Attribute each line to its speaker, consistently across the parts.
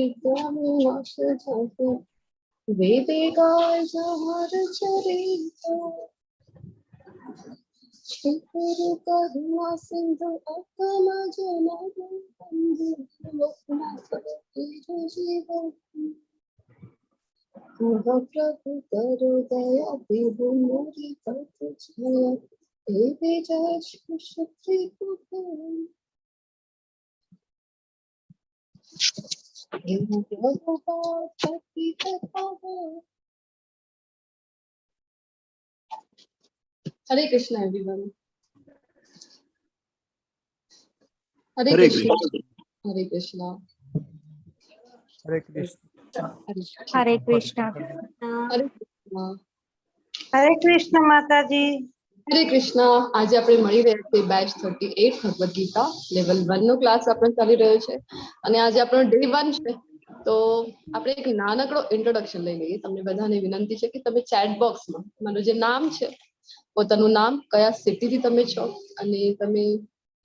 Speaker 1: विद्याविनाश जातु वेदे गाय जहर चरितो श्री गुरु करुणा सिंधु अकम जनार्दन लोकनाथ जीवन प्रभु करो दया विभु मोरी तत् छाया हे जय श्री हरे कृष्ण एवरीवन। हरे कृष्ण हरे कृष्ण
Speaker 2: हरे कृष्ण
Speaker 3: हरे कृष्ण
Speaker 1: हरे कृष्ण
Speaker 3: हरे कृष्ण माता जी।
Speaker 1: हरे कृष्ण। आज આપણે મળી રહ્યા છે બેચ 38 ભગવદ ગીતા લેવલ 1 નો ક્લાસ આપણો ચાલી રહ્યો છે અને આજે આપણો ડે 1 છે। તો આપણે એક નાનકડો ઇન્ટ્રોડક્શન લઈ લઈએ। તમને બધાને વિનંતી છે કે તમે ચેટ બોક્સમાં તમારું જે નામ છે, પોતાનું નામ, કયા સિટીથી તમે છો અને તમે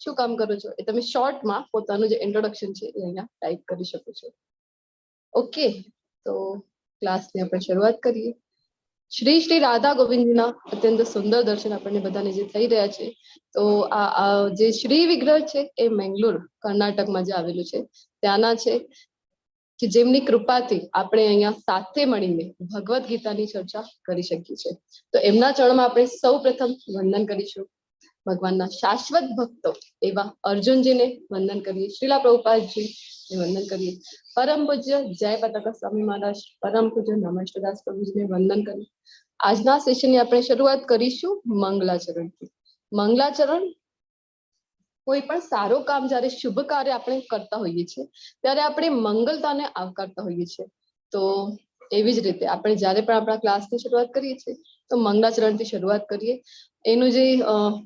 Speaker 1: શું કામ કરો છો એ તમે શોર્ટમાં પોતાનું જે ઇન્ટ્રોડક્શન છે એ અહીંયા ટાઈપ કરી શકો છો। ઓકે, તો ક્લાસની આપણે શરૂઆત કરીએ। શ્રી શ્રી રાધા ગોવિંદના અત્યંત સુંદર દર્શન આપણને બધાને જે થઈ રહ્યા છે। તો આ જે શ્રી વિગ્રહ છે એ મેંગલુર કર્ણાટકમાં જે આવેલું છે ત્યાંના છે કે જેમની કૃપાથી આપણે અહીંયા સાથે મળીને ભગવદ ગીતાની ચર્ચા કરી શકીએ છીએ। તો એમના ચરણમાં આપણે સૌ પ્રથમ વંદન કરીશું। ભગવાનના શાશ્વત ભક્તો એવા અર્જુનજીને વંદન કરીએ, શ્રીલા પ્રભુપાદજીને વંદન કરીએ, પરમ પૂજ્ય જય પતાકા સ્વામી મહારાજ, પરમ પૂજ્ય નમસ્તદાસ પ્રભુજીને વંદન કરીએ। આજના સેશનની આપણે શરૂઆત કરીશું મંગલાચરણથી। મંગલાચરણ કોઈ પણ સારું કામ, જ્યારે શુભ કાર્ય આપણે કરતા હોઈએ છીએ ત્યારે આપણે મંગલતાને આવકારતા હોઈએ છીએ। તો એવી જ રીતે આપણે જ્યારે પણ આપણા ક્લાસની શરૂઆત કરીએ છીએ તો મંગલાચરણથી શરૂઆત કરીએ। એનું જે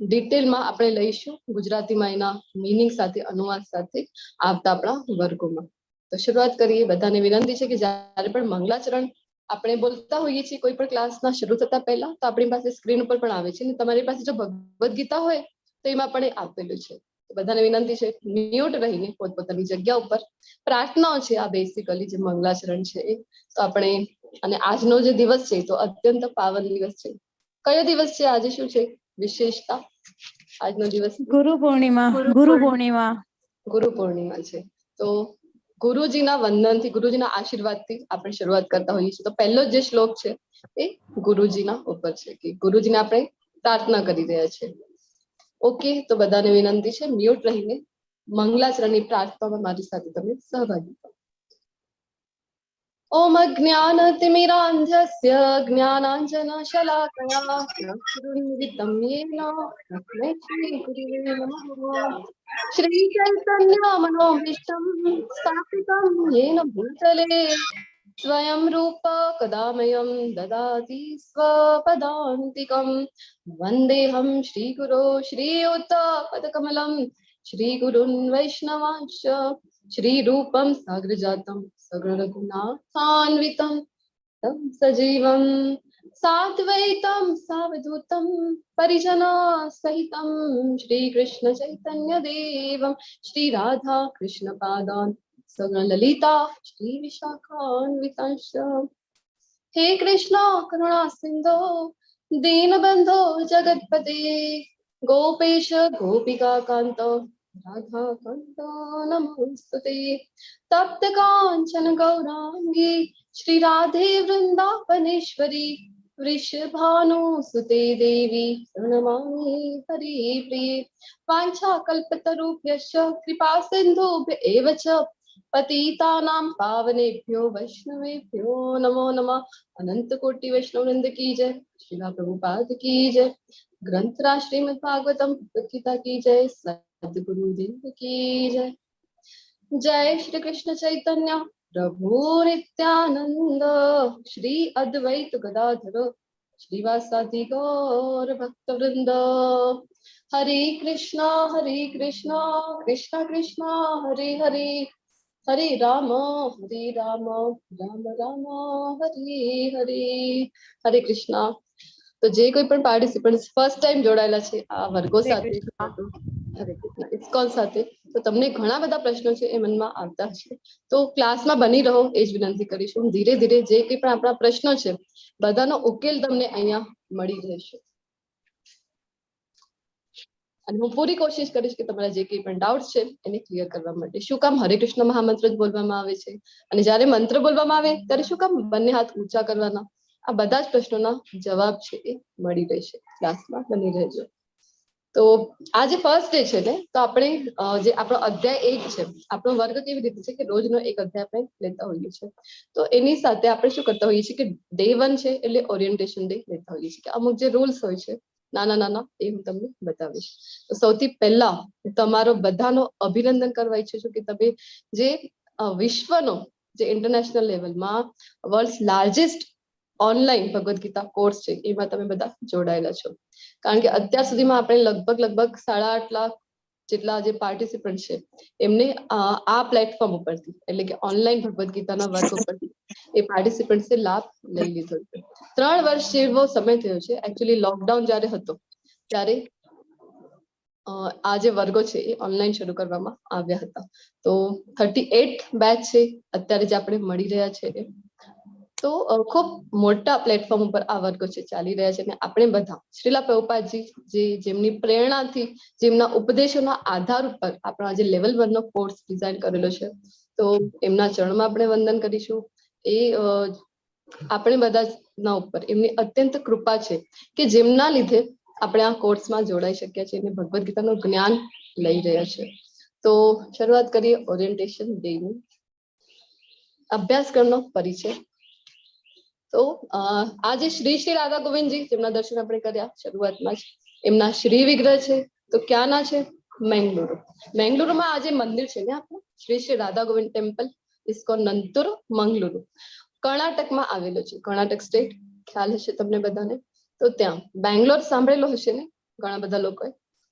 Speaker 1: ડિટેલમાં આપણે લઈશું ગુજરાતીમાં એના મીનિંગ સાથે, અનુવાદ સાથે આવતા આપણા વર્ગોમાં। તો શરૂઆત કરીએ। બધાને વિનંતી છે કે જ્યારે પણ મંગલાચરણ આપણે બોલતા હોઈએ છીએ કોઈ પણ ક્લાસના શરૂ થતા પહેલા, તો આપણી પાસે સ્ક્રીન ઉપર પણ આવે છે અને તમારી પાસે જો ભગવદ ગીતા હોય તો એમાં પણ આપેલું છે। બધાને વિનંતી છે મ્યુટ રહીને પોતપોતાની જગ્યા ઉપર પ્રાર્થનાઓ છે આ બેસિકલી જે મંગલાચરણ છે એ તો આપણે, અને આજનો જે દિવસ છે તો અત્યંત પાવન દિવસ છે। કયો દિવસ છે આજે? શું છે વિશેષતા આજનો દિવસ?
Speaker 3: ગુરુ પૂર્ણિમા। ગુરુ પૂર્ણિમા
Speaker 1: ગુરુ પૂર્ણિમા છે। તો ગુરુજીના વંદનથી, ગુરુજીના આશીર્વાદથી આપણે શરૂઆત કરતા હોઈએ છીએ। તો પહેલો જે શ્લોક છે એ ગુરુજીના ઉપર છે કે ગુરુજીને આપણે પ્રાર્થના કરી રહ્યા છે। ઓકે, તો બધાને વિનંતી છે મ્યુટ રહીને મંગલાચરણની પ્રાર્થનામાં મારી સાથે તમે સહભાગી થાઓ। ओम अज्ञानतिमिरान्धस्य ज्ञानाञ्जनशलाकया चक्षुरुन्मिलितं येन तस्मै श्रीगुरुवे नमः। श्रीचैतन्यमनोभीष्टं स्थापितं येन भूतले स्वयं रूप कदामयं ददाति स्वपदान्तिकं। वन्देऽहं श्रीगुरो श्रीयुतपदकमलं श्रीगुरुन् वैष्णवांश्च श्रीरूपं साग्रजातं सगुणरघुनाथान्वितं तं सजीवं साद्वैतं सावधूतं परिजनसहितं श्रीकृष्णचैतन्यदेवं श्रीराधा कृष्णपादान् सगुणललिता श्रीविशाखान्वितांश्च। हे कृष्ण करुणा सिन्धो दीनबन्धो जगत्पते गोपेश गोपिकान्त राधा कान्त नमोस्तुते। तप्त कांचन गौरांगी श्री राधे वृंदावनेश्वरी वृषभानुसुते देवी प्रणमामि हरिप्रिये। वाञ्छाकल्पतरुभ्यश्च कृपा सिन्धुभ्य एव च पतितानां पावनेभ्यो वैष्णवेभ्यो नमो नमः। अनंत कोटि वैष्णव वृंद की जय, श्रीला प्रभुपाद की जय, ग्रंथराज श्रीमद् भागवतम गीता की जय, सद्गुरुदेव की जय। जय श्री कृष्ण चैतन्य प्रभु नित्यानंद श्री अद्वैत गदाधर श्रीवासादि गौर भक्त वृंद। हरे कृष्णा कृष्ण कृष्ण हरे हरे, हरे राम राम राम हरे हरे। हरे कृष्णा। तो जे कोई पण पार्टिसिपेंट्स फर्स्ट टाइम जोड़ाયેલા છે આ વર્ગો સાથે, હરે કૃષ્ણ ઇસ્કોન સાથે, તો તમને ઘણા બધા પ્રશ્નો છે એ મનમાં આવતા હશે. તો ક્લાસમાં બની રહો એ જ વિનંતી કરીશું. ધીરે ધીરે જે કંઈ પણ આપણા પ્રશ્નો છે બધાનો ઉકેલ તમને અહીંયા મળી રહેશે. અને હું પૂરી કોશિશ કરીશ કે તમારા જે કંઈ પણ ડાઉટ છે એને ક્લિયર કરવા માટે. શું કામ હરે કૃષ્ણ મહામંત્ર જ બોલવામાં આવે છે, અને જ્યારે મંત્ર બોલવામાં આવે ત્યારે શું કામ બંને હાથ ઊંચા કરવાના? આ બધા જ પ્રશ્નોના જવાબ છે એ મળી રહેશે. ક્લાસમાં બની રહેજો. તો આજે ફર્સ્ટ ડે છે ને, તો આપણે જે આપણો અધ્યાય 1 છે, આપણો વર્ગ કેવી રીતે છે કે રોજનો એક અધ્યાય આપણે લેતા હોઈએ છીએ. તો એની સાથે આપણે શું કરતા હોઈએ છીએ કે ડે 1 છે એટલે ઓરિએન્ટેશન ડે લેતા હોઈએ છીએ. કે અમુક જે રૂલ્સ હોય છે નાના નાના એ હું તમને બતાવીશ. તો સૌથી પહેલા તમારો બધાનો અભિનંદન કરવા ઈચ્છું છું કે તમે જે વિશ્વનો જે ઇન્ટરનેશનલ લેવલમાં world largest online Bhagavad Gita course છે એમાં તમે બધા જોડાયેલા છો. કારણ કે અત્યાર સુધીમાં આપણે લગભગ 8.5 લાખ જેટલા જે પાર્ટિસિપન્ટ છે એમને આ પ્લેટફોર્મ ઉપરથી એટલે કે ઓનલાઈન ભગવદ્ ગીતાના વર્ગ ઉપરથી એ પાર્ટિસિપન્ટ્સે લાભ લઈ લીધો છે. 3 વર્ષ જેવો સમય થયો છે. એકચ્યુઅલી લોકડાઉન જ્યારે હતો ત્યારે આ જે વર્ગો છે એ ઓનલાઈન શરૂ કરવામાં આવ્યા હતા. તો 38 બેચ છે અત્યારે જે આપણે મળી રહ્યા છે એ. તો ખૂબ મોટા પ્લેટફોર્મ ઉપર આ વર્ગો છે ચાલી રહ્યા છે. અને આપણે બધા શ્રીલા પ્રભુપાદજી જેમની પ્રેરણાથી, જેમના ઉપદેશોના આધાર ઉપર આપણા જે લેવલ 1 નો કોર્સ ડિઝાઇન કરેલો છે, તો એમના ચરણમાં આપણે વંદન કરીશું. એ આપણે બધાના ઉપર એમની અત્યંત કૃપા છે કે જેમના લીધે આપણે આ કોર્સમાં જોડાઈ શક્યા છીએ અને ભગવદ્ ગીતાનું જ્ઞાન લઈ રહ્યા છે. તો શરૂઆત કરીએ ઓરિએન્ટેશન ડેની. અભ્યાસક્રમનો પરિચય. તો આજે શ્રી રાધા ગોવિંદજી જેમના દર્શન આપણે કર્યા શરૂઆતમાં જ, એમના શ્રી વિગ્રહ છે. તો ક્યાંના છે? મેંગલુરુ. મેંગલુરુમાં આજે મંદિર છે ને આપણું શ્રી રાધા ગોવિંદ ટેમ્પલ, ઇસ્કોન નંતુરુ મંગલુરુ, કર્ણાટકમાં આવેલો છે. કર્ણાટક સ્ટેટ ખ્યાલ હશે તમને બધાને. તો ત્યાં બેંગ્લોર સાંભળેલો હશે ને ઘણા બધા લોકોએ.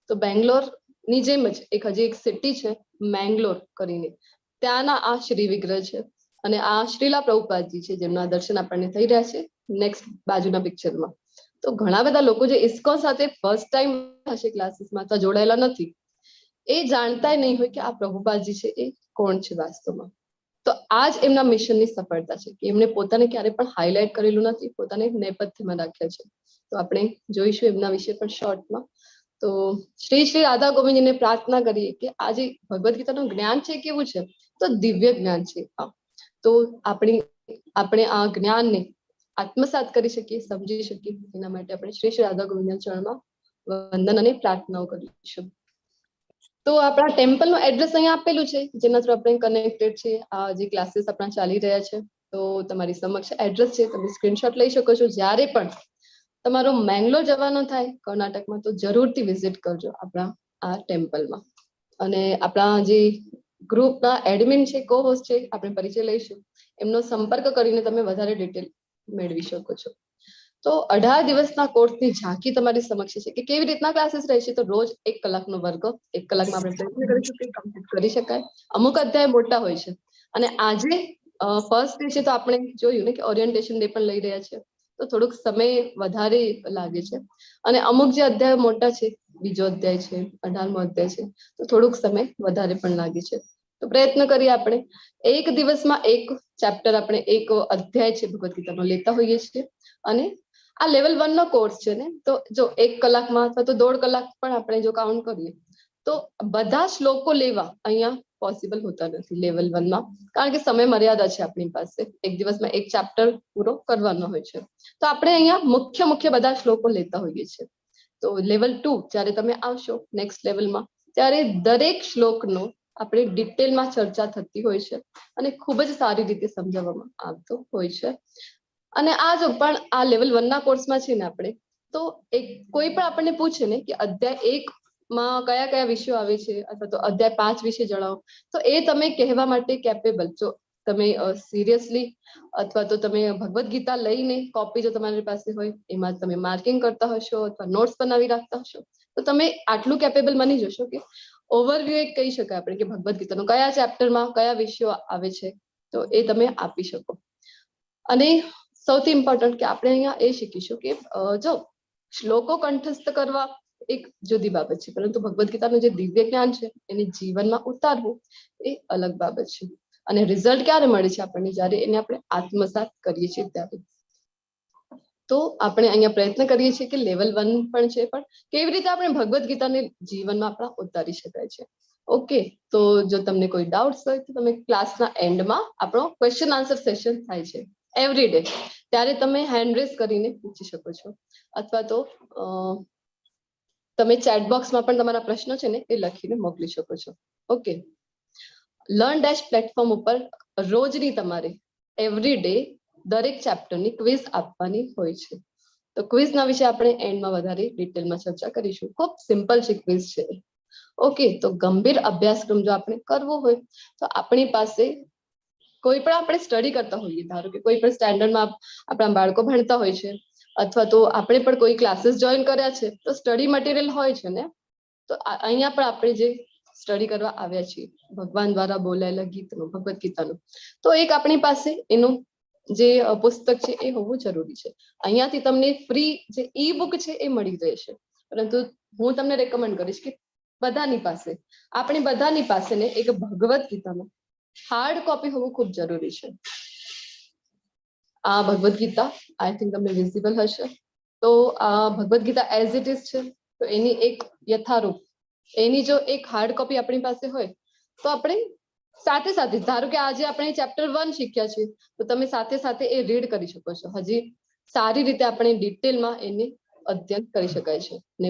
Speaker 1: તો બેંગ્લોર ની જેમ જ હજી એક સિટી છે મેંગલોર કરીને, ત્યાંના આ શ્રી વિગ્રહ છે. અને આ શ્રીલા પ્રભુપાદજી છે જેમના દર્શન આપણને થઈ રહ્યા છે નેક્સ્ટ બાજુના પિક્ચરમાં. તો ઘણા બધા લોકો જે ઇસ્કોન સાથે ફર્સ્ટ ટાઈમ હશે ક્લાસીસમાં અથવા જોડાયેલા નથી, એ જાણતા નહીં હોય કે આ પ્રભુપાદજી છે એ કોણ છે વાસ્તવમાં. તો આ જ એમના મિશનની સફળતા છે કે એમને પોતાને ક્યારે પણ હાઇલાઇટ કરેલું નથી, પોતાને નેપથ્યમાં રાખ્યા છે. તો આપણે જોઈશું એમના વિશે પણ શોર્ટમાં. તો શ્રી રાધા ગોવિંદજીને પ્રાર્થના કરીએ કે આ જે ભગવદ્ ગીતાનું જ્ઞાન છે કેવું છે? તો દિવ્ય જ્ઞાન છે. તો આપણે આ જ્ઞાનને આત્મસાત કરી શકીએ, સમજી શકીએ, એના માટે આપણે શ્રી રાધા ગોવિંદના ચરણમાં વંદન અને પ્રાર્થનાઓ કરીશું. તો આપણા ટેમ્પલનું એડ્રેસ અહીંયા આપેલું છે જેના થ્રુ આપણે કનેક્ટેડ છે. આ જે ક્લાસીસ આપણા ચાલી રહ્યા છે તો તમારી સમક્ષ એડ્રેસ છે, તમે સ્ક્રીનશોટ લઈ શકો છો. જ્યારે પણ તમારો મેંગલોર જવાનો થાય કર્ણાટકમાં તો જરૂરથી વિઝિટ કરજો આપણા આ ટેમ્પલમાં. અને આપણા જે ગ્રુપના એડમિન છે, કો હોસ્ટ છે, આપણે પરિચય લઈશું. એમનો સંપર્ક કરીને તમે વધારે ડિટેલ મેળવી શકો છો. તો 18 દિવસના કોર્સની ઝાંખી તમારી સમક્ષ છે કે કેવી રીતના ક્લાસીસ રહેશે. તો રોજ 1 કલાકનો વર્ગ, 1 કલાકમાં આપણે પ્રયત્ન કરીશું કે કમ્પ્લીટ કરી શકાય. અમુક અધ્યાય મોટા હોય છે અને આજે ફર્સ્ટ ડે છે તો આપણે જોયું ને કે ઓરિએન્ટેશન ડે પણ લઈ રહ્યા છે, તો થોડુંક સમય વધારે લાગે છે. અને અમુક જે અધ્યાય મોટા છે, બીજો અધ્યાય છે, 18મો અધ્યાય છે, તો થોડુંક સમય વધારે પણ લાગે છે. તો પ્રયત્ન કરીએ આપણે એક દિવસમાં એક ચેપ્ટર, આપણે એક અધ્યાય છે ભગવદ્ ગીતાનો લેતા હોઈએ છીએ. અને આ લેવલ 1 નો કોર્સ છે ને, તો જો 1 કલાકમાં અથવા તો 1.5 કલાક પણ આપણે જો કાઉન્ટ કરીએ તો બધા શ્લોકો લેવા અહીંયા પોસિબલ હોતા નથી લેવલ 1 માં, કારણ કે સમય મર્યાદા છે આપણી પાસે. એક દિવસમાં એક ચેપ્ટર પૂરો કરવાનો હોય છે. તો આપણે અહીંયા મુખ્ય બધા શ્લોકો લેતા હોઈએ છીએ. તો લેવલ 2 જ્યારે તમે આવશો નેક્સ્ટ લેવલમાં, ત્યારે દરેક શ્લોકનો આપણે ડિટેલમાં ચર્ચા થતી હોય છે અને ખૂબ જ સારી રીતે સમજાવવામાં આવતો હોય છે. અને આ જો પણ આ લેવલ 1 ના કોર્સમાં છે ને આપણે, તો કોઈ પણ આપણને પૂછે ને કે અધ્યાય 1 માં કયા કયા વિષયો આવે છે અથવા તો અધ્યાય 5 વિશે જણાવો, તો એ તમે કહેવા માટે કેપેબલ છો. તમે સિરિયસલી અથવા તો તમે ભગવદ્ ગીતા લઈને કોપી જો તમારી પાસે હોય એમાં તમે માર્કિંગ કરતા હશો અથવા નોટ્સ બનાવી રાખતા હશો, તો તમે આટલું કેપેબલ બની જશો કે ઓવરવ્યુ એક કહી શકાય આપણે કે ભગવદ્ ગીતાનું કયા ચેપ્ટરમાં કયા વિષયો આવે છે તો એ તમે આપી શકો. અને સૌથી ઇમ્પોર્ટન્ટ કે આપણે અહીંયા એ શીખીશું કે જો શ્લોકો કંઠસ્થ કરવા એક જુદી બાબત છે, પરંતુ ભગવદ્ ગીતાનું જે દિવ્ય જ્ઞાન છે એને જીવનમાં ઉતારવું એ અલગ બાબત છે. અને રિઝલ્ટ ક્યારે મળે છે આપણને? જ્યારે એને આપણે આત્મસાત કરીએ છીએ ત્યારે. તો આપણે અહીંયા પ્રયત્ન કરીએ છીએ કે લેવલ 1 પણ છે, પણ કેવી રીતે આપણે ભગવદ્ ગીતાને જીવનમાં આપણા ઉતારી શકાય છે. ઓકે, તો જો તમને કોઈ ડાઉટ્સ હોય તો તમે ક્લાસના એન્ડમાં આપણો ક્વેશ્ચન આન્સર સેશન થાય છે એવરી ડે, ત્યારે તમે હેન્ડ રેઝ કરીને પૂછી શકો છો, અથવા તો તમે ચેટ બોક્સમાં પણ તમારા પ્રશ્નો છે ને એ લખીને મોકલી શકો છો. ઓકે, લર્ન ડેશ પ્લેટફોર્મ ઉપર રોજની તમારે એવરી ડે દરેક ચેપ્ટરની ક્વિઝ આપવાની હોય છે. તો ક્વિઝના વિશે આપણે એન્ડમાં વધારે ડિટેલમાં ચર્ચા કરીશું. ખૂબ સિમ્પલ છે ક્વિઝ છે. ઓકે, તો ગંભીર અભ્યાસક્રમ જો આપણે કરવો હોય તો આપણી પાસે કોઈ પણ આપણે સ્ટડી કરતા હોઈએ, ધારો કે કોઈ પણ સ્ટેન્ડર્ડમાં આપણા બાળકો ભણતા હોય છે, અથવા તો આપણે પણ કોઈ ક્લાસીસ જોઈન કર્યા છે, તો સ્ટડી મટીરિયલ હોય છે ને. તો અહીંયા પણ આપણે જે સ્ટડી કરવા આવ્યા છીએ ભગવાન દ્વારા બોલાયેલા ગીતનું, ભગવદ્ ગીતાનું, તો એક આપણી પાસે એનું જે પુસ્તક છે એ હોવું જરૂરી છે. અહીંયાથી તમને ફ્રી જે ઈ બુક છે એ મળી રહેશે, પરંતુ હું તમને રેકમેન્ડ કરીશ કે બધાની પાસે, આપણી બધાની પાસે ને એક ભગવદ્ ગીતાનું હાર્ડ કોપી હોવું ખૂબ જરૂરી છે. આ ભગવદ્ ગીતા આઈ થિંક તમને વિઝિબલ હશે. તો આ Bhagavad Gita as it is છે, તો એની એક યથારૂપ એની જો એક હાર્ડ કોપી આપણી પાસે હોય તો આપણે સાથે સાથે, ધારો કે આજે આપણે ચેપ્ટર 1 શીખ્યા છીએ, તો તમે સાથે સાથે એ રીડ કરી શકો છો. હજી સારી રીતે આપણે ડિટેલમાં એને અધ્યયન કરી શકાય છે. ને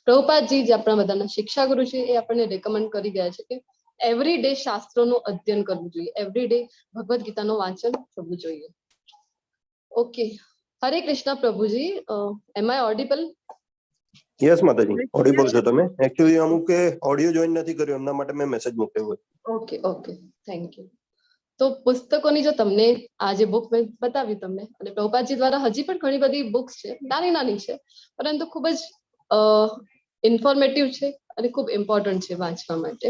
Speaker 1: પ્રભુપાદજી જે આપણા બધાના શિક્ષા ગુરુ છે એ આપણને રેકમેન્ડ કરી ગયા છે કે એવરી ડે શાસ્ત્રોનું અધ્યયન કરવું જોઈએ, એવરી ડે ભગવદ્ ગીતાનું વાંચન કરવું જોઈએ. ઓકે, હરે કૃષ્ણ પ્રભુજી, એમ આઈ ઓડિબલ?
Speaker 4: યસ માતાજી, ઓડિબલ છો તમે. એકચ્યુઅલી અમુકે ઓડિયો જોઈન નથી કર્યો, એમના માટે મેં મેસેજ મોકલ્યો હોય.
Speaker 1: Okay okay, thank you. તો પુસ્તકોની જો તમને આ જે બુક મેં બતાવી તમને, અને પ્રભુપાદજી દ્વારા હજી પણ ઘણી બધી બુક્સ છે, નાની નાની છે, પરંતુ ખૂબ જ ઇન્ફોર્મેટિવ છે અને ખૂબ ઇમ્પોર્ટન્ટ છે વાંચવા માટે.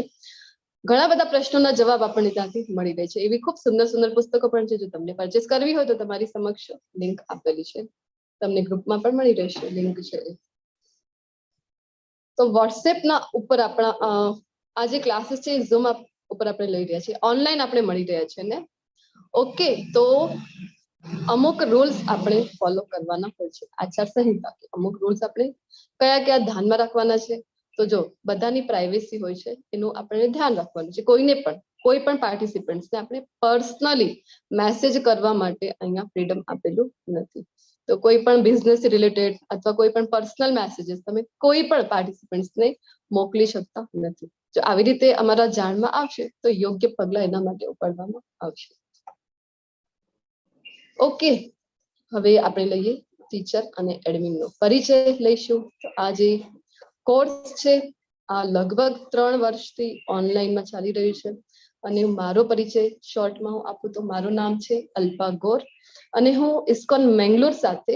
Speaker 1: ઘણા બધા પ્રશ્નોના જવાબ આપણને ત્યાંથી મળી રહે છે. એવી ખૂબ સુંદર સુંદર પુસ્તકો પણ છે. જો તમને પરચેસ કરવી હોય તો તમારી સમક્ષ લિંક આપેલી છે, તમને ગ્રુપમાં પણ મળી રહેશે લિંક છે. તો વોટ્સએપના ઉપર આપણા આ જે ક્લાસીસ છે ઝૂમ ઉપર આપણે લઈ રહ્યા છીએ, ઓનલાઈન આપણે મળી રહ્યા છે ને. ઓકે, તો અમુક રૂલ્સ આપણે ફોલો કરવાના હોય છે, આચારસંહિતા. અમુક રૂલ્સ આપણે કયા કયા ધ્યાનમાં રાખવાના છે? તો જો બધાની પ્રાઇવેસી હોય છે, એનું આપણે ધ્યાન રાખવાનું છે. કોઈ પણ પાર્ટિસિપન્ટ્સને આપણે પર્સનલી મેસેજ કરવા માટે અહીંયા ફ્રીડમ આપેલું નથી. તો કોઈ પણ બિઝનેસ રિલેટેડ અથવા કોઈ પણ પર્સનલ મેસેજીસ તમે કોઈ પણ પાર્ટિસિપન્ટ્સને મોકલી શકતા નથી. જો આવી રીતે અમારા જાણમાં આવશે તો યોગ્ય પગલાં એના માટે ઉપાડવામાં આવશે. ઓકે, હવે આપણે લઈએ ટીચર અને એડમિનનો પરિચય લઈશું. તો આ જે કોર્સ છે આ લગભગ 3 વર્ષથી ઓનલાઈનમાં ચાલી રહ્યું છે. અને મારો પરિચય શોર્ટમાં હું આપું તો મારું નામ છે અલ્પા ગોર, અને હું ઇસ્કોન મેંગલોર સાથે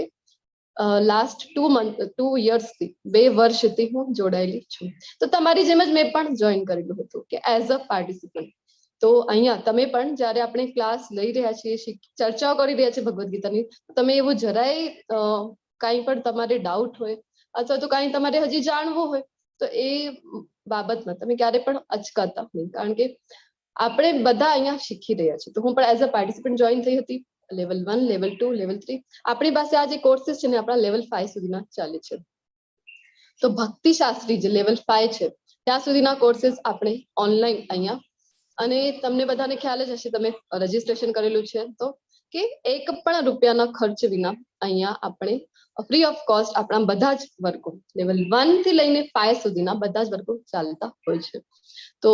Speaker 1: લાસ્ટ 2 યર્સથી 2 વર્ષથી હું જોડાયેલી છું. તો તમારી જેમ જ મેં પણ જોઈન કરેલું હતું કે એઝ અ પાર્ટિસિપન્ટ. તો અહીંયા તમે પણ જ્યારે આપણે ક્લાસ લઈ રહ્યા છીએ, ચર્ચાઓ કરી રહ્યા છીએ ભગવદ્ ગીતાની, તમે એવું જરાય કાંઈ પણ તમારે ડાઉટ હોય અથવા તો કાંઈ તમારે હજી જાણવું હોય તો એ બાબતમાં તમે ક્યારે પણ અચકાતા નહીં, કારણ કે આપણે બધા અહીંયા શીખી રહ્યા છીએ. તો હું પણ એઝ અ પાર્ટિસિપન્ટ જોઈન થઈ હતી. લેવલ 1, લેવલ 2, લેવલ 3 આપણી પાસે આ જે કોર્સીસ છે ને આપણા લેવલ 5 સુધીના ચાલે છે. તો ભક્તિ શાસ્ત્રી જે લેવલ 5 છે ત્યાં સુધીના કોર્સીસ આપણે ઓનલાઈન અહીંયા, અને તમને બધાને ખ્યાલ જ હશે, તમે રજીસ્ટ્રેશન કરેલું છે તો, કે 1 પણ રૂપિયાના ખર્ચ વિના અહીંયા આપણે ફ્રી ઓફ કોસ્ટ આપણા બધા જ વર્ગો લેવલ 1 થી લઈને 5 સુધીના બધા જ વર્ગો ચાલતા હોય છે. તો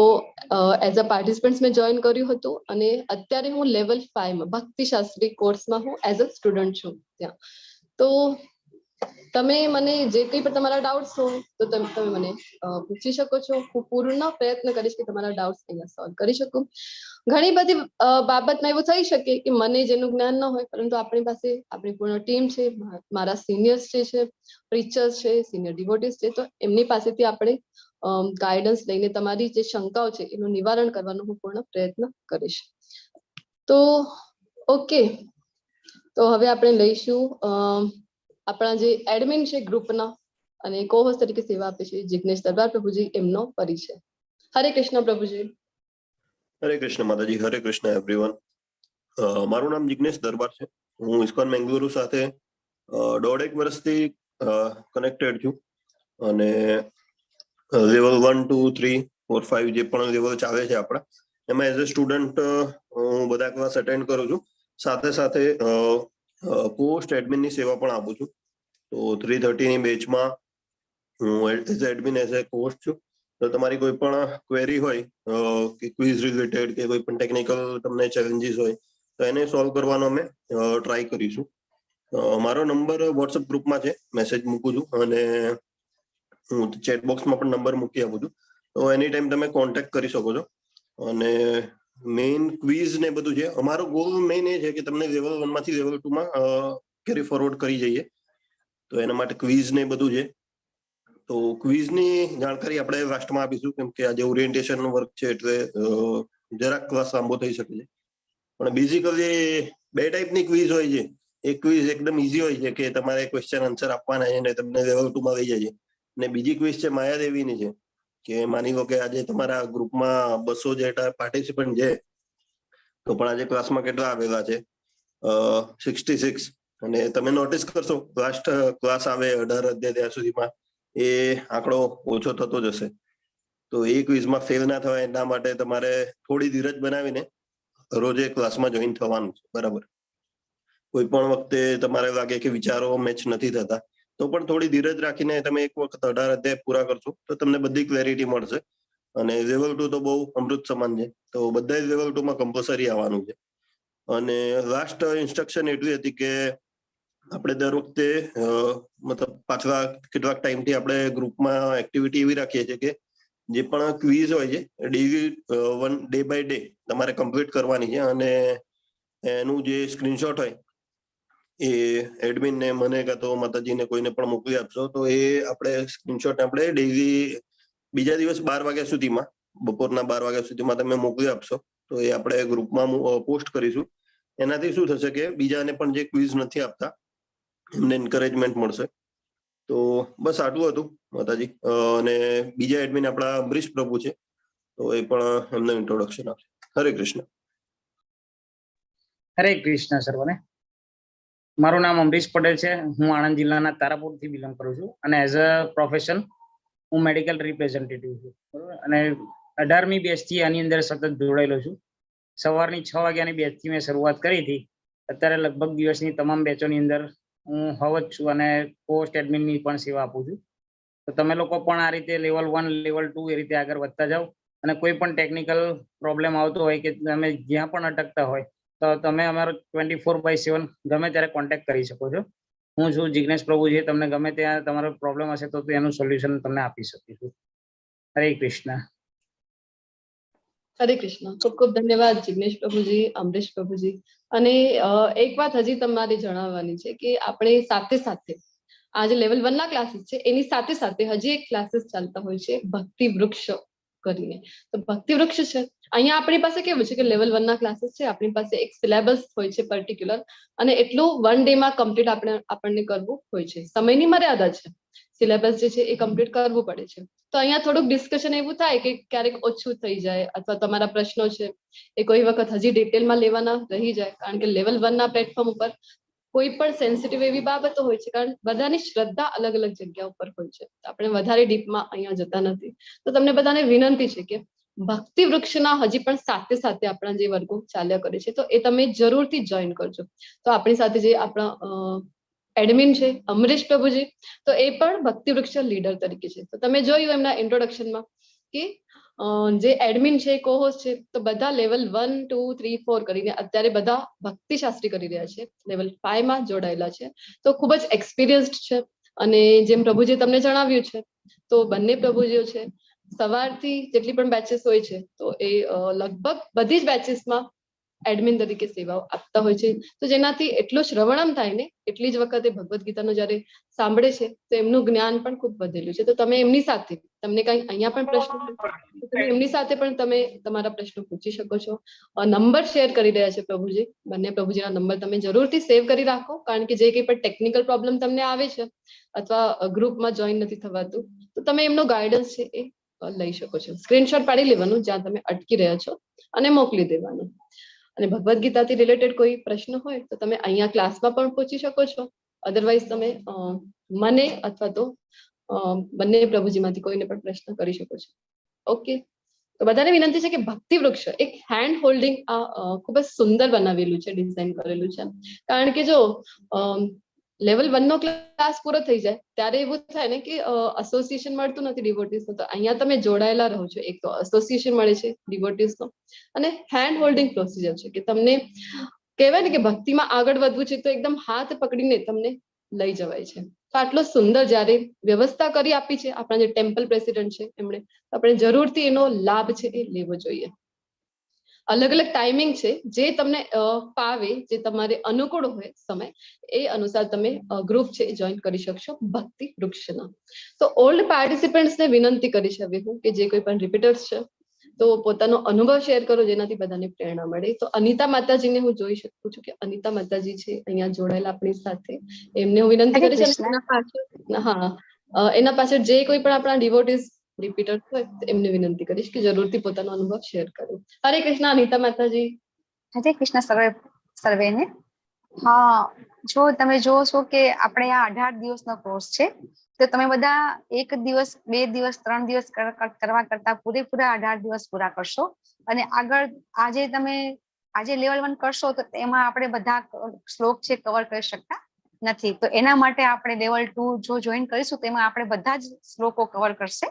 Speaker 1: એઝ અ પાર્ટિસિપન્ટ મેં જોઈન કર્યું હતું, અને અત્યારે હું લેવલ 5 માં ભક્તિ શાસ્ત્રી કોર્સમાં હું એઝ અ સ્ટુડન્ટ છું ત્યાં. તો તમે મને જે કંઈ પણ તમારા ડાઉટ્સ હોય તો તમે મને પૂછી શકો છો. હું પૂર્ણ પ્રયત્ન કરીશ કે તમારા ડાઉટ્સ અહીંયા સોલ્વ કરી શકું. ઘણી બધી બાબતમાં એવું થઈ શકે કે મને જેનું જ્ઞાન ન હોય, પરંતુ આપણી પાસે આપણી પૂર્ણ ટીમ છે, મારા સિનિયર્સ જે છે, પ્રીચર્સ છે, સિનિયર ડિવોટીસ છે, તો એમની પાસેથી આપણે ગાઈડન્સ લઈને તમારી જે શંકાઓ છે એનું નિવારણ કરવાનો હું પૂર્ણ પ્રયત્ન કરીશ. તો ઓકે, તો હવે આપણે લઈશું આપણા જે એડમિન છે ગ્રુપના, અને કો હોસ્ટ તરીકે સેવા આપે છે જિગ્નેશ દરબાર પ્રભુજી, એમનો પરિચય. હરે કૃષ્ણ પ્રભુજી.
Speaker 4: હરે કૃષ્ણ માતાજી, હરે કૃષ્ણ એવરીવન. મારું નામ જિગ્નેશ દરબાર છે. હું ઇસ્કોન બેંગલુરુ સાથે 1.5 વર્ષથી કનેક્ટેડ છું અને લેવલ 1, 2, 3, 4, 5 જે પણ લેવલ ચાલે છે આપણા, એમાં એઝ અ સ્ટુડન્ટ હું બધા ક્લાસ અટેન્ડ કરું છું. સાથે સાથે પોસ્ટ એડમિનની સેવા પણ આપું છું. તો 330 ની બેચમાં હું as admin as a host છું. તો તમારી કોઈ પણ ક્વેરી હોય કે ક્વિઝ રિલેટેડ કે કોઈ પણ ટેકનિકલ તમને ચેલેન્જીસ હોય તો એને સોલ્વ કરવાનો અમે ટ્રાય કરીશું. મારો નંબર વોટ્સઅપ ગ્રુપમાં છે, મેસેજ મૂકું છું અને હું ચેટ બોક્સમાં પણ નંબર મૂકી આપું છું. તો એની ટાઈમ તમે કોન્ટેક્ટ કરી શકો છો. અને મેઇન ક્વિઝ ને બધું છે, અમારો ગોલ મેઇન એ છે કે તમને લેવલ 1 માંથી લેવલ 2 માં કેરી ફોરવર્ડ કરી જઈએ. તો એના માટે ક્વિઝ ને બધું છે. તો ક્વિઝની જાણકારી આપણે લાસ્ટમાં આપીશું, કેમ કે આજે ઓરિએન્ટેશન નું વર્ક છે એટલે જરાક ક્લાસ લાંબો થઈ શકે છે. પણ બેઝિકલી 2 ટાઈપની ક્વિઝ હોય છે. એક ક્વિઝ એકદમ ઈઝી હોય છે કે તમારે ક્વેશ્ચન આન્સર આપવાના છે અને તમને લેવલ 2 માં લઈ જાય છે. અને બીજી ક્વિઝ છે માયાદેવીની છે, કે માની લો કે આજે તમારા ગ્રુપમાં 200 જેટલા પાર્ટિસિપન્ટ છે, તો પણ આજે ક્લાસમાં કેટલા આવેલા છે? 66. અને તમે નોટિસ કરશો લાસ્ટ ક્લાસ આવે 18 અધ્યાય ત્યાં સુધીમાં એ આંકડો ઓછો થતો જશે. તો એ ક્વિઝમાં ફેલ ના થવાય એના માટે તમારે થોડી ધીરજ બનાવીને રોજે ક્લાસમાં જોઈન થવાનું છે, બરાબર? કોઈ પણ વખતે તમારે લાગે કે વિચારો મેચ નથી થતા, તો પણ થોડી ધીરજ રાખીને તમે એક વખત 18 અધ્યાય પૂરા કરશો તો તમને બધી ક્લેરિટી મળશે. અને લેવલ 2 તો બહુ અમૃત સમાન છે, તો બધા લેવલ 2 માં કમ્પલસરી આવવાનું છે. અને લાસ્ટ ઇન્સ્ટ્રક્શન એટલી હતી કે આપણે દર વખતે મતલબ પાછલા કેટલાક ટાઈમથી આપણે ગ્રુપમાં એક્ટિવિટી એવી રાખીએ છીએ કે જે પણ ક્વિઝ હોય છે ડેલી ડે બાય ડે તમારે કમ્પ્લીટ કરવાની છે. અને એનું જે સ્ક્રીનશોટ હોય એ એડમિનને, મને કાં તો માતાજીને કોઈને પણ મોકલી આપશો. તો એ આપણે સ્ક્રીનશોટ આપણે ડેઈલી બીજા દિવસ 12 વાગ્યા સુધીમાં, બપોરના 12 વાગ્યા સુધીમાં તમે મોકલી આપશો તો એ આપણે ગ્રુપમાં પોસ્ટ કરીશું. એનાથી શું થશે કે બીજાને પણ જે ક્વિઝ નથી આપતા એમને એન્કરેજમેન્ટ મળશે. તો બસ આટલું હતું માતાજી. અને બીજા એડમિન આપણા અમરીશ પ્રભુ છે, તો એ પણ એમનું ઇન્ટ્રોડક્શન આપશે. હરે કૃષ્ણ.
Speaker 5: હરે કૃષ્ણ સર્વને. મારું નામ અમરીશ પટેલ છે. હું આણંદ જિલ્લાના તારાપુરથી બિલોંગ કરું છું અને એઝ અ પ્રોફેશન હું મેડિકલ રિપ્રેઝેન્ટેટિવ છું, બરોબર. અને 18મી બેચથી આની અંદર સતત જોડાયેલો છું. સવારની 6 વાગ્યાની બેચથી મેં શરૂઆત કરી હતી. અત્યારે લગભગ દિવસની તમામ બેચોની અંદર હું હોવ જ છું અને પોસ્ટ એડમિનની પણ સેવા આપું છું. તો તમે લોકો પણ આ રીતે લેવલ 1, લેવલ 2 એ રીતે આગળ વધતા જાઓ. અને કોઈ પણ ટેકનિકલ પ્રોબ્લેમ આવતો હોય કે તમે જ્યાં પણ અટકતા હોય તો તમે અમારો 24/7 ગમે ત્યારે કોન્ટેક્ટ કરી શકો છો. હું છું જિગ્નેશ પ્રભુજી. તમને ગમે ત્યાં તમારો પ્રોબ્લેમ હશે તો એનું સોલ્યુશન તમને આપી શકીશું. હરે કૃષ્ણ.
Speaker 1: હરે કૃષ્ણ. ખૂબ ખૂબ ધન્યવાદ જિગ્નેશ પ્રભુજી, અમરીશ પ્રભુજી. અને એક વાત હજી તમારે જણાવવાની છે કે આપણે સાથે સાથે આ જે લેવલ 1 ના ક્લાસીસ છે એની સાથે સાથે હજી એક ક્લાસીસ ચાલતા હોય છે ભક્તિ વૃક્ષ કરીને. તો ભક્તિ વૃક્ષ છે અહીંયા આપણી પાસે કેવું છે કે લેવલ 1 ના ક્લાસીસ છે, આપણી પાસે એક સિલેબસ હોય છે પર્ટિક્યુલર, અને એટલું 1 ડે માં કમ્પ્લીટ આપણને કરવું હોય છે. સમયની મર્યાદા છે, સિલેબસ જે છે એ કમ્પ્લીટ કરવું પડે છે. તો અહીંયા થોડુંક ડિસ્કશન એવું થાય કે ક્યારેક ઓછું થઈ જાય, અથવા તમારા પ્રશ્નો છે એ કોઈ વખત હજી ડિટેલમાં લેવાના રહી જાય, કારણ કે લેવલ 1 ના પ્લેટફોર્મ ઉપર કોઈ પણ સેન્સિટિવ એવી બાબતો હોય છે, કારણ બધાની શ્રદ્ધા અલગ અલગ જગ્યા ઉપર હોય છે. આપણે વધારે ડીપમાં અહીંયા જતા નથી. તો તમને બધાને વિનંતી છે કે ભક્તિ વૃક્ષના હજી પણ સાથે સાથે આપણા જે વર્ગો ચાલ્યા કરે છે તો એ તમે જરૂરથી જોઈન કરજો. તો આપણી સાથે જે આપણા એડમિન છે અમરીશ પ્રભુજી, તો એ પણ ભક્તિ વૃક્ષ લીડર તરીકે છે. તો તમે જોયું એમના ઇન્ટ્રોડક્શનમાં કે જે એડમિન છે, કોહોસ્ટ છે, તો બધા લેવલ 1, 2, 3, 4 કરીને અત્યારે બધા ભક્તિ શાસ્ત્રી કરી રહ્યા છે, લેવલ 5 માં જોડાયેલા છે. તો ખૂબ જ એક્સપિરિયન્સ્ડ છે. અને જેમ પ્રભુજી તમને જણાવ્યું છે તો બંને પ્રભુજીઓ છે સવારથી જેટલી પણ બેચીસ હોય છે તો એ લગભગ બધી જ બેચીસમાં એડમિન તરીકે સેવાઓ આપતા હોય છે. તો જેનાથી એટલો શ્રવણમ થાય ને એટલી જ વખતે ભગવદ્ ગીતાનો જ્યારે સાંભળે છે તો એમનું જ્ઞાન પણ ખૂબ વધેલું છે. તો તમે એમની સાથે તમને કઈ અહીંયા પણ પ્રશ્ન હોય તો તમે એમની સાથે પણ તમે તમારા પ્રશ્નો પૂછી શકો છો. નંબર શેર કરી રહ્યા છે પ્રભુજી, બંને પ્રભુજીના નંબર તમે જરૂરથી સેવ કરી રાખો, કારણ કે જે કંઈ પણ ટેકનિકલ પ્રોબ્લેમ તમને આવે છે અથવા ગ્રુપમાં જોઈન નથી થવાતું તો તમે એમનો ગાઈડન્સ છે એ લઈ શકો છો. સ્ક્રીનશોટ પાડી લેવાનું જ્યાં તમે અટકી રહ્યા છો અને મોકલી દેવાનું. અને ભગવદ્ ગીતાથી રિલેટેડ કોઈ પ્રશ્ન હોય તો તમે અહીંયા ક્લાસમાં પણ પૂછી શકો છો. અધરવાઇઝ તમે મને અથવા તો બંને પ્રભુજીમાંથી કોઈને પણ પ્રશ્ન કરી શકો છો. ઓકે, તો બધાને વિનંતી છે કે ભક્તિ વૃક્ષ એક હેન્ડ હોલ્ડિંગ ખૂબ જ સુંદર બનાવેલું છે, ડિઝાઇન કરેલું છે. કારણ કે જો લેવલ 1 નો ક્લાસ પૂરો થઈ જાય ત્યારે એવું થાય ને કે એસોસિએશન મળતું નથી ડિવોટીઝનું. તો અહીંયા તમે જોડાયેલા રહો છો. એક તો એસોસિએશન મળે છે ડિવોટીઝનો અને હેન્ડ હોલ્ડિંગ પ્રોસિજર છે કે તમને કહેવાય ને કે ભક્તિમાં આગળ વધવું છે તો એકદમ હાથ પકડીને તમને લઈ જવાય છે. તો આટલો સુંદર જ્યારે વ્યવસ્થા કરી આપી છે આપણા જે ટેમ્પલ પ્રેસિડેન્ટ છે એમણે, આપણે જરૂરથી એનો લાભ છે એ લેવો જોઈએ. અલગ અલગ ટાઈમિંગ છે જે તમને ફાવે, જે તમારે અનુકૂળ હોય સમય, એ અનુસાર તમે ગ્રુપ છે જોઈન કરી શકશો ભક્તિ વૃક્ષના. તો ઓલ્ડ પાર્ટિસિપન્ટ્સને વિનંતી કરી છે હું કે જે કોઈ પણ રિપીટર્સ છે તો પોતાનો અનુભવ શેર કરો જેનાથી બધાને પ્રેરણા મળે. તો અનિતા માતાજીને હું જોઈ શકું છું કે અનિતા માતાજી છે અહીંયા જોડાયેલા આપણી સાથે. એમને હું વિનંતી
Speaker 6: હરે
Speaker 1: કરીશ
Speaker 6: કૃષ્ણ.
Speaker 1: એના પાછળ એના પાછળ જે કોઈ પણ આપણા ડિવોટીઝ રિપીટર હોય એમને વિનંતી કરીશ કે જરૂરથી પોતાનો અનુભવ શેર કરો. હરે કૃષ્ણ અનિતા માતાજી.
Speaker 6: હરે કૃષ્ણ સર્વેને. હા, જો તમે જોવો છો કે આપણે આ 18 દિવસનો કોર્સ છે તો તમે બધા 1 દિવસ 2 દિવસ 3 દિવસ કરવા કરતા પૂરેપૂરા 18 દિવસ પૂરા કરશો. અને આગળ આજે લેવલ 1 કરશો તો એમાં આપણે બધા શ્લોક છે કવર કરી શકતા નથી. તો એના માટે આપણે લેવલ 2 જો જોઈન કરીશું તો એમાં આપણે બધા જ શ્લોકો કવર કરશે.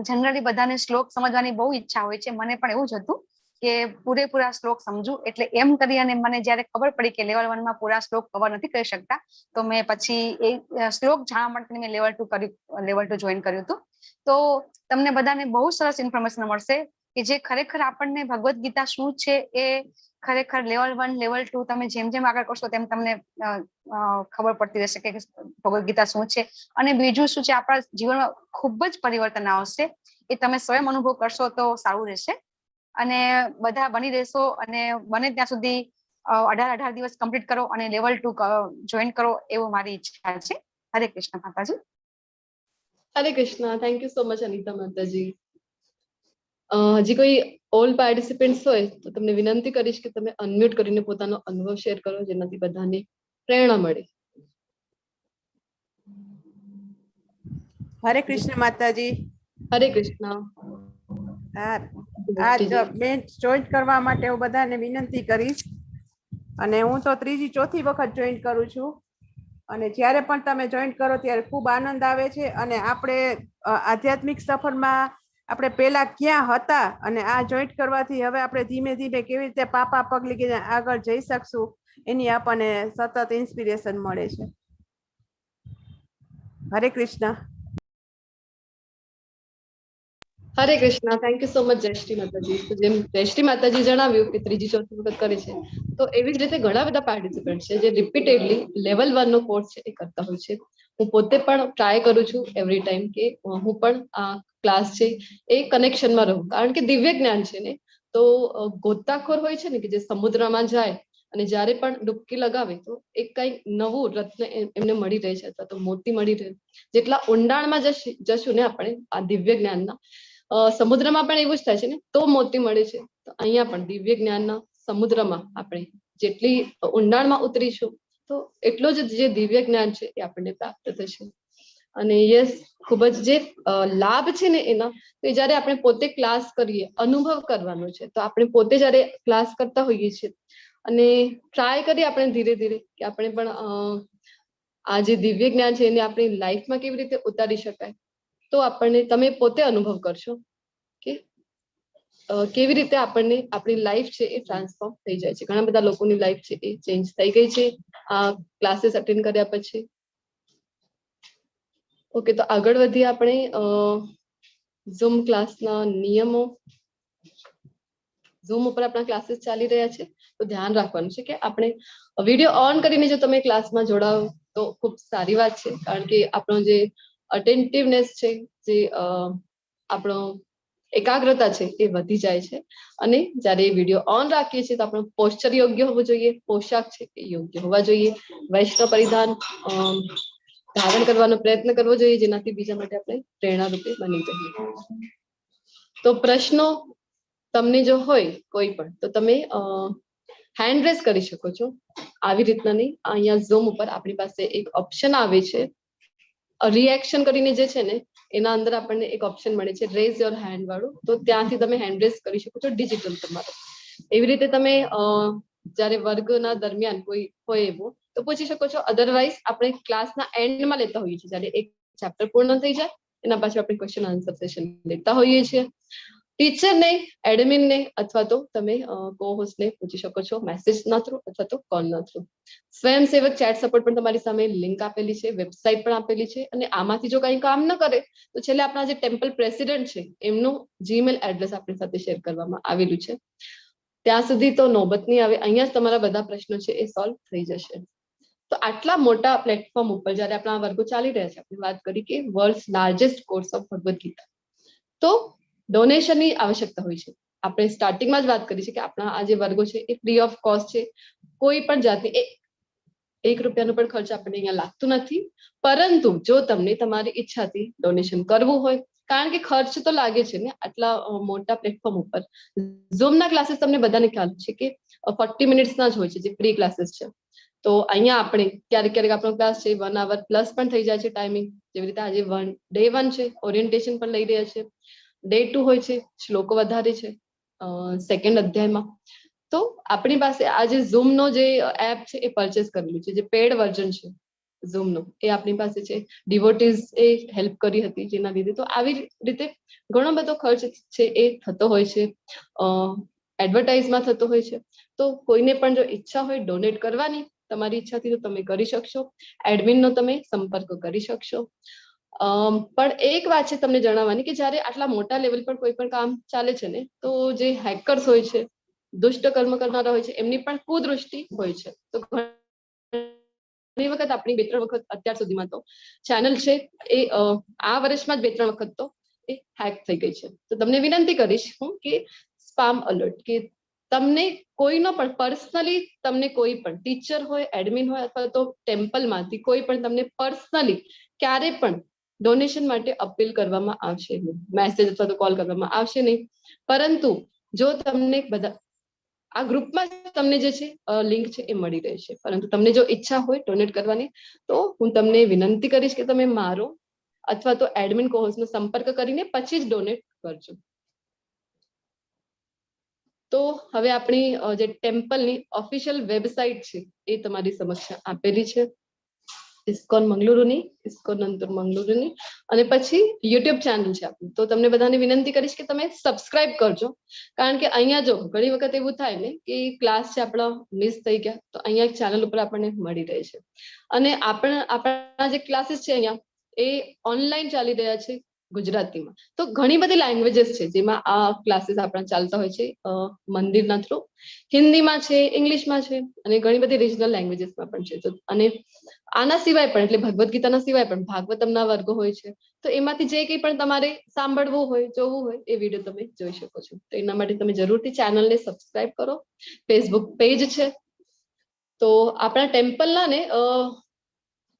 Speaker 6: જનરલી બધાને શ્લોક સમજવાની બહુ ઈચ્છા હોય છે, મને પણ એવું જ હતું કે પૂરેપૂરા શ્લોક સમજુ. એટલે એમ કરી અને મને જયારે ખબર પડી કે લેવલ 1 માં પૂરા શ્લોક કવર નથી કરી શકતા તો મેં પછી એ શ્લોક જાણવા માટે મેં લેવલ 2 જોઈન કર્યું હતું. તો તમને બધાને બહુ સરસ ઇન્ફોર્મેશન મળશે કે જે ખરેખર આપણને ભગવદ્ ગીતા શું છે એ ખરેખર લેવલ 1 લેવલ 2 તમે જેમ જેમ આગળ કરશો તેમ તમને ખબર પડતી રહેશે કે ભગવદ્ ગીતા શું છે. અને બીજું શું છે, આપણા જીવનમાં ખૂબ જ પરિવર્તન આવશે. એ તમે સ્વયં અનુભવ કરશો તો સારું રહેશે. અને બધા બની રહેશો અને બને ત્યાં સુધી 18 દિવસ કમ્પ્લીટ કરો અને લેવલ 2 જોઈન કરો એવું મારી ઈચ્છા છે. હરે કૃષ્ણ માતાજી.
Speaker 1: હરે Krishna. Thank you so much Anita માતાજી. હજી કોઈ ઓલ્ડ પાર્ટિસિપન્ટ્સ હોય તો તમને વિનંતી કરીશ કે તમે અનમ્યુટ કરીને પોતાનો અનુભવ શેર કરો જેનાથી બધાને પ્રેરણા મળે.
Speaker 7: હરે કૃષ્ણ માતાજી.
Speaker 1: હરે કૃષ્ણ.
Speaker 7: બેન જોઈન કરવા માટે હું બધાને વિનંતી કરીશ. અને હું તો 3જી 4થી વખત જોઈન કરું છું. અને જ્યારે પણ તમે જોઈન કરો ત્યારે ખૂબ આનંદ આવે છે. અને આપણે આધ્યાત્મિક સફરમાં આપણે પહેલા ક્યાં હતા અને આ જોઈન્ટ કરવાથી હવે આપણે ધીમે ધીમે કેવી રીતે પાપા પગલી આગળ જઈ શકશું એની આપણને સતત ઇન્સ્પિરેશન મળે છે. હરે કૃષ્ણ.
Speaker 1: હરે Krishna. Thank you so much જયશ્રી માતાજી. તો જેમ જયશ્રી માતાજી જણાવ્યું કે 3જી 4થી વખત કરે છે તો એવી જ રીતે ઘણા બધા પાર્ટિસિપન્ટ છે જે રિપીટેડલી લેવલ 1 નો કોર્સ છે એ કરતા હોય છે. હું પોતે પણ ટ્રાય કરું છું એવરી ટાઈમ કે હું પણ આ ક્લાસ છે એ કનેક્શનમાં રહું. કારણ કે દિવ્ય જ્ઞાન છે ને, તો ગોતાખોર હોય છે ને કે જે સમુદ્રમાં જાય અને જ્યારે પણ ડૂબકી લગાવે તો એક કંઈક નવું રત્ન એમને મળી રહે છે અથવા તો મોતી મળી રહે. જેટલા ઊંડાણમાં જશું ને આપણે આ દિવ્ય જ્ઞાનના સમુદ્રમાં પણ એવું જ થાય છે ને, તો મોતી મળે છે. તો અહીંયા પણ દિવ્ય જ્ઞાનના સમુદ્રમાં આપણે જેટલી ઊંડાણમાં ઉતરીશું તો એટલો જ જે દિવ્ય જ્ઞાન છે એ આપણને પ્રાપ્ત થશે. અને યસ, ખૂબ જ જે લાભ છે ને એના, તો જ્યારે આપણે પોતે ક્લાસ કરીએ, અનુભવ કરવાનો છે. તો આપણે પોતે જ્યારે ક્લાસ કરતા હોઈએ છીએ અને ટ્રાય કરીએ આપણે ધીરે ધીરે કે આપણે પણ આ જે દિવ્ય જ્ઞાન છે એને આપણી લાઈફમાં કેવી રીતે ઉતારી શકાય, તો આપણને તમે પોતે અનુભવ કરશો કે કેવી રીતે આપણને આપણી લાઈફ છે એ ટ્રાન્સફોર્મ થઈ જાય છે. ઘણા બધા લોકોની લાઈફ છે એ ચેન્જ થઈ ગઈ છે આ ક્લાસીસ અટેન્ડ કર્યા પછી. ઓકે, તો આગળ વધીએ આપણે ઝૂમ ક્લાસના નિયમો. ઝૂમ ઉપર આપણા ક્લાસીસ ચાલી રહ્યા છે, તો ધ્યાન રાખવાનું છે કે આપણે વિડીયો ઓન કરીને જો તમે ક્લાસમાં જોડાઓ તો ખૂબ સારી વાત છે, કારણ કે આપણો જે અટેન્ટિવનેસ છે, જે આપણો એકાગ્રતા છે એ વધી જાય છે. અને જ્યારે વિડીયો ઓન રાખીએ છીએ તો આપણો પોસ્ચર યોગ્ય હોવો જોઈએ, પોશાક છે એ યોગ્ય હોવા જોઈએ, વૈષ્ણવ પરિધાન ધારણ કરવાનો પ્રયત્ન કરવો જોઈએ, જેનાથી બીજા માટે આપણે પ્રેરણારૂપે બની રહીએ. તો પ્રશ્નો તમને જો હોય કોઈ પણ તો તમે હેન્ડ રેઝ કરી શકો છો, આવી રીતના નહીં. અહીંયા ઝૂમ ઉપર આપણી પાસે એક ઓપ્શન આવે છે રિએક્શન કરીને, જે છે ને એના અંદર આપણને એક ઓપ્શન મળે છે રેઝ યોર હેન્ડ વાળું, તો ત્યાંથી તમે હેન્ડ રેઝ કરી શકો છો ડિજિટલ તમારો. એવી રીતે તમે જ્યારે વર્ગના દરમિયાન કોઈ હોય એવો તો પૂછી શકો છો. અધરવાઇઝ આપણે ક્લાસના એન્ડમાં લેતા હોઈએ છીએ, જ્યારે એક ચેપ્ટર પૂર્ણ થઈ જાય એના પાછળ આપણે ક્વેશ્ચન આન્સર સેશન લેતા હોઈએ છીએ. ટીચરને, એડમિનને અથવા તો તમે કો-હોસ્ટને પૂછી શકો છો મેસેજના થ્રુ અથવા તો કોલના થ્રુ. સ્વયંસેવક ચેટ સપોર્ટ પણ તમારી સામે લિંક આપેલી છે, વેબસાઇટ પણ આપેલી છે. અને આમાંથી જો કંઈ કામ ન કરે તો છેલ્લે આપણા જે ટેમ્પલ પ્રેસિડેન્ટ છે એમનું જીમેલ એડ્રેસ આપણી સાથે શેર કરવામાં આવેલું છે. ત્યાં સુધી તો નોબત નહીં આવે, અહીંયા જ તમારા બધા પ્રશ્નો છે એ સોલ્વ થઈ જશે. તો આટલા મોટા પ્લેટફોર્મ ઉપર જ્યારે આપણા વર્ગો ચાલી રહ્યા છે, આપણે વાત કરી કે world's largest course of Bhagavad Gita, તો ડોનેશનની આવશ્યકતા હોય છે. આપણે સ્ટાર્ટિંગમાં જ વાત કરી છે કે આપણા આ જે વર્ગો છે એ ફ્રી ઓફ કોસ્ટ છે, કોઈ પણ જાતની એક રૂપિયાનો પણ ખર્ચ આપણને અહીંયા લાગતું નથી. પરંતુ જો તમને તમારી ઈચ્છાથી ડોનેશન કરવું હોય, કારણ કે ખર્ચ તો લાગે છે ને આટલા મોટા પ્લેટફોર્મ ઉપર. ઝૂમના ક્લાસીસ તમને બધાને ખ્યાલ છે કે 40 મિનિટ્સના જ હોય છે, જે ફ્રી ક્લાસીસ છે. તો અહીંયા આપણે ક્યારેક આપણો ક્લાસ છે 1 hour પ્લસ પણ થઈ જાય છે ટાઈમિંગ. જેવી રીતે આજે ડે 1 છે, ઓરિએન્ટેશન પણ લઈ રહ્યા છે. ડે 2 હોય છે, શ્લોકો વધારે છે સેકન્ડ અધ્યાયમાં. તો આપણી પાસે આ જે ઝૂમનો જે એપ છે એ પરચેસ કરેલું છે, જે પેડ વર્ઝન છે ઝૂમનો, એ આપણી પાસે છે. ડિવોટીઝ એ હેલ્પ કરી હતી જેના લીધે. તો આવી રીતે ઘણો બધો ખર્ચ છે એ થતો હોય છે, એડવર્ટાઇઝમાં થતો હોય છે. તો કોઈને પણ જો ઈચ્છા હોય ડોનેટ કરવાની તમારી ઈચ્છાથી તો તમે કરી શકશો. એડમિનનો તમે સંપર્ક કરી શકશો. પણ એક વાત છે તમને જણાવવાની કે જ્યારે આટલા મોટા લેવલ પર કોઈ પણ કામ ચાલે છે ને, તો જે હેકર્સ હોય છે, દુષ્ટ કર્મ કરનારા હોય છે, એમની પણ કુદૃષ્ટિ હોય છે. તો ઘણી વખત આપણી 2-3 વખત અત્યાર સુધીમાં તો ચેનલ છે એ આ વર્ષમાં જ 2-3 વખત તો એ હેક થઈ ગઈ છે. તો તમને વિનંતી કરીશ હું કે સ્પામ અલર્ટ, કે તમને કોઈનો પણ પર્સનલી તમને કોઈ પણ ટીચર હોય, એડમિન હોય અથવા તો ટેમ્પલમાંથી કોઈ પણ તમને પર્સનલી ક્યારે પણ ડોનેશન માટે અપીલ કરવામાં આવશે નહીં, મેસેજ અથવા તો કોલ કરવામાં આવશે નહીં. પરંતુ જો તમને બધા આ ગ્રુપમાં તમને જે છે લિંક છે એ મળી રહેશે. પરંતુ તમને જો ઈચ્છા હોય ડોનેટ કરવાની તો હું તમને વિનંતી કરીશ કે તમે મારો અથવા તો એડમિન કોહોસ્ટનો સંપર્ક કરીને પછી જ ડોનેટ કરજો. તો હવે આપણી જે ટેમ્પલની ઓફિશિયલ વેબસાઇટ છે એ તમારી સમક્ષ આપેલી છે, ઇસ્કોન મંગલુરુની, ઇસ્કોન અંતર મંગલુરુની. અને પછી યુટ્યુબ ચેનલ છે આપણું. તો તમને બધાને વિનંતી કરીશ કે તમે સબસ્ક્રાઇબ કરજો, કારણ કે અહીંયા જો ઘણી વખત એવું થાય ને કે ક્લાસ છે આપણા મિસ થઈ ગયા, તો અહીંયા એક ચેનલ ઉપર આપણને મળી રહે છે. અને આપણા જે ક્લાસીસ છે અહીંયા એ ઓનલાઈન ચાલી રહ્યા છે ગુજરાતીમાં. તો ઘણી બધી લેંગ્વેજીસ છે જેમાં આ ક્લાસીસ આપણા ચાલતા હોય છે મંદિરના થ્રુ. હિન્દીમાં છે, ઇંગ્લિશમાં છે અને ઘણી બધી રિજનલ લેંગ્વેજીસમાં પણ છે. તો અને આના સિવાય પણ એટલે ભગવદ ગીતાના સિવાય પણ ભાગવતમના વર્ગો હોય છે. તો એમાંથી જે કંઈ પણ તમારે સાંભળવું હોય, જોવું હોય એ વિડીયો તમે જોઈ શકો છો. તો એના માટે તમે જરૂરથી ચેનલને સબસ્ક્રાઇબ કરો. ફેસબુક પેજ છે. તો આપણા ટેમ્પલના ને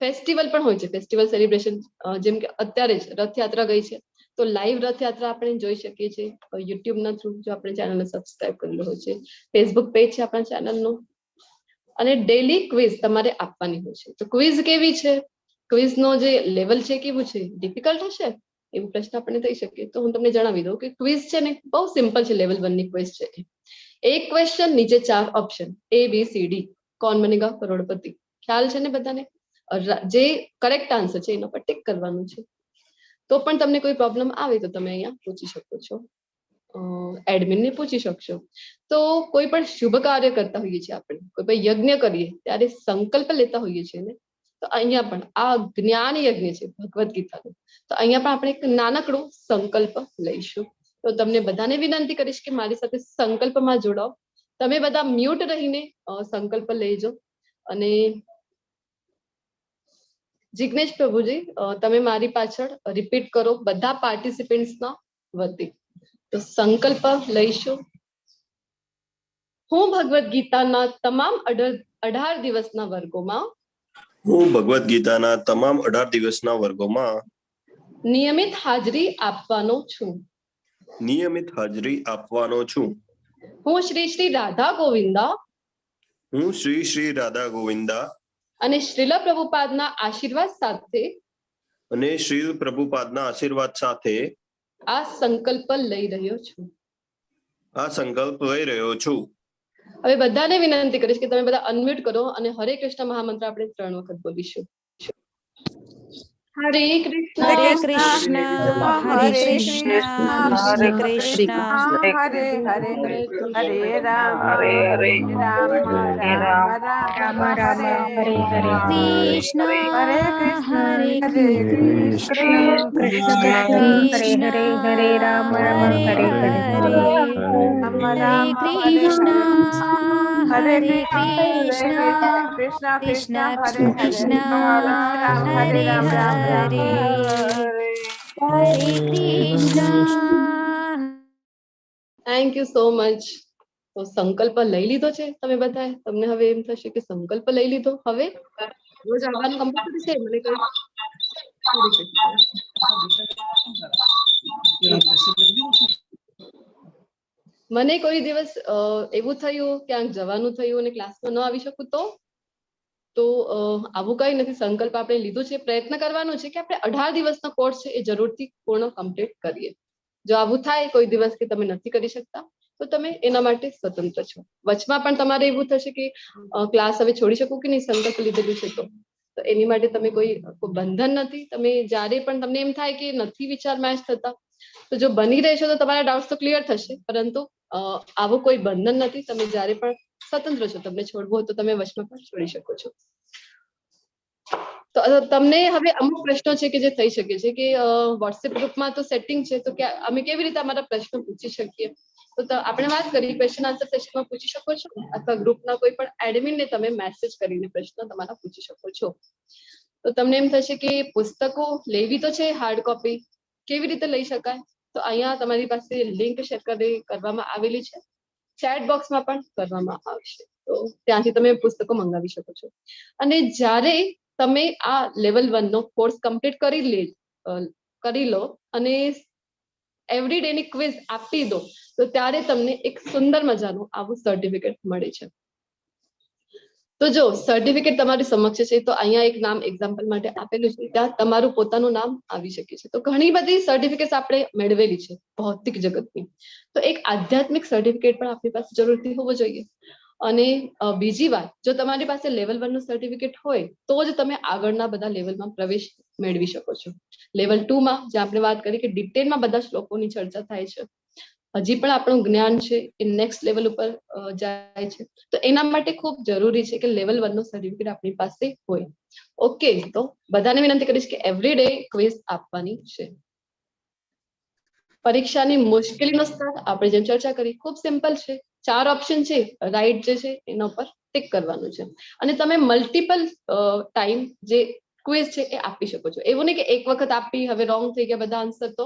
Speaker 1: ફેસ્ટિવલ પણ હોય છે, ફેસ્ટિવલ સેલિબ્રેશન. જેમ કે અત્યારે જ રથયાત્રા ગઈ છે, તો લાઈવ રથયાત્રા આપણે જોઈ શકીએ છીએ યુટ્યુબના થ્રુ, જો આપણે ચેનલને સબસ્ક્રાઇબ કરેલું હોય છે. ફેસબુક પેજ છે આપણા ચેનલનું. અને ડેલી ક્વિઝ તમારે આપવાની હોય છે. તો ક્વિઝ કેવી છે, ક્વિઝનો જે લેવલ છે કેવું છે, ડિફિકલ્ટ હશે એવું પ્રશ્ન આપણને થઈ શકે. તો હું તમને જણાવી દઉં કે ક્વિઝ છે ને બહુ સિમ્પલ છે. લેવલ 1 ની ક્વિઝ છે. એક ક્વેશ્ચન, નીચે 4 ઓપ્શન, ABCD, કોણ બનેગા કરોડપતિ. ખ્યાલ છે ને બધાને? જે કરેક્ટ આન્સર છે એના પર ટિક કરવાનું છે. તો પણ તમને કોઈ પ્રોબ્લેમ આવે તો તમે અહીંયા પૂછી શકો છો, એડમિનને પૂછી શકશો. તો કોઈ પણ શુભ કાર્ય કરતા હોઈએ છીએ આપણે, કોઈ પણ યજ્ઞ કરીએ ત્યારે સંકલ્પ લેતા હોઈએ છીએ ને, તો અહીંયા પણ આ જ્ઞાન યજ્ઞ છે ભગવદ ગીતાનું. તો અહીંયા પણ આપણે એક નાનકડો સંકલ્પ લઈશું. તો તમને બધાને વિનંતી કરીશ કે મારી સાથે સંકલ્પમાં જોડાઓ. તમે બધા મ્યુટ રહીને સંકલ્પ લેજો. અને જિગ્નેશ પ્રભુજી, તમે મારી પાછળ રિપીટ કરો બધા પાર્ટિસિપન્ટ્સના વતી. તો સંકલ્પ લઈશું. હું ભગવદ્ ગીતાના તમામ 18 દિવસના વર્ગોમાં
Speaker 4: હું ભગવદ્ ગીતાના તમામ 18 દિવસના વર્ગોમાં
Speaker 1: નિયમિત હાજરી આપવાનો છું.
Speaker 4: નિયમિત હાજરી આપવાનો છું.
Speaker 1: હું શ્રી શ્રી રાધા ગોવિંદા
Speaker 4: હું શ્રી શ્રી રાધા ગોવિંદા
Speaker 1: અને શ્રીલ પ્રભુપાદના આશીર્વાદ સાથે
Speaker 4: અને શ્રીલ પ્રભુપાદના આશીર્વાદ સાથે
Speaker 1: આ સંકલ્પ લઈ રહ્યો છું.
Speaker 4: આ સંકલ્પ લઈ રહ્યો છું.
Speaker 1: હવે બધાને વિનંતી કરીશ કે તમે બધા અનમ્યુટ કરો અને હરે કૃષ્ણ મહામંત્ર આપણે 3 વખત બોલીશું. હરે કૃષ્ણ
Speaker 3: હરે કૃષ્ણ હરે કૃષ્ણ કૃષ્ણ કૃષ્ણ
Speaker 7: હરે હરે હરે રામ રામ રામ રામ
Speaker 3: રામ હરે હરે કૃષ્ણ
Speaker 7: હરે
Speaker 3: હરે
Speaker 7: કૃષ્ણ
Speaker 3: કૃષ્ણ કૃષ્ણ હરે હરે રામ રામ હરે હરે હરે કૃષ્ણ હરે કૃષ્ણ
Speaker 7: કૃષ્ણ
Speaker 3: કૃષ્ણ
Speaker 7: હરે
Speaker 3: કૃષ્ણ હરે હરે હરે Krishna.
Speaker 1: Thank you so much. તો સંકલ્પ લઈ લીધો છે તમે બધાએ? તમને હવે એમ થશે કે સંકલ્પ લઈ લીધો, હવે રોજ આવવાનું કમ્પલસરી છે? મને કોઈ મને કોઈ દિવસ એવું થયું ક્યાંક જવાનું થયું અને ક્લાસમાં ન આવી શકું તો આવું કઈ નથી. સંકલ્પ આપણે લીધો છે, પ્રયત્ન કરવાનો છે કે આપણે 18 દિવસનો કોર્સ છે એ જરૂરથી પૂર્ણ કમ્પ્લીટ કરીએ. જો આવું થાય કોઈ દિવસ કે તમે નથી કરી શકતા તો તમે એના માટે સ્વતંત્ર છો. વચમાં પણ તમારે એવું થશે કે ક્લાસ હવે છોડી શકો કે નહીં, સંકલ્પ લીધેલું છે તો એની માટે તમે કોઈ બંધન નથી. તમે જ્યારે પણ તમને એમ થાય કે નથી વિચાર મેચ થતા તો જો બની રહેશો તો તમારા ડાઉટ્સ તો ક્લિયર થશે, પરંતુ આવું કોઈ બંધન નથી. તમે જ્યારે પણ સ્વતંત્ર છો, તમને છોડવું હોય તો તમે વચમાં પણ છોડી શકો છો. તો તમને હવે અમુક પ્રશ્નો છે કે જે થઈ શકે છે કે વોટ્સએપ ગ્રુપમાં તો સેટિંગ છે, તો અમે કેવી રીતે અમારા પ્રશ્નો પૂછી શકીએ? તો આપણે વાત કરી ક્વેશ્ચન આન્સર સેશનમાં પૂછી શકો છો, અથવા ગ્રુપના કોઈ પણ એડમિનને તમે મેસેજ કરીને પ્રશ્ન તમારા પૂછી શકો છો. તો તમને એમ થશે કે પુસ્તકો લેવી તો છે હાર્ડ કોપી, કેવી રીતે લઈ શકાય? તો અહીંયા તમારી પાસે લિંક શેર કરવામાં આવેલી છે, ચેટ બોક્સમાં પણ કરવામાં આવશે. તો ત્યાંથી તમે પુસ્તકો મંગાવી શકો છો. અને જ્યારે તમે આ લેવલ 1 નો કોર્સ કમ્પ્લીટ કરી લો અને એવરી ડે ની ક્વિઝ આપી દો તો ત્યારે તમને એક સુંદર મજાનું આવું સર્ટિફિકેટ મળે છે. તો જો સર્ટિફિકેટ તમારી સમક્ષ છે, તો અહીંયા એક નામ એક્ઝામ્પલ માટે આપેલું છે, ત્યાં તમારું પોતાનું નામ આવી શકે છે. તો ઘણી બધી સર્ટિફિકેટ આપણે મેળવેલી છે ભૌતિક જગતની, તો એક આધ્યાત્મિક સર્ટિફિકેટ પણ આપણી પાસે જરૂરથી હોવો જોઈએ. અને બીજી વાત, જો તમારી પાસે લેવલ 1 નું સર્ટિફિકેટ હોય તો જ તમે આગળના બધા લેવલમાં પ્રવેશ મેળવી શકો છો. લેવલ 2 માં જે આપણે વાત કરી કે ડિટેલમાં બધા શ્લોકોની ચર્ચા થાય છે, હજી પણ આપણું જ્ઞાન છે એ નેક્સ્ટ લેવલ ઉપર જાય છે. તો એના માટે ખૂબ જરૂરી છે કે લેવલ 1 નું સર્ટિફિકેટ આપણી પાસે હોય. ઓકે, તો બધાને વિનંતી કરીશ કે એવરી ડે ક્વિઝ આપવાની છે. પરીક્ષાની મુશ્કેલીનો સ્તર આપણે જેમ ચર્ચા કરી ખૂબ સિમ્પલ છે. 4 ઓપ્શન છે, રાઈટ જે છે એના ઉપર ટિક કરવાનું છે અને તમે મલ્ટિપલ ટાઈમ જે ક્વિઝ છે એ આપી શકો છો. એવું નહીં કે એક વખત આપી હવે રોંગ થઈ ગયા બધા આન્સર, તો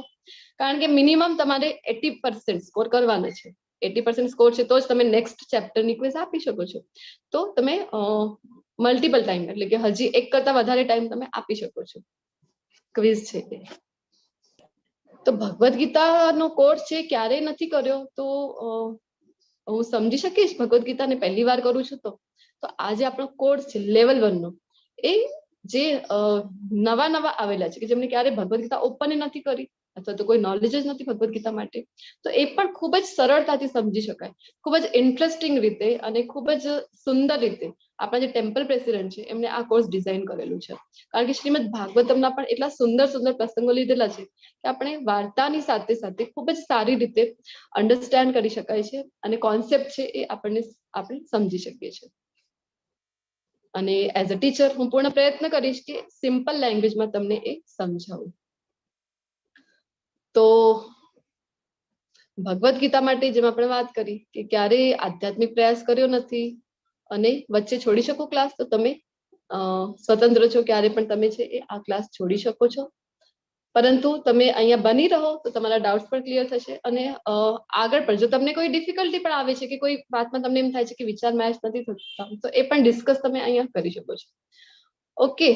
Speaker 1: કારણ કે મિનિમમ તમારે 80% સ્કોર કરવાનો છે. 80% સ્કોર છે તો જ તમે નેક્સ્ટ ચેપ્ટરની ક્વિઝ આપી શકો છો. તો તમે મલ્ટિપલ ટાઈમ એટલે કે હજી એક કરતા વધારે ટાઈમ તમે આપી શકો છો ક્વિઝ છે એ. તો ભગવદ્ ગીતાનો કોર્સ છે ક્યારેય નથી કર્યો તો હું સમજી શકીશ, ભગવદ્ ગીતાને પહેલી વાર કરું છું તો આજે આપણો કોર્સ છે લેવલ 1 નો, એ જે નવા આવેલા છે કે જેમને ક્યારે ભગવદ્ ગીતા ઓપન નથી કરી અથવા તો કોઈ નોલેજ જ નથી ભગવદ્ ગીતા માટે, તો એ પણ ખૂબ જ સરળતાથી સમજી શકાય, ખૂબ જ ઇન્ટરેસ્ટિંગ રીતે અને ખૂબ જ સુંદર રીતે. આપણા જે ટેમ્પલ પ્રેસિડેન્ટ છે એમને આ કોર્સ ડિઝાઇન કરેલું છે, કારણ કે શ્રીમદ ભાગવતમના પણ એટલા સુંદર પ્રસંગો લીધેલા છે કે આપણે વાર્તાની સાથે સાથે ખૂબ જ સારી રીતે અન્ડરસ્ટેન્ડ કરી શકાય છે અને કોન્સેપ્ટ છે એ આપણે સમજી શકીએ છીએ. અને એઝ અ ટીચર હું પૂર્ણ પ્રયત્ન કરીશ કે સિમ્પલ લેંગ્વેજમાં તમને એ સમજાવું. તો ભગવદ ગીતા માટે જેમ આપણે વાત કરી કે ક્યારે આધ્યાત્મિક પ્રયાસ કર્યો નથી અને વચ્ચે છોડી શકો ક્લાસ, તો તમે સ્વતંત્ર છો, ક્યારે પણ તમે છે એ આ ક્લાસ છોડી શકો છો. પરંતુ તમે અહીંયા બની રહો તો તમારા ડાઉટ્સ પણ ક્લિયર થશે અને આગળ પણ જો તમને કોઈ ડિફિકલ્ટી પણ આવે છે કે કોઈ વાતમાં તમને એમ થાય છે કે વિચાર મેચ નથી થતા, તો એ પણ ડિસ્કસ તમે અહીંયા કરી શકો છો. ઓકે,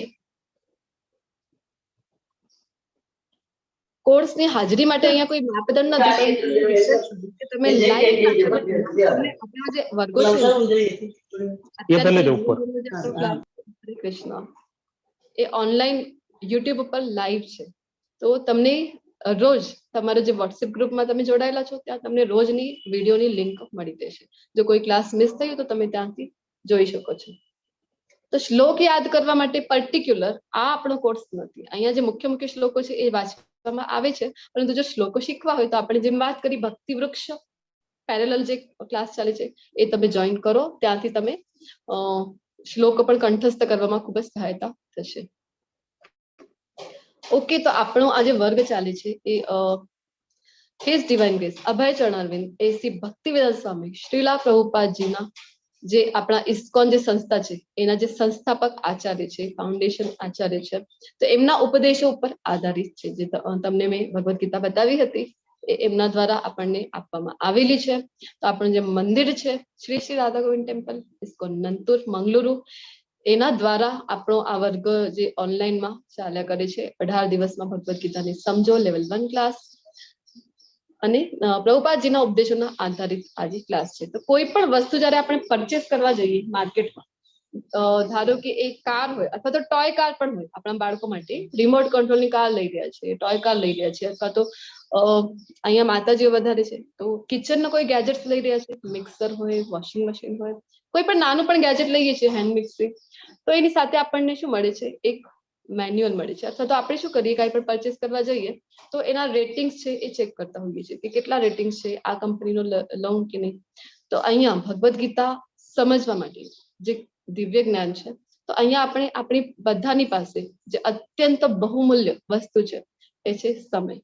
Speaker 1: કોર્સની હાજરી માટે અહીંયા કોઈ માપદંડ નથી, પરંતુ હું રિક્વેસ્ટ કરું કે તમે લાઈવ આપણા જે વર્ગો છે હરે કૃષ્ણ, એ ઓનલાઈન યુટ્યુબ ઉપર લાઈવ છે. તો તમને રોજ તમારા જે વોટ્સએપ ગ્રુપમાં તમે જોડાયેલા છો ત્યાં તમને રોજની વિડીયોની લિંક મળી રહેશે. જો કોઈ ક્લાસ મિસ થયું તો તમે ત્યાંથી જોઈ શકો છો. તો શ્લોક યાદ કરવા માટે પર્ટિક્યુલર આ આપણો કોર્સ નથી. અહીંયા જે મુખ્ય મુખ્ય શ્લોકો છે એ વાંચવામાં આવે છે, પરંતુ જો શ્લોકો શીખવા હોય તો આપણે જેમ વાત કરી ભક્તિ વૃક્ષ પેરેલલ જે ક્લાસ ચાલે છે એ તમે જોઈન કરો. ત્યાંથી તમે શ્લોકો પણ કંઠસ્થ કરવામાં ખૂબ જ સહાયતા થશે. ઓકે, તો આપણો આ જે વર્ગ ચાલે છે એ હિઝ ડિવાઇન ગ્રેસ અભય ચરણારવિંદ એસી ભક્તિવેદાંત સ્વામી શ્રીલા પ્રભુપાદજીના જે આપણા ઇસ્કોન જે સંસ્થા છે એના જે સંસ્થાપક આચાર્ય છે, ફાઉન્ડેશન આચાર્ય છે, તો એમના ઉપદેશો ઉપર આધારિત છે. જે તમને મેં ભગવદ ગીતા બતાવી હતી એ એમના દ્વારા આપણને આપવામાં આવેલી છે. તો આપણું જે મંદિર છે શ્રી શ્રી રાધા ગોવિંદ ટેમ્પલ ઇસ્કોન નંતુર મંગલુરુ, એના દ્વારા આપણો આ વર્ગ જે ઓનલાઈનમાં ચાલ્યા કરે છે. 18 દિવસમાં ભગવદ ગીતાને સમજો લેવલ 1 ક્લાસ અને પ્રભુપાદજીના ઉપદેશોના આધારિત આજે ક્લાસ છે. તો કોઈ પણ વસ્તુ જયારે આપણે પરચેસ કરવા જઈએ માર્કેટમાં, ધારો કે એક કાર હોય અથવા તો ટોય કાર પણ હોય, આપણા બાળકો માટે રિમોટ કંટ્રોલની કાર લઈ રહ્યા છે, ટોય કાર લઈ રહ્યા છે, અથવા તો અહીંયા માતાજીઓ વધારે છે તો કિચનનો કોઈ ગેજેટ્સ લઈ રહ્યા છે, મિક્સર હોય, વોશિંગ મશીન હોય, કોઈ પણ નાનું પણ ગેજેટ લઈએ છીએ હેન્ડ મિક્સર, તો એની સાથે આપણને શું મળે છે, એક મેન્યુઅલ મળે છે. અથવા તો આપણે શું કરીએ, કાંઈ પણ પરચેસ કરવા જઈએ તો એના રેટિંગ્સ છે એ ચેક કરતા હોઈએ છીએ કે કેટલા રેટિંગ્સ છે, આ કંપનીનો લઉં કે નહીં. તો અહીંયા ભગવદ ગીતા સમજવા માટે જે દિવ્ય જ્ઞાન છે, તો અહીંયા આપણે આપણી બધાની પાસે જે અત્યંત બહુમૂલ્ય વસ્તુ છે એ છે સમય.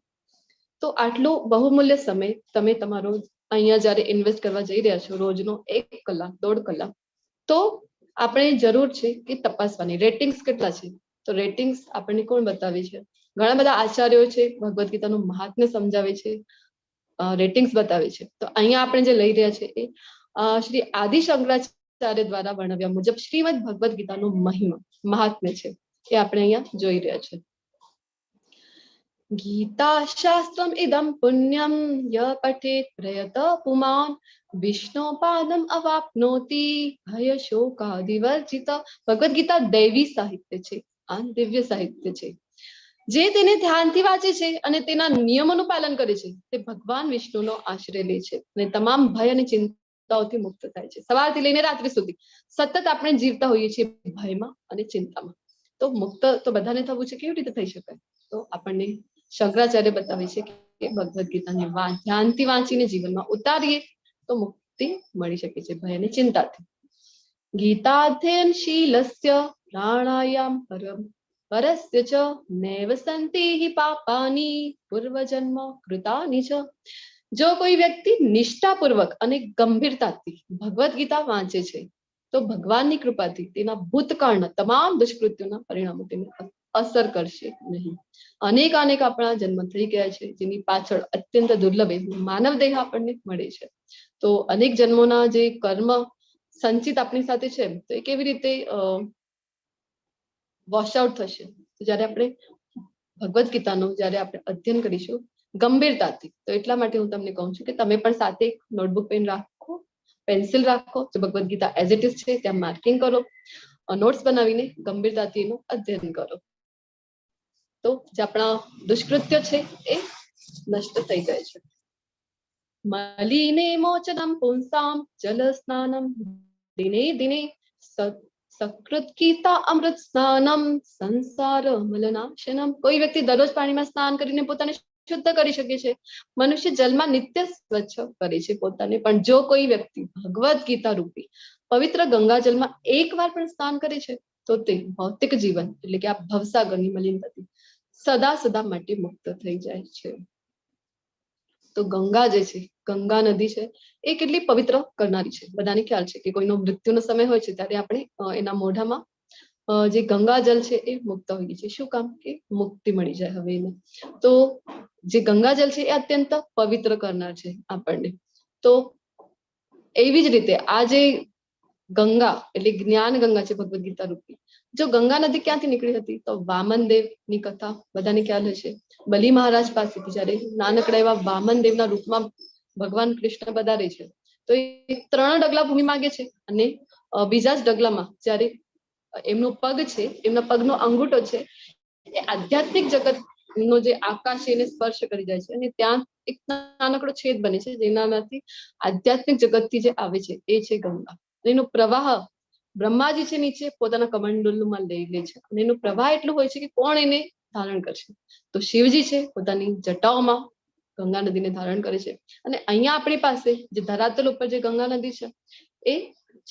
Speaker 1: તો આટલું બહુમૂલ્ય સમય તમે તમારો અહીંયા જ્યારે ઇન્વેસ્ટ કરવા જઈ રહ્યા છો, રોજનો 1 કલાક 1.5 કલાક, તો આપણે જરૂર છે કે તપાસવાની રેટિંગ્સ કેટલા છે. તો રેટિંગ્સ આપણને કોણ બતાવે છે? ઘણા બધા આચાર્યો છે, ભગવદ ગીતાનું મહાત્મ્ય સમજાવે છે, રેટિંગ્સ બતાવે છે. તો અહીંયા આપણે જે લઈ રહ્યા છે એ શ્રી આદિ શંકરાચાર્ય દ્વારા વર્ણવ્યા મુજબ શ્રીમદ ભગવદ ગીતાનું મહિમા મહાત્મ્ય છે એ આપણે અહીંયા જોઈ રહ્યા છે. ગીતા શાસ્ત્રમ ઇદમ પુણ્યમ ય પઠેત પ્રયત પુમાન વિષ્ણુ પાદમ અવાપ્નોતિ ભય શોકાદિવર્જિત. ભગવદ ગીતા દૈવી સાહિત્ય છે, આ દિવ્ય સાહિત્ય છે. જે તેને ધ્યાનથી વાંચે છે અને તેના નિયમોનું પાલન કરે છે તે ભગવાન વિષ્ણુનો આશ્રય લે છે અને તમામ ભય અને ચિંતાઓથી મુક્ત થાય છે. સવારથી લઈને રાત્રિ સુધી સતત આપણે જીવતા હોઈએ છીએ ભયમાં અને ચિંતામાં. તો મુક્ત તો બધાને થવું છે, કેવી રીતે થઈ શકાય? તો આપણને શંકરાચાર્ય બતાવે છે કે ભગવદ ગીતાને ધ્યાનથી વાંચીને જીવનમાં ઉતારીએ તો મુક્તિ મળી શકે છે ભય અને ચિંતાથી. ગીતાધ્યયન શીલસ્ય પ્રાણાયામ પરમ પરસ્ય ચ નૈવ સંતિ હિ પાપાની પૂર્વજન્મ કૃતાની ચ. જો કોઈ વ્યક્તિ નિષ્ઠાપૂર્વક અને ગંભીરતાથી ભગવદ ગીતા વાંચે છે તો ભગવાનની કૃપાથી તેના ભૂતકાળના તમામ દુષ્કૃત્યોના પરિણામો તેને અસર કરશે નહીં. અનેક આપણા જન્મ થઈ ગયા છે જેની પાછળ અત્યંત દુર્લભ માનવ દેહ આપણને મળે છે. તો અનેક જન્મોના જે કર્મ સંચિત આપણી સાથે છે તો એ કેવી રીતે વોશ આઉટ થશે? તો જ્યારે આપણે ભગવદ ગીતાનું જ્યારે આપણે અધ્યયન કરીશું ગંભીરતાથી, તો એટલા માટે હું તમને કહું છું કે તમે પણ સાથે એક નોટબુક પેન રાખો, પેન્સિલ રાખો, જો Bhagavad Gita as it is છે ત્યાં માર્કિંગ કરો, નોટ્સ બનાવીને ગંભીરતાથી એનું અધ્યયન કરો. તો જે આપણા દુષ્કૃત્ય છે એ નષ્ટ થઈ જાય છે. મલિને મોચનમ પુંસામ જલ સ્નાનમ દિને દિને સકૃત ગીતા અમૃત સ્નાનમ સંસાર મલનાશનમ. કોઈ વ્યક્તિ દરરોજ પાણીમાં સ્નાન કરીને પોતાને શુદ્ધ કરી શકે છે. મનુષ્ય જલમાં નિત્ય સ્વચ્છ કરે છે પોતાને. પણ જો કોઈ વ્યક્તિ ભગવદ ગીતા રૂપી પવિત્ર ગંગાજલમાં એકવાર પણ સ્નાન કરે છે તો તે ભૌતિક જીવન એટલે કે આ ભવસાગરની મલિનતાથી સદા માટે મુક્ત થઈ જાય છે. તો ગંગા જે છે, ગંગા નદી છે, એ કેટલી પવિત્ર કરનારી છે. બધાને ખ્યાલ છે કે કોઈનો મૃત્યુનો સમય હોય છે ત્યારે આપણે એના મોઢામાં જે ગંગા જલ છે એ મુકતા હોઈએ છીએ. શું કામ? કે મુક્તિ મળી જાય હવે એને. તો જે ગંગા જલ છે એ અત્યંત પવિત્ર કરનાર છે આપણને. તો એવી જ રીતે આ જે ગંગા એટલે જ્ઞાન ગંગા છે ભગવદ ગીતા રૂપી. જો ગંગા નદી ક્યાંથી નીકળી હતી? તો વામન દેવ ની કથા બધાને ખ્યાલ હશે. બલી મહારાજ પાસેથી જયારે નાનકડા એવા વામન દેવના રૂપમાં ભગવાન કૃષ્ણ પધારે છે તો એ 3 ડગલા ભૂમિ માંગે છે અને બીજા જ ડગલામાં જયારે એમનો પગ છે, એમના પગનો અંગૂઠો છે એ આધ્યાત્મિક જગત નો જે આકાશ છે એને સ્પર્શ કરી જાય છે અને ત્યાં એક નાનકડો છેદ બને છે જેનામાંથી આધ્યાત્મિક જગતથી જે આવે છે એ છે ગંગા. એનો પ્રવાહ બ્રહ્માજી છે નીચે પોતાના કમંડલુમાં લઈ લે છે અને એનો પ્રવાહ એટલું હોય છે કે કોણ એને ધારણ કરશે? તો શિવજી છે પોતાની જટાઓમાં ગંગા નદીને ધારણ કરે છે. અને અહીંયા આપણી પાસે જે ધરાતલ ઉપર જે ગંગા નદી છે એ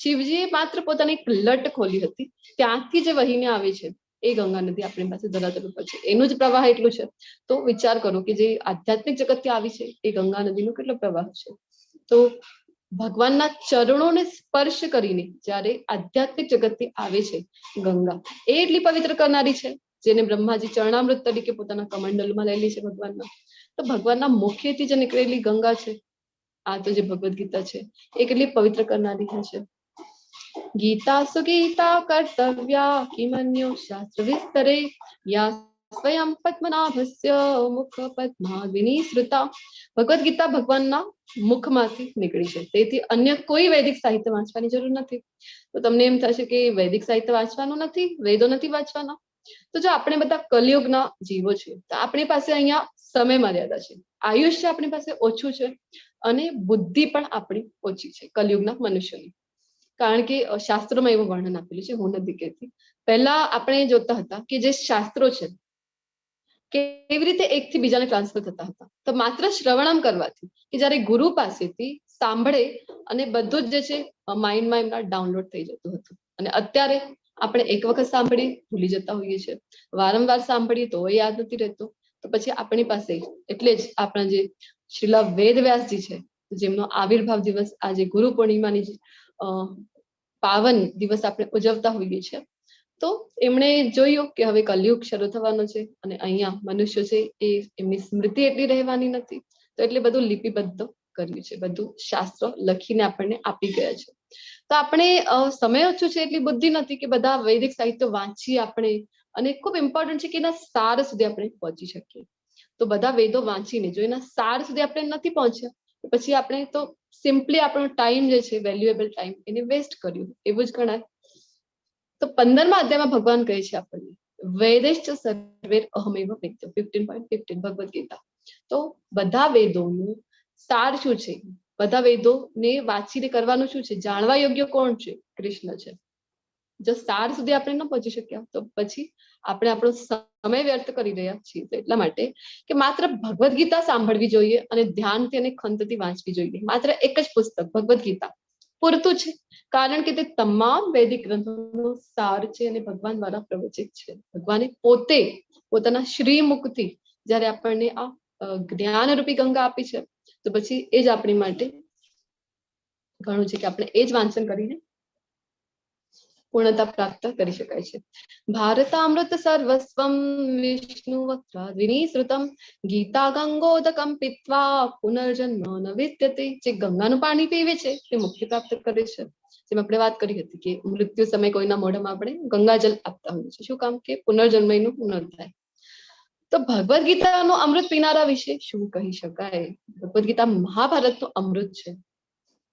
Speaker 1: શિવજીએ માત્ર પોતાની એક લટ ખોલી હતી, ત્યાંથી જે વહીને આવે છે એ ગંગા નદી આપણી પાસે ધરાતલ ઉપર છે. એનું જ પ્રવાહ એટલું છે. તો વિચાર કરો કે જે આધ્યાત્મિક જગતથી આવી છે એ ગંગા નદીનો કેટલો પ્રવાહ છે. તો ભગવાનના ચરણોને સ્પર્શ કરીને જ્યારે આધ્યાત્મિક જગતથી આવે છે ગંગા, એ એટલી પવિત્ર કરનારી છે જેને બ્રહ્માજી ચરણામૃત તરીકે પોતાના કમંડલમાં લઈ લે છે ભગવાનના. તો ભગવાનના મુખેથી જે નીકળેલી ગંગા છે, આ તો જે ભગવદ ગીતા છે એ કેટલી પવિત્ર કરનારી છે. ગીતા સુગીતા કર્તવ્યા કિમન્યો શાસ્ત્ર વિસ્તરે યા સ્વયં પદ્મનાભસ્ય મુખ પદ્માવિની શ્રુતા. ભગવદ ગીતા ભગવાનના મુખમાંથી નીકળી છે, તેથી અન્ય કોઈ વૈદિક સાહિત્ય વાંચવાની જરૂર નથી. તો તમને એમ થશે કે વૈદિક સાહિત્ય વાંચવાનું નથી, વેદો નથી વાંચવાના. તો જો આપણે બધા કલયુગના જીવો છે તો આપણી પાસે અહીંયા સમય મર્યાદા છે, આયુષ્ય આપણી પાસે ઓછું છે અને બુદ્ધિ પણ આપણી ઓછી છે કલયુગના મનુષ્યોની. કારણ કે શાસ્ત્રોમાં એવું વર્ણન આપેલું છે, હું નથી કહેતી. પહેલા આપણે જોતા હતા કે જે શાસ્ત્રો છે કેવી રીતે એકથી બીજાને ટ્રાન્સફર થતા હતા. તો માત્ર શ્રવણમ કરવાથી કે જયારે ગુરુ પાસેથી સાંભળે અને બધું જ જે છે માઇન્ડમાં એમના ડાઉનલોડ થઈ જતું હતું. અને અત્યારે આપણે એક વખત સાંભળી ભૂલી જતા હોઈએ છીએ, વારંવાર સાંભળીએ તો યાદ નથી રહેતો. તો પછી આપણી પાસે એટલે જ આપણા જે શ્રીલા વેદવ્યાસજી છે જેમનો આવિર્ભાવ દિવસ આજે ગુરુ પૂર્ણિમાની પાવન દિવસ આપણે ઉજવતા હોઈએ છીએ. તો એમણે જોયું કે હવે કલયુગ શરૂ થવાનો છે અને અહીંયા મનુષ્ય છે એ એમની સ્મૃતિ એટલી રહેવાની નથી, તો એટલે બધું લિપિબદ્ધ કર્યું છે, બધું શાસ્ત્ર લખીને આપણને આપી ગયા છે. તો આપણે સમય ઓછું છે એટલી બુદ્ધિ નથી કે બધા વૈદિક સાહિત્ય વાંચીએ આપણે, અને ખૂબ ઇમ્પોર્ટન્ટ છે કે એના સાર સુધી આપણે પહોંચી શકીએ. તો બધા વેદો વાંચીને જો એના સાર સુધી આપણે નથી પહોંચ્યા પછી આપણે તો સિમ્પલી આપણો ટાઈમ જે છે વેલ્યુએબલ ટાઈમ એને વેસ્ટ કર્યું એવું જ ગણાય. તો 15મા અધ્યાયમાં ભગવાન કહે છે આપણને વેદેશ્ચ સર્વે અહમેવ વેદ્યો 15.15 ભગવદ ગીતા. તો બધા વેદોનું સાર શું છે, બધા વેદોને વાંચીને કરવાનું શું છે, જાણવા યોગ્ય કોણ છે? કૃષ્ણ છે. જો સાર સુધી આપણે ન પહોંચી શક્યા તો પછી આપણે આપણો સમય વ્યર્થ કરી રહ્યા છીએ. તો એટલા માટે કે માત્ર ભગવદ ગીતા સાંભળવી જોઈએ અને ધ્યાનથી અને ખંતથી વાંચવી જોઈએ. માત્ર એક જ પુસ્તક ભગવદ ગીતા પૂરતું છે, કારણ કે તે તમામ વૈદિક ગ્રંથોનો સાર છે અને ભગવાન દ્વારા પ્રવચિત છે. ભગવાને પોતે પોતાના શ્રી મુખથી જયારે આપણને આ જ્ઞાન રૂપી ગંગા આપી છે તો પછી એ જ આપણી માટે ઘણું છે કે આપણે એ જ વાંચન કરીને પૂર્ણતા પ્રાપ્ત કરી શકાય છે. ભારતામૃત સર્વસ્વમ વિષ્ણુ વક્રાદ્વિની શ્રુતમ ગીતા ગંગોદકમ પીત્વા પુનર્જન્મ ન વિદ્યતે. જે ગંગાનું પાણી પીવે છે તે મુક્તિ પ્રાપ્ત કરે છે. જેમ આપણે વાત કરી હતી કે મૃત્યુ સમય કોઈના મોઢામાં આપણે ગંગાજલ આપતા હોઈએ છીએ. શું કામ? કે પુનર્જન્મ એનું પુનર્ થાય. તો ભગવદ ગીતાનો અમૃત પીનારા વિશે શું કહી શકાય? ભગવદ ગીતા મહાભારતનું અમૃત છે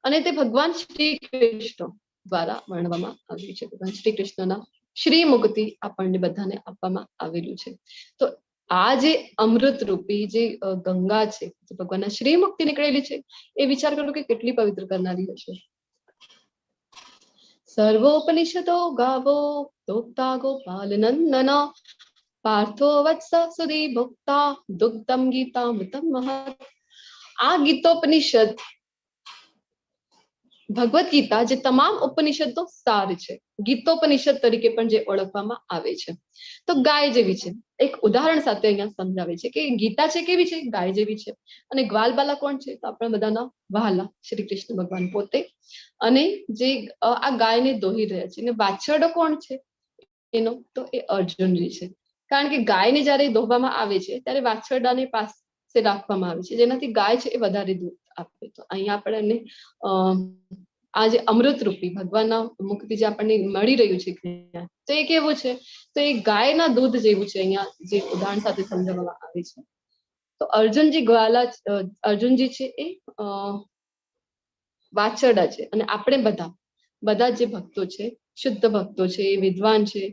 Speaker 1: અને તે ભગવાન શ્રી કૃષ્ણ દ્વારા વર્ણવામાં આવ્યું છે. ભગવાન શ્રી કૃષ્ણના શ્રી મુખથી આપણને બધાને આપવામાં આવેલું છે. તો આ જે અમૃત રૂપી જે ગંગા છે, જે ભગવાનના શ્રી મુખથી નીકળેલી છે, એ વિચાર કરો કે કેટલી પવિત્ર કરનારી હશે. સર્વોપનિષદો ગાવો દોક્તા ગોપાલ નંદન પાર્થો વત્સ સુદી ભોક્તા દુગ્ધમ ગીતામૃતમ મહત. આ ગીતોપનિષદ ભગવદ્ ગીતા જે તમામ ઉપનિષદનો સાર છે, ગીતોપનિષદ તરીકે પણ જે ઓળખવામાં આવે છે. તો ગાય જેવી છે. એક ઉદાહરણ સાથે અહીંયા સમજાવે છે કે ગીતા છે કેવી છે, ગાય જેવી છે. અને ગ્વાલબાલા કોણ છે, તો આપણા બધાના વહાલા શ્રી કૃષ્ણ ભગવાન પોતે. અને જે આ ગાયને દોહી રહ્યા છે, અને વાછરડો કોણ છે એનો, તો એ અર્જુનજી છે. કારણ કે ગાયને જયારે દોહવામાં આવે છે ત્યારે વાછરડાને પાસે રાખવામાં આવે છે, જેનાથી ગાય છે એ વધારે દૂધ આપે. તો અહીંયા આપણને આ જે અમૃત રૂપી ભગવાનના મુખથી જે આપણને મળી રહ્યું છે જ્ઞાન, તો એ કેવું છે, તો એ ગાયના દૂધ જેવું છે. અહીંયા જે ઉદાહરણ સાથે સમજાવવામાં આવે છે. તો અર્જુનજી છે એ વાછરડા છે. અને આપણે બધા જે ભક્તો છે, શુદ્ધ ભક્તો છે, વિદ્વાન છે,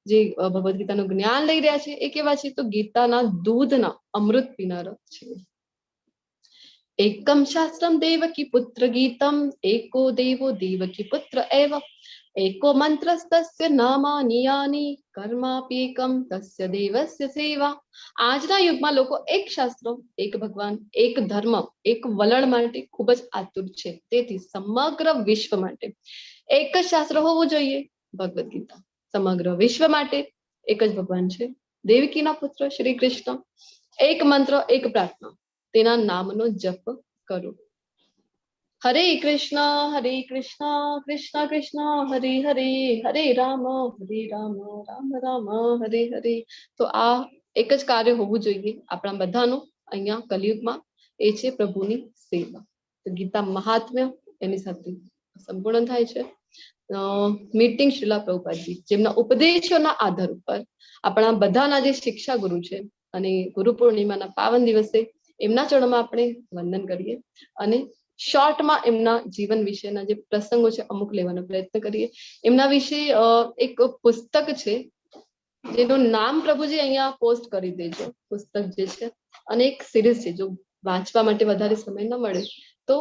Speaker 1: જે ભગવદ્ ગીતાનું જ્ઞાન લઈ રહ્યા છે, એ કેવા છે, તો ગીતાના દૂધના અમૃત પીનારા છે. એકમ શાસ્ત્રમ દેવકી પુત્ર ગીતમ, એકો દેવો દેવકી પુત્ર એવ, એકો મંત્રસ્તસ્ય નામાની યાની, કર્માપ્યેકમ તસ્ય દેવસ્ય સેવા. આજના યુગમાં લોકો એક શાસ્ત્ર, એક ભગવાન, એક ધર્મ, એક વલણ માટે ખૂબ જ આતુર છે. તેથી સમગ્ર વિશ્વ માટે એક જ શાસ્ત્ર હોવું જોઈએ, ભગવદ્ ગીતા. સમગ્ર વિશ્વ માટે એક જ ભગવાન છે, દેવકીના પુત્ર શ્રી કૃષ્ણ. એક મંત્ર, એક પ્રાર્થના, તેના નામનો જપ કરો. હરે કૃષ્ણ કૃષ્ણ કૃષ્ણ હરે હરે, હરે રામ રામ રામ હરે હરે. તો આ એક જ કાર્ય હોવું જોઈએ આપણા બધાનું અહીંયા કલિયુગમાં, એ છે પ્રભુની સેવા. તો ગીતા મહાત્મ્ય એની સાથે સંપૂર્ણ થાય છે. મીટિંગ શ્રીલા પ્રભુપાદજી, જેમના ઉપદેશોના આધાર ઉપર આપણા બધાના જે શિક્ષા ગુરુ છે, અને ગુરુ પૂર્ણિમાના પાવન દિવસે એમના ચરણોમાં આપણે વંદન કરીએ અને શોર્ટમાં એમના જીવન વિશેના જે પ્રસંગો છે અમુક લેવાનો પ્રયત્ન કરીએ. એમના વિશે એક પુસ્તક છે જેનું નામ પ્રભુજી અહીંયા પોસ્ટ કરી દેજો. પુસ્તક જે છે અને એક સિરીઝ છે, જો વાંચવા માટે વધારે સમય ન મળે તો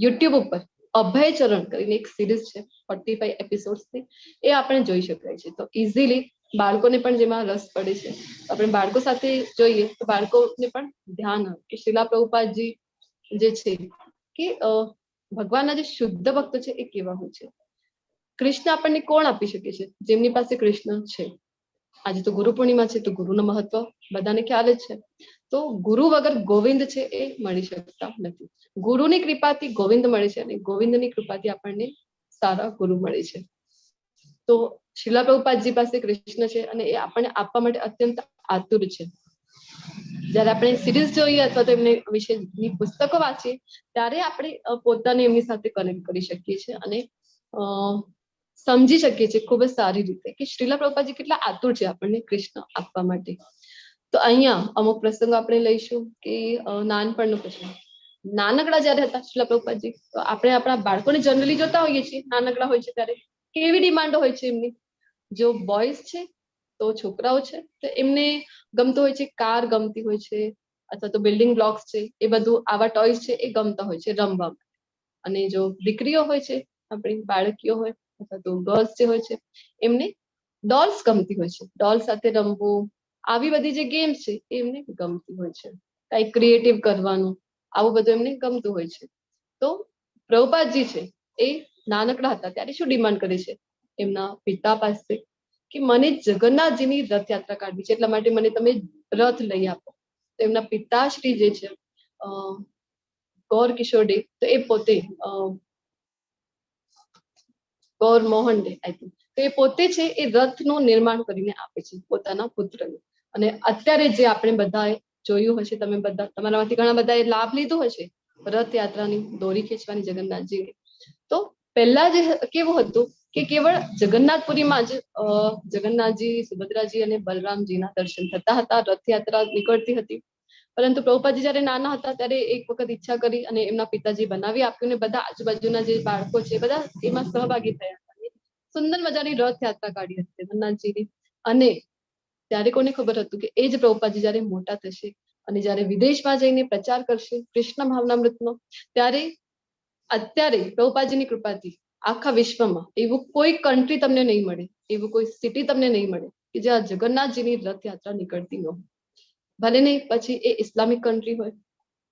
Speaker 1: યુટ્યુબ ઉપર અભય ચરણ કરીને એક સિરીઝ છે 45 એપિસોડ્સની, એ આપણે જોઈ શકાય છે. તો ઇઝીલી બાળકોને પણ જેમાં રસ પડે છે, આપણે બાળકો સાથે જોઈએ તો બાળકોને પણ ધ્યાન આવે કે શ્રીલા પ્રભુપાદજી જે છે કે ભગવાનના જે શુદ્ધ ભક્તો છે એ કેવા હોય છે. કૃષ્ણ આપણને કોણ આપી શકે છે, જેમની પાસે કૃષ્ણ છે. આજે તો ગુરુ પૂર્ણિમા છે, તો ગુરુનું મહત્વ બધાને ખ્યાલ જ છે. તો ગુરુ વગર ગોવિંદ છે એ મળી શકતા નથી. ગુરુની કૃપાથી ગોવિંદ મળે છે, અને ગોવિંદની કૃપાથી આપણને સારા ગુરુ મળે છે. તો શ્રીલા પ્રભુપાદજી પાસે કૃષ્ણ છે અને એ આપણને આપવા માટે અત્યંત આતુર છે. જયારે આપણે સિરીઝ જોઈએ અથવા તો એમને વિશેની પુસ્તકો વાંચીએ ત્યારે આપણે પોતાને એમની સાથે કનેક્ટ કરી શકીએ છીએ અને સમજી શકીએ છીએ ખૂબ જ સારી રીતે કે શ્રીલા પ્રભુપાદજી કેટલા આતુર છે આપણને કૃષ્ણ આપવા માટે. તો અહીંયા અમુક પ્રસંગો આપણે લઈશું કે નાનપણનો પ્રસંગ. નાનકડા જયારે હતા શ્રીલા પ્રભુપાદજી, તો આપણે આપણા બાળકોને જનરલી જોતા હોઈએ છીએ નાનકડા હોય છે ત્યારે કેવી ડિમાન્ડો હોય છે એમની. જો બોયઝ છે તો છોકરાઓ છે તો એમને ગમતું હોય છે, કાર ગમતી હોય છે, અથવા તો બિલ્ડિંગ બ્લોક્સ છે, એ બધું આવા ટોયસ છે એ ગમતા હોય છે રમવા. અને જો દીકરીઓ હોય છે, આપણી બાળકીઓ હોય અથવા તો ગર્લ્સ જે હોય છે, એમને ડોલ્સ ગમતી હોય છે, ડોલ સાથે રમવું, આવી બધી જે ગેમ્સ છે એ એમને ગમતી હોય છે. કઈ ક્રિએટિવ કરવાનું, આવું બધું એમને ગમતું હોય છે. તો પ્રભુપાદજી છે એ નાનકડા હતા ત્યારે શું ડિમાન્ડ કરે છે એમના પિતા પાસે કે મને જગન્નાથજીની રથયાત્રા કાઢવી છે, એટલા માટે મને તમે રથ લઈ આપો. તો એમના પિતાશ્રી જે છે ગૌર કિશોર ડે, તો એ પોતે ગૌર મોહન ડે આઈ થિંક, તો એ પોતે છે એ રથનું નિર્માણ કરીને આપે છે પોતાના પુત્રને. અને અત્યારે જે આપણે બધાએ જોયું હશે, તમે બધા તમારામાંથી ઘણા બધાએ લાભ લીધો હશે રથયાત્રાની, દોરી ખેંચવાની જગન્નાથજીની. તો પહેલા જે કેવું હતું કે કેવળ જગન્નાથપુરીમાં જ જગન્નાથજી, સુભદ્રાજી અને બલરામજીના દર્શન થતા હતા, રથયાત્રા નીકળતી હતી. પરંતુ પ્રભુપાદજી જયારે નાના હતા ત્યારે એક વખત ઈચ્છા કરી અને એમના પિતાજી બનાવી આપ્યું, ને બધા આજુબાજુના જે બાળકો છે બધા એમાં સહભાગી થયા હતા. સુંદર મજાની રથયાત્રા કાઢી હતી જગન્નાથજીની. અને ત્યારે કોને ખબર હતું કે એ જ પ્રભુપાદજી જયારે મોટા થશે અને જયારે વિદેશમાં જઈને પ્રચાર કરશે કૃષ્ણ ભાવનામૃતનો, ત્યારે અત્યારે પ્રભુપાદજીની કૃપાથી આખા વિશ્વમાં એવું કોઈ કન્ટ્રી તમને નહીં મળે, એવું કોઈ સિટી તમને નહીં મળે કે જ્યાં જગન્નાથજીની રથયાત્રા નીકળતી ન હોય. ભલે નહીં પછી એ ઇસ્લામિક કન્ટ્રી હોય,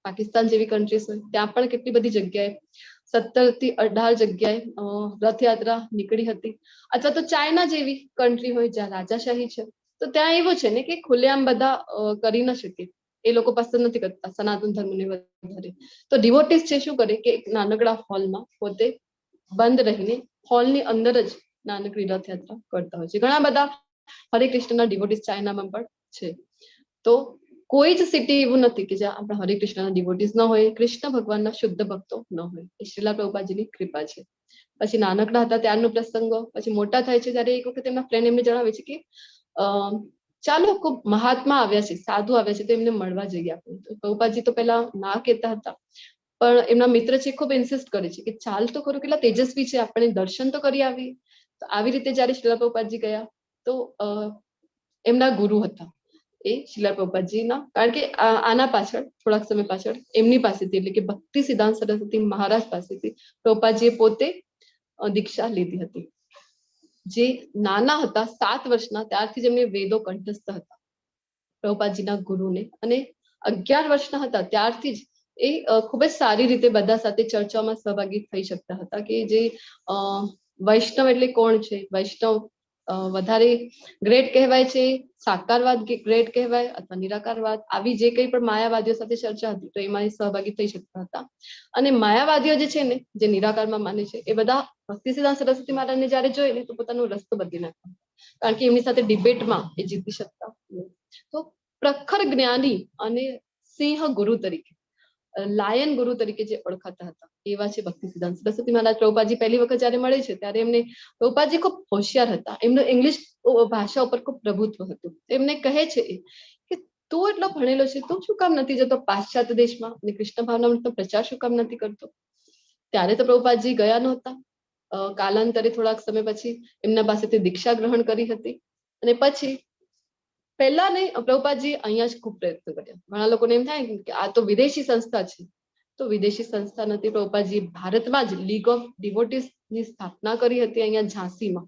Speaker 1: પાકિસ્તાન જેવી કન્ટ્રીઝ હોય, ત્યાં પણ કેટલી બધી જગ્યાએ 17 થી 18 જગ્યાએ રથયાત્રા નીકળી હતી. અથવા તો ચાઇના જેવી કન્ટ્રી હોય જ્યાં રાજાશાહી છે, તો ત્યાં એવું છે ને કે ખુલ્લેઆમ બધા કરી ન શકે, એ લોકો પસંદ નથી કરતા સનાતન ધર્મને વધારે. તો ડિવોટીસ છે શું કરે કે એક નાનકડા હોલમાં પોતે બંધ રહીને હોલની અંદર જ નાનકડી રથયાત્રા કરતા હોય છે. ઘણા બધા હરે કૃષ્ણના ડિવોટીસ ચાઇનામાં પણ છે. તો કોઈ જ સિટી એવું નથી કે જ્યાં આપણા હરે કૃષ્ણના ડિવોટીસ ન હોય, કૃષ્ણ ભગવાનના શુદ્ધ ભક્તો ન હોય. એ શ્રીલા પ્રભુપાદજીની કૃપા છે. પછી નાનકડા હતા ત્યારનો પ્રસંગો, પછી મોટા થાય છે ત્યારે એક વખત એમના ફ્રેન્ડ એમને જણાવે છે કે ચાલો ખૂબ મહાત્મા આવ્યા છે, સાધુ આવ્યા છે, તો એમને મળવા જઈએ આપણે. તો પ્રભુપાદજી તો પહેલા ના કહેતા હતા, પણ એમના મિત્ર છે ખૂબ ઇન્સિસ્ટ કરે છે કે ચાલ તો ખરું, કેટલા તેજસ્વી છે, આપણે દર્શન તો કરી આવીએ. તો આવી રીતે જયારે શ્રીલા પ્રભુપાદજી ગયા તો એમના ગુરુ હતા એ શ્રીલા પ્રભુપાદજીના, કારણ કે આના પાછળ થોડાક સમય પાછળ એમની પાસેથી એટલે કે ભક્તિ સિદ્ધાંત સરસ્વતી મહારાજ પાસેથી પ્રભુપાદજીએ પોતે દીક્ષા લીધી હતી. જે નાના હતા 7 વર્ષના ત્યારથી જ એમને વેદો કંઠસ્થ હતા પ્રભુપાદજીના ગુરુને, અને 11 વર્ષના હતા ત્યારથી જ એ ખૂબ જ સારી રીતે બધા સાથે ચર્ચામાં સહભાગી થઈ શકતા હતા. કે જે વૈષ્ણવ એટલે કોણ છે, વૈષ્ણવ વધારે ગ્રેટ કહેવાય છે, સાકારવાદ ગ્રેટ કહેવાય અથવા નિરાકારવાદ, આવી જે કંઈ પણ માયાવાદીઓ સાથે ચર્ચા હતી તો એમાં સહભાગી થઈ શકતા હતા. અને માયાવાદીઓ જે છે ને, જે નિરાકારમાં માને છે, એ બધા ભક્તિ સિદ્ધાંત સરસ્વતી મહારાજને જયારે જોઈ ને તો પોતાનો રસ્તો બદલી નાખ્યો, કારણ કે એમની સાથે ડિબેટમાં એ જીતી શકતા. તો પ્રખર જ્ઞાની અને સિંહ ગુરુ તરીકે, લાયન ગુરુ તરીકે જે ઓળખાતા હતા એવા છે ભક્તિ સિદ્ધાંત સરસ્વતી મહારાજ. પ્રભુપાદજી પહેલી વખત જયારે મળે છે ત્યારે એમને, પ્રભુપાદજી ખૂબ હોશિયાર હતા, એમનું ઇંગ્લિશ ભાષા ઉપર ખૂબ પ્રભુત્વ હતું. એમને કહે છે કે તું એટલો ભણેલો છે, તું શું કામ નથી જતો પાશ્ચાત્ય દેશમાં અને કૃષ્ણ ભાવનામૃતનો પ્રચાર શું કામ નથી કરતો? ત્યારે તો પ્રભુપાદજી ગયા નહોતા. કાલાંતરે થોડાક સમય પછી એમના પાસેથી દીક્ષા ગ્રહણ કરી હતી. અને પછી પહેલા ને પ્રભુપાદજી અહીંયા જ ખૂબ પ્રયત્ન કર્યા. ઘણા લોકોને એમ થાય કે આ તો વિદેશી સંસ્થા છે, તો વિદેશી સંસ્થા નથી. પ્રભુપાદજી ભારતમાં જ લીગ ઓફ ડિવોટીસ ની સ્થાપના કરી હતી અહીંયા ઝાંસીમાં.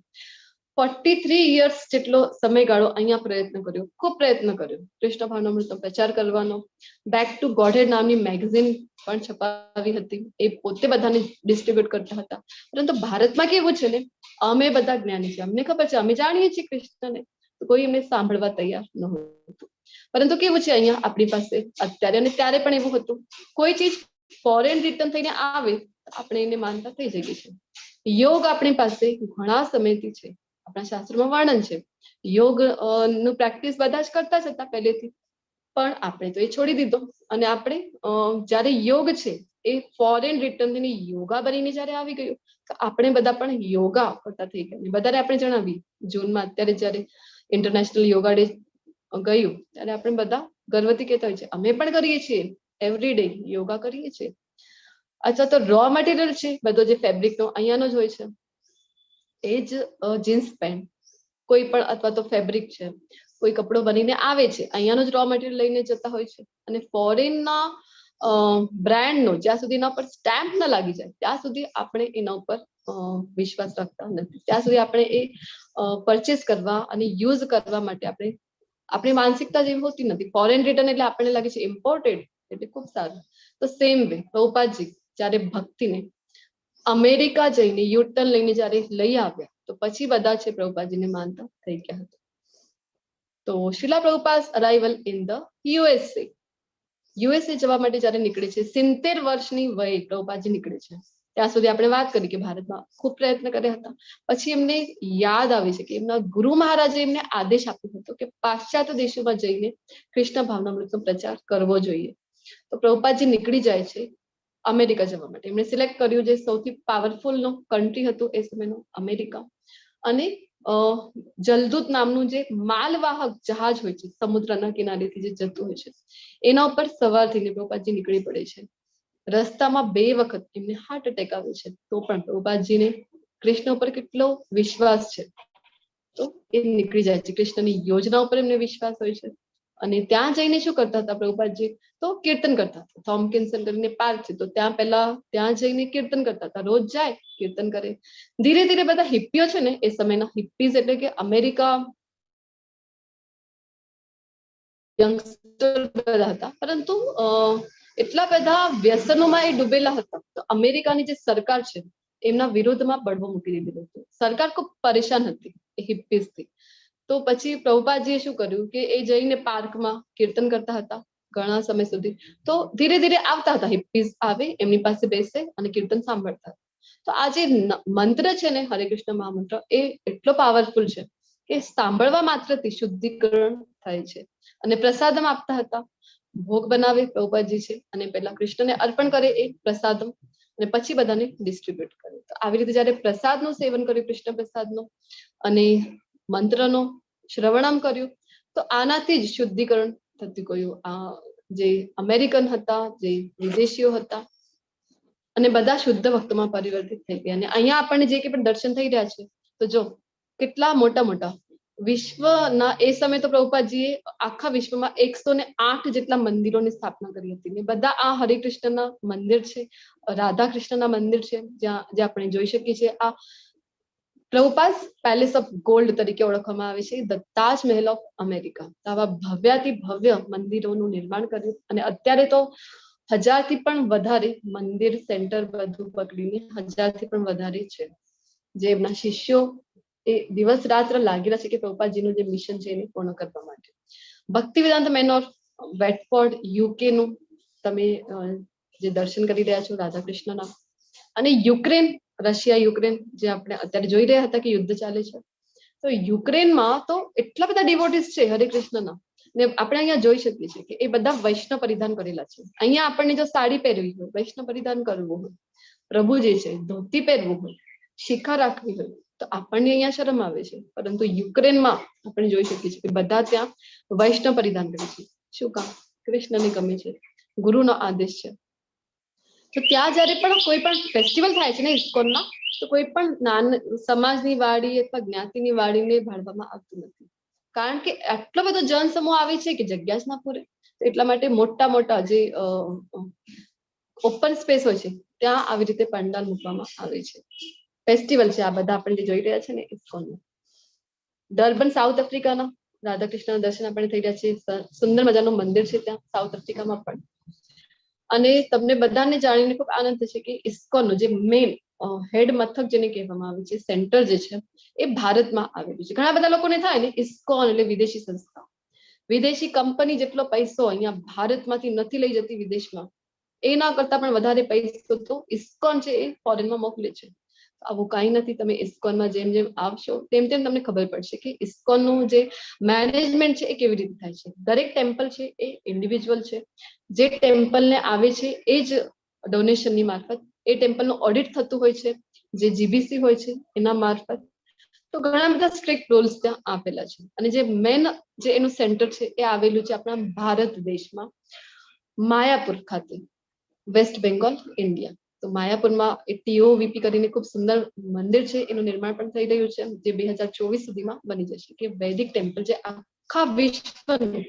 Speaker 1: 43 years જેટલો સમયગાળો અહીંયા પ્રયત્ન કર્યો, ખૂબ પ્રયત્ન કર્યો કૃષ્ણ ભાવનામૃતનો પ્રચાર કરવાનો. બેક ટુ ગોડહેડ નામની મેગઝીન પણ છપાવી હતી, એ પોતે બધાને ડિસ્ટ્રીબ્યુટ કરતા હતા. પરંતુ ભારતમાં કેવું છે ને, અમે બધા જ્ઞાની છે, અમને ખબર છે, અમે જાણીએ છીએ કૃષ્ણને, કોઈ એમને સાંભળવા તૈયાર ન હતું. પરંતુ કેવું છે અહીંયા આપણી પાસે અત્યારે, અને ત્યારે પણ એવું હતું, કોઈ ચીજ ફોરેન રિટર્ન થઈને આવે આપણે એને માનતા થઈ જઈએ છીએ. યોગ આપણી પાસે ઘણા સમયથી છે, આપણા શાસ્ત્રોમાં વર્ણન છે. યોગ નું પ્રેક્ટિસ બધા જ કરતા જ હતા પહેલેથી, પણ આપણે તો એ છોડી દીધો. અને આપણે જયારે યોગ છે એ ફોરેન રિટર્ન થઈને યોગા બનીને જયારે આવી ગયું, તો આપણે બધા પણ યોગા કરતા થઈ ગયા. બધાને આપણે જણાવી જૂનમાં અત્યારે જયારે ઇન્ટરનેશનલ યોગા ડે ગયું ત્યારે આપણે બધા ગર્વથી કહેતા હોય છે અમે પણ કરીએ છીએ, એવરી ડે યોગા કરીએ છીએ. અચ્છા, તો રો મટીરિયલ છે બધો જે ફેબ્રિકનો અહીંયાનો જ હોય છે, એ જ જીન્સ પેન્ટ કોઈ પણ અથવા તો ફેબ્રિક છે, કોઈ કપડો બનીને આવે છે અહીંયાનો જ રો મટીરિયલ લઈને જતા હોય છે. અને ફોરેનના બ્રાન્ડનો જ્યાં સુધી એના ઉપર સ્ટેમ્પ ન લાગી જાય ત્યાં સુધી આપણે એના ઉપર વિશ્વાસ રાખતા નથી. ત્યાં સુધી આપણે એ પરચેસ કરવા અને યુઝ કરવા માટે આપણી માનસિકતા જેવી હોતી નથી. ફોરેન રિટર્ન એટલે આપણને લાગે છે ઇમ્પોર્ટેડ એટલે ખૂબ સારું. તો સેમ વે પ્રભુપાદજી જ્યારે ભક્તિને અમેરિકા જઈને યુટર્ન લઈને જ્યારે લઈ આવ્યા તો પછી બધા છે પ્રભુપાદજીને માનતા થઈ ગયા હતા. તો Srila Prabhupada arrival in the USA જવા માટે જયારે નીકળે છે 70 વર્ષની વયે પ્રભુપાદજી નીકળે છે. ત્યાં સુધી આપણે વાત કરી કે ભારતમાં ખૂબ પ્રયત્ન કર્યા હતા. પછી એમને યાદ આવે છે કે એમના ગુરુ મહારાજે એમને આદેશ આપ્યો હતો કે પાશ્ચાત્ય દેશોમાં જઈને કૃષ્ણ ભાવનામૃતનો પ્રચાર કરવો જોઈએ. તો પ્રભુપાદજી નીકળી જાય છે અમેરિકા જવા માટે. એમણે સિલેક્ટ કર્યું જે સૌથી પાવરફુલ નો કન્ટ્રી હતું એ સમયનો અમેરિકા. અને જલદૂત નામનું જે માલવાહક જહાજ હોય છે સમુદ્રના કિનારેથી જે જતું હોય છે એના ઉપર સવાર થઈને પ્રભુપાદજી નીકળી પડે છે. રસ્તામાં 2 વખત એમને હાર્ટ એટેક આવે છે, તો પણ પ્રભુપાદજીને કૃષ્ણ ઉપર કેટલો વિશ્વાસ છે તો એ નીકળી જાય છે. કૃષ્ણની યોજના ઉપર એમને વિશ્વાસ હોય છે. અને ત્યાં જઈને શું કરતા હતા પ્રભુપાદજી? તો કીર્તન કરતા હતા. થોમ્કિન્સન કરીને પાર્ક છે તો ત્યાં જઈને કીર્તન કરતા હતા. રોજ જાય કીર્તન કરે. ધીરે ધીરે બધા હિપ્પીઓ છે ને, એ સમયના હિપ્પીઝ એટલે કે અમેરિકા યંગસ્ટર બધા હતા, પરંતુ એટલા બધા વ્યસનોમાં એ ડૂબેલા હતા. તો અમેરિકાની જે સરકાર છે એમના વિરોધમાં બળવો મૂકી દીધેલો હતો. સરકાર ખૂબ પરેશાન હતી એ હિપ્પીઝથી. તો પછી પ્રભુપાદજીએ શું કર્યું કે એ જઈને પાર્કમાં કીર્તન કરતા હતા ઘણા સમય સુધી. તો ધીરે ધીરે આવતા હતા હિપ્પીઝ, આવે એમની પાસે બેસે અને કીર્તન સાંભળતા. તો આ જે મંત્ર છે ને હરે કૃષ્ણ મહામંત્ર, એ એટલો પાવરફુલ છે કે સાંભળવા માત્રથી શુદ્ધિકરણ થાય છે. અને પ્રસાદમ આપતા હતા, ભોગ બનાવે પ્રભુપાદજી છે અને પહેલા કૃષ્ણને અર્પણ કરે એ પ્રસાદમ, અને પછી બધાને ડિસ્ટ્રીબ્યુટ કરે. તો આવી રીતે જયારે પ્રસાદનું સેવન કર્યું, કૃષ્ણ પ્રસાદનો, અને મંત્રનો શ્રવણમ કર્યું, તો આનાથી જ શુદ્ધિકરણ થતું ગયું. આ જે અમેરિકન હતા, જે વિદેશીઓ હતા, અને બધા શુદ્ધ ભક્તોમાં પરિવર્તિત થઈ ગયા. અને અહીંયા આપણને જે પણ દર્શન થઈ રહ્યા છે, તો જો કેટલા મોટા મોટા વિશ્વના, એ સમયે તો પ્રભુપાદજીએ આખા વિશ્વમાં 108 જેટલા મંદિરોની સ્થાપના કરી હતી. ને બધા આ હરે કૃષ્ણના મંદિર છે, રાધા કૃષ્ણના મંદિર છે, જ્યાં જે આપણે જોઈ શકીએ છીએ. આ પ્રભુપાદ પેલેસ ઓફ ગોલ્ડ તરીકે ઓળખવામાં આવે છે, the Taj Mahal of America. આવા ભવ્યાથી ભવ્ય મંદિરોનું નિર્માણ કર્યું. અને અત્યારે તો 1000થી પણ વધારે મંદિર સેન્ટર બધું પકડીને 1000થી પણ વધારે છે, જે એમના શિષ્યો એ દિવસ રાત્ર લાગી રહ્યા છે કે પ્રભુપાદજીનું જે મિશન છે એને પૂર્ણ કરવા માટે. ભક્તિવેદાંત મેનોર, વેટફોર્ડ, યુકે નું તમે જે દર્શન કરી રહ્યા છો રાધા કૃષ્ણના. અને યુક્રેન, રશિયા યુક્રેન, જે આપણે અત્યારે જોઈ રહ્યા હતા કે યુદ્ધ ચાલે છે, તો યુક્રેનમાં તો એટલા બધા ડિવોટીસ છે હરે કૃષ્ણના. ને આપણે અહીંયા જોઈ શકીએ છીએ કે એ બધા વૈષ્ણવ પરિધાન કરેલા છે. અહીંયા આપણને જો સાડી પહેરવી હોય, વૈષ્ણવ પરિધાન કરવું હોય, પ્રભુ જે છે ધોતી પહેરવું હોય, શિખા રાખવી હોય, તો આપણને અહીંયા શરમ આવે છે. પરંતુ યુક્રેનમાં આપણે જોઈ શકીએ છીએ કે બધા ત્યાં વૈષ્ણવ પરિધાન કરે છે. શું કામ? કૃષ્ણને ગમે છે, ગુરુનો આદેશ છે. તો ત્યાં જયારે પણ કોઈ પણ ફેસ્ટિવલ થાય છે ને ઇસ્કોનમાં, તો કોઈ પણ સમાજની વાડી અથવા જ્ઞાતિની વાડીને ભાડવામાં આવતું નથી. કારણ કે આટલો બધો જનસમૂહ આવે છે કે જગ્યા જ ના પૂરે. તો એટલા માટે મોટા મોટા જે ઓપન સ્પેસ હોય છે ત્યાં આવી રીતે પંડાલ મૂકવામાં આવે છે. ફેસ્ટિવલ છે આ બધા આપણે જે જોઈ રહ્યા છે ને ઇસ્કોનનું. ડર્બન સાઉથ આફ્રિકાના રાધા કૃષ્ણ દર્શન આપણે થઈ રહ્યા છે. સુંદર મજાનું મંદિર છે ત્યાં સાઉથ આફ્રિકામાં પણ. અને તમને બધાને જાણીને ખૂબ આનંદ થશે કે ઇસ્કોનનું જે મેઇન હેડ મથક જેને કહેવામાં આવે છે, સેન્ટર જે છે, એ ભારતમાં આવેલું છે. ઘણા બધા લોકોને થાય ને ઇસ્કોન એટલે વિદેશી સંસ્થા, વિદેશી કંપની જેટલો પૈસો અહીંયા ભારતમાંથી નથી લઈ જતી વિદેશમાં, એના કરતા પણ વધારે પૈસો તો ઇસ્કોન છે એ ફોરેનમાં મોકલે છે. આવું કઈ નથી. તમે ઇસ્કોનમાં જેમ જેમ આવશો તેમ તેમ તમને ખબર પડશે કે ઇસ્કોનનું જે મેનેજમેન્ટ છે એ કેવી રીતે થાય છે. દરેક ટેમ્પલ છે એ ઇન્ડિવિજ્યુઅલ છે. જે ટેમ્પલને આવે છે એ જ ડોનેશનની મારફત એ ટેમ્પલનું ઓડિટ થતું હોય છે, જે જીબીસી હોય છે એના મારફત. તો ઘણા બધા સ્ટ્રિક્ટ રૂલ્સ ત્યાં આપેલા છે. અને જે મેન જે એનું સેન્ટર છે એ આવેલું છે આપણા ભારત દેશમાં, માયાપુર ખાતે, વેસ્ટ બેંગોલ, ઇન્ડિયા. તો માયાપુરમાં એ TOVP કરીને ખૂબ સુંદર મંદિર છે, એનું નિર્માણ પણ થઈ રહ્યું છે, જે 2024 સુધીમાં બની જશે. કે વૈદિક ટેમ્પલ જે આખા વિશ્વનું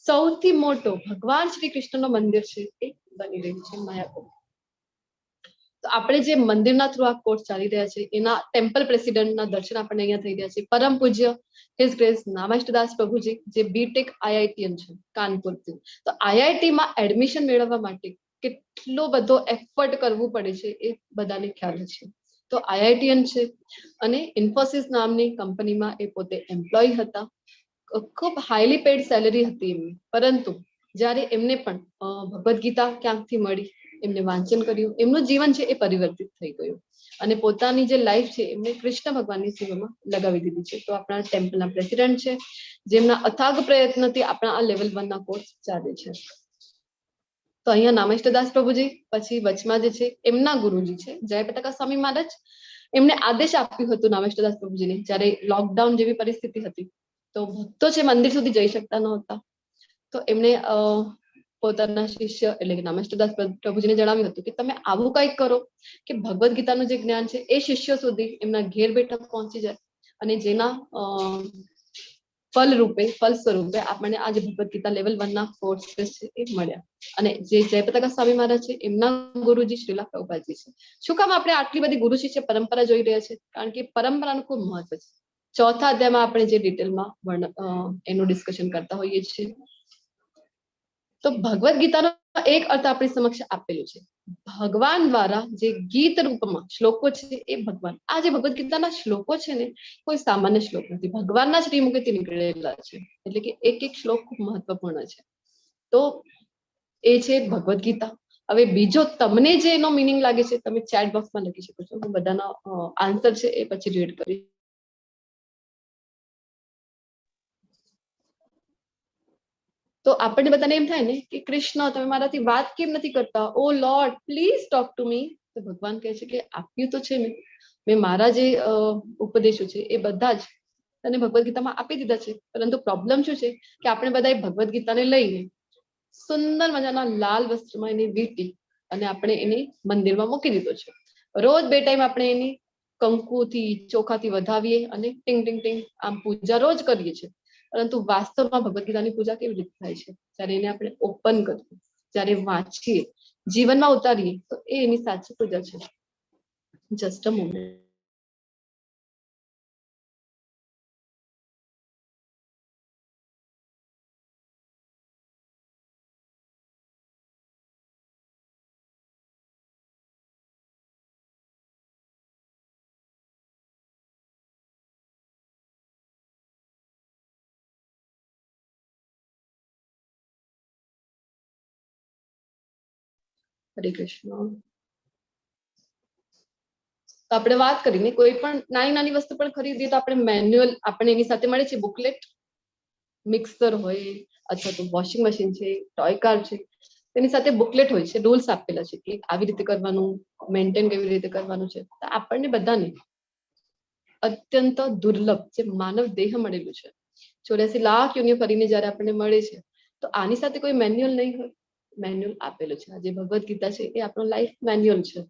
Speaker 1: સૌથી મોટો ભગવાન શ્રી કૃષ્ણનો મંદિર છે એ બની રહ્યું છે માયાપુર. તો આપણે જે મંદિરના થ્રુ આ કોર્સ ચાલી રહ્યા છે એના ટેમ્પલ પ્રેસિડેન્ટના દર્શન આપણને અહીંયા થઈ રહ્યા છે. પરમ પૂજ્ય હિઝ ગ્રેસ નામાષ્ટદાસ પ્રભુજી, જે BTech IITian છે કાનપુરથી. તો IITમાં એડમિશન મેળવવા માટે કેટલો બધો એફર્ટ કરવું પડે છે એ બધાને ખ્યાલ છે. તો IITian છે અને ઇન્ફોસિસ નામની કંપનીમાં એ પોતે એમ્પ્લોય હતા. ખૂબ હાઈલી પેડ સેલેરી હતી એમની. પરંતુ જ્યારે એમને પણ ભગવદ્ ગીતા ક્યાંકથી મળી, એમને વાંચન કર્યું, એમનું જીવન છે એ પરિવર્તિત થઈ ગયું અને પોતાની જે લાઈફ છે એમને કૃષ્ણ ભગવાનની સેવામાં લગાવી દીધી છે. તો આપણા ટેમ્પલના પ્રેસિડેન્ટ છે, જેમના અથાગ પ્રયત્નથી આપણા આ લેવલ 1 ના કોર્સ ચાલે છે. તો અહીંયા નામાષ્ટદાસ પ્રભુજી, પછી વચમાં જે છે એમના ગુરુજી છે જયપતાકા સ્વામી મહારાજ. એમને આદેશ આપ્યું હતું નામાષ્ટદાસ પ્રભુજીને, જ્યારે લોકડાઉન જેવી પરિસ્થિતિ હતી તો ભક્તો છે મંદિર સુધી જઈ શકતા નહોતા. તો એમણે પોતાના શિષ્ય એટલે કે નામાષ્ટદાસ પ્રભુજીને જણાવ્યું હતું કે તમે આવું કંઈક કરો કે ભગવદ્ ગીતાનું જે જ્ઞાન છે એ શિષ્યો સુધી એમના ઘેર બેઠા પહોંચી જાય, અને જેના ફલ સ્વરૂપે આપણને આજે ભગવદ્ ગીતા લેવલ 1 ના કોર્સ છે એ મળ્યા. અને જે જયપતાકા સ્વામી મહારાજ છે એમના ગુરુજી શ્રીલા પ્રભુપાદજી છે. શું કામ આપણે આટલી બધી ગુરુ શિષ્ય પરંપરા જોઈ રહ્યા છે? કારણ કે પરંપરાનું ખૂબ મહત્વ છે. ચોથા અધ્યાયમાં આપણે જે ડિટેલમાં એનું ડિસ્કશન કરતા હોઈએ છીએ. તો ભગવદ્ ગીતાનો એક અર્થ આપણી સમક્ષ આપેલું છે. ભગવાન દ્વારા જે ગીત રૂપમાં શ્લોકો છે એ ભગવાન, આ જે ભગવદ ગીતાના શ્લોકો છે ને કોઈ સામાન્ય શ્લોક નથી, ભગવાનના શ્રીમુખેથી નીકળેલા છે, એટલે કે એક એક શ્લોક ખૂબ મહત્વપૂર્ણ છે. તો એ છે ભગવદ ગીતા. હવે બીજો તમને જે એનો મિનિંગ લાગે છે તમે ચેટ બોક્સમાં લખી શકો છો, હું બધાના આન્સર છે એ પછી રીડ કરીશ. તો આપણને બધાને એમ થાય ને કે કૃષ્ણ તમે મારાથી વાત કેમ નથી કરતા, O lord please talk to me. તો ભગવાન કહે છે કે આપ્યું તો છે મેં મારા જે ઉપદેશો છે એ બધા જ તને ભગવદ ગીતામાં આપી દીધા છે, પરંતુ પ્રોબ્લેમ શું છે કે આપણે બધા એ ભગવદ ગીતાને લઈને સુંદર મજાના લાલ વસ્ત્રમાં એની વીંટી અને આપણે એને મંદિરમાં મૂકી દીધો છે. રોજ 2 ટાઈમ આપણે એની કંકુથી ચોખાથી વધાવીએ અને ટીંગ ટીંગ ટીંગ આમ પૂજા રોજ કરીએ છીએ, પરંતુ વાસ્તવમાં ભગવદ ગીતાની પૂજા કેવી રીતે થાય છે? જ્યારે એને આપણે ઓપન કરીએ, જ્યારે વાંચીએ, જીવનમાં ઉતારીએ, તો એ એની સાચી પૂજા છે. Just a moment. હરે કૃષ્ણ. તો આપણે વાત કરીને કોઈ પણ નાની નાની વસ્તુ પણ ખરીદીએ તો આપણે મેન્યુઅલ આપણે એની સાથે મળે છે, બુકલેટ, મિક્સર હોય અથવા તો વોશિંગ મશીન છે, ટોય કાર છે, તેની સાથે બુકલેટ હોય છે, રૂલ્સ આપેલા છે કે આવી રીતે કરવાનું, મેન્ટેન કેવી રીતે કરવાનું છે. તો આપણને બધાને અત્યંત દુર્લભ જે માનવ દેહ મળેલું છે, 84 લાખ યોનિઓ ફરીને જયારે આપણને મળે છે, તો આની સાથે કોઈ મેન્યુઅલ નહીં હોય. મેન્યુઅલ આપેલું છે. જે ભગવદ ગીતા છે એ આપણો લાઈફ મેન્યુઅલ છે.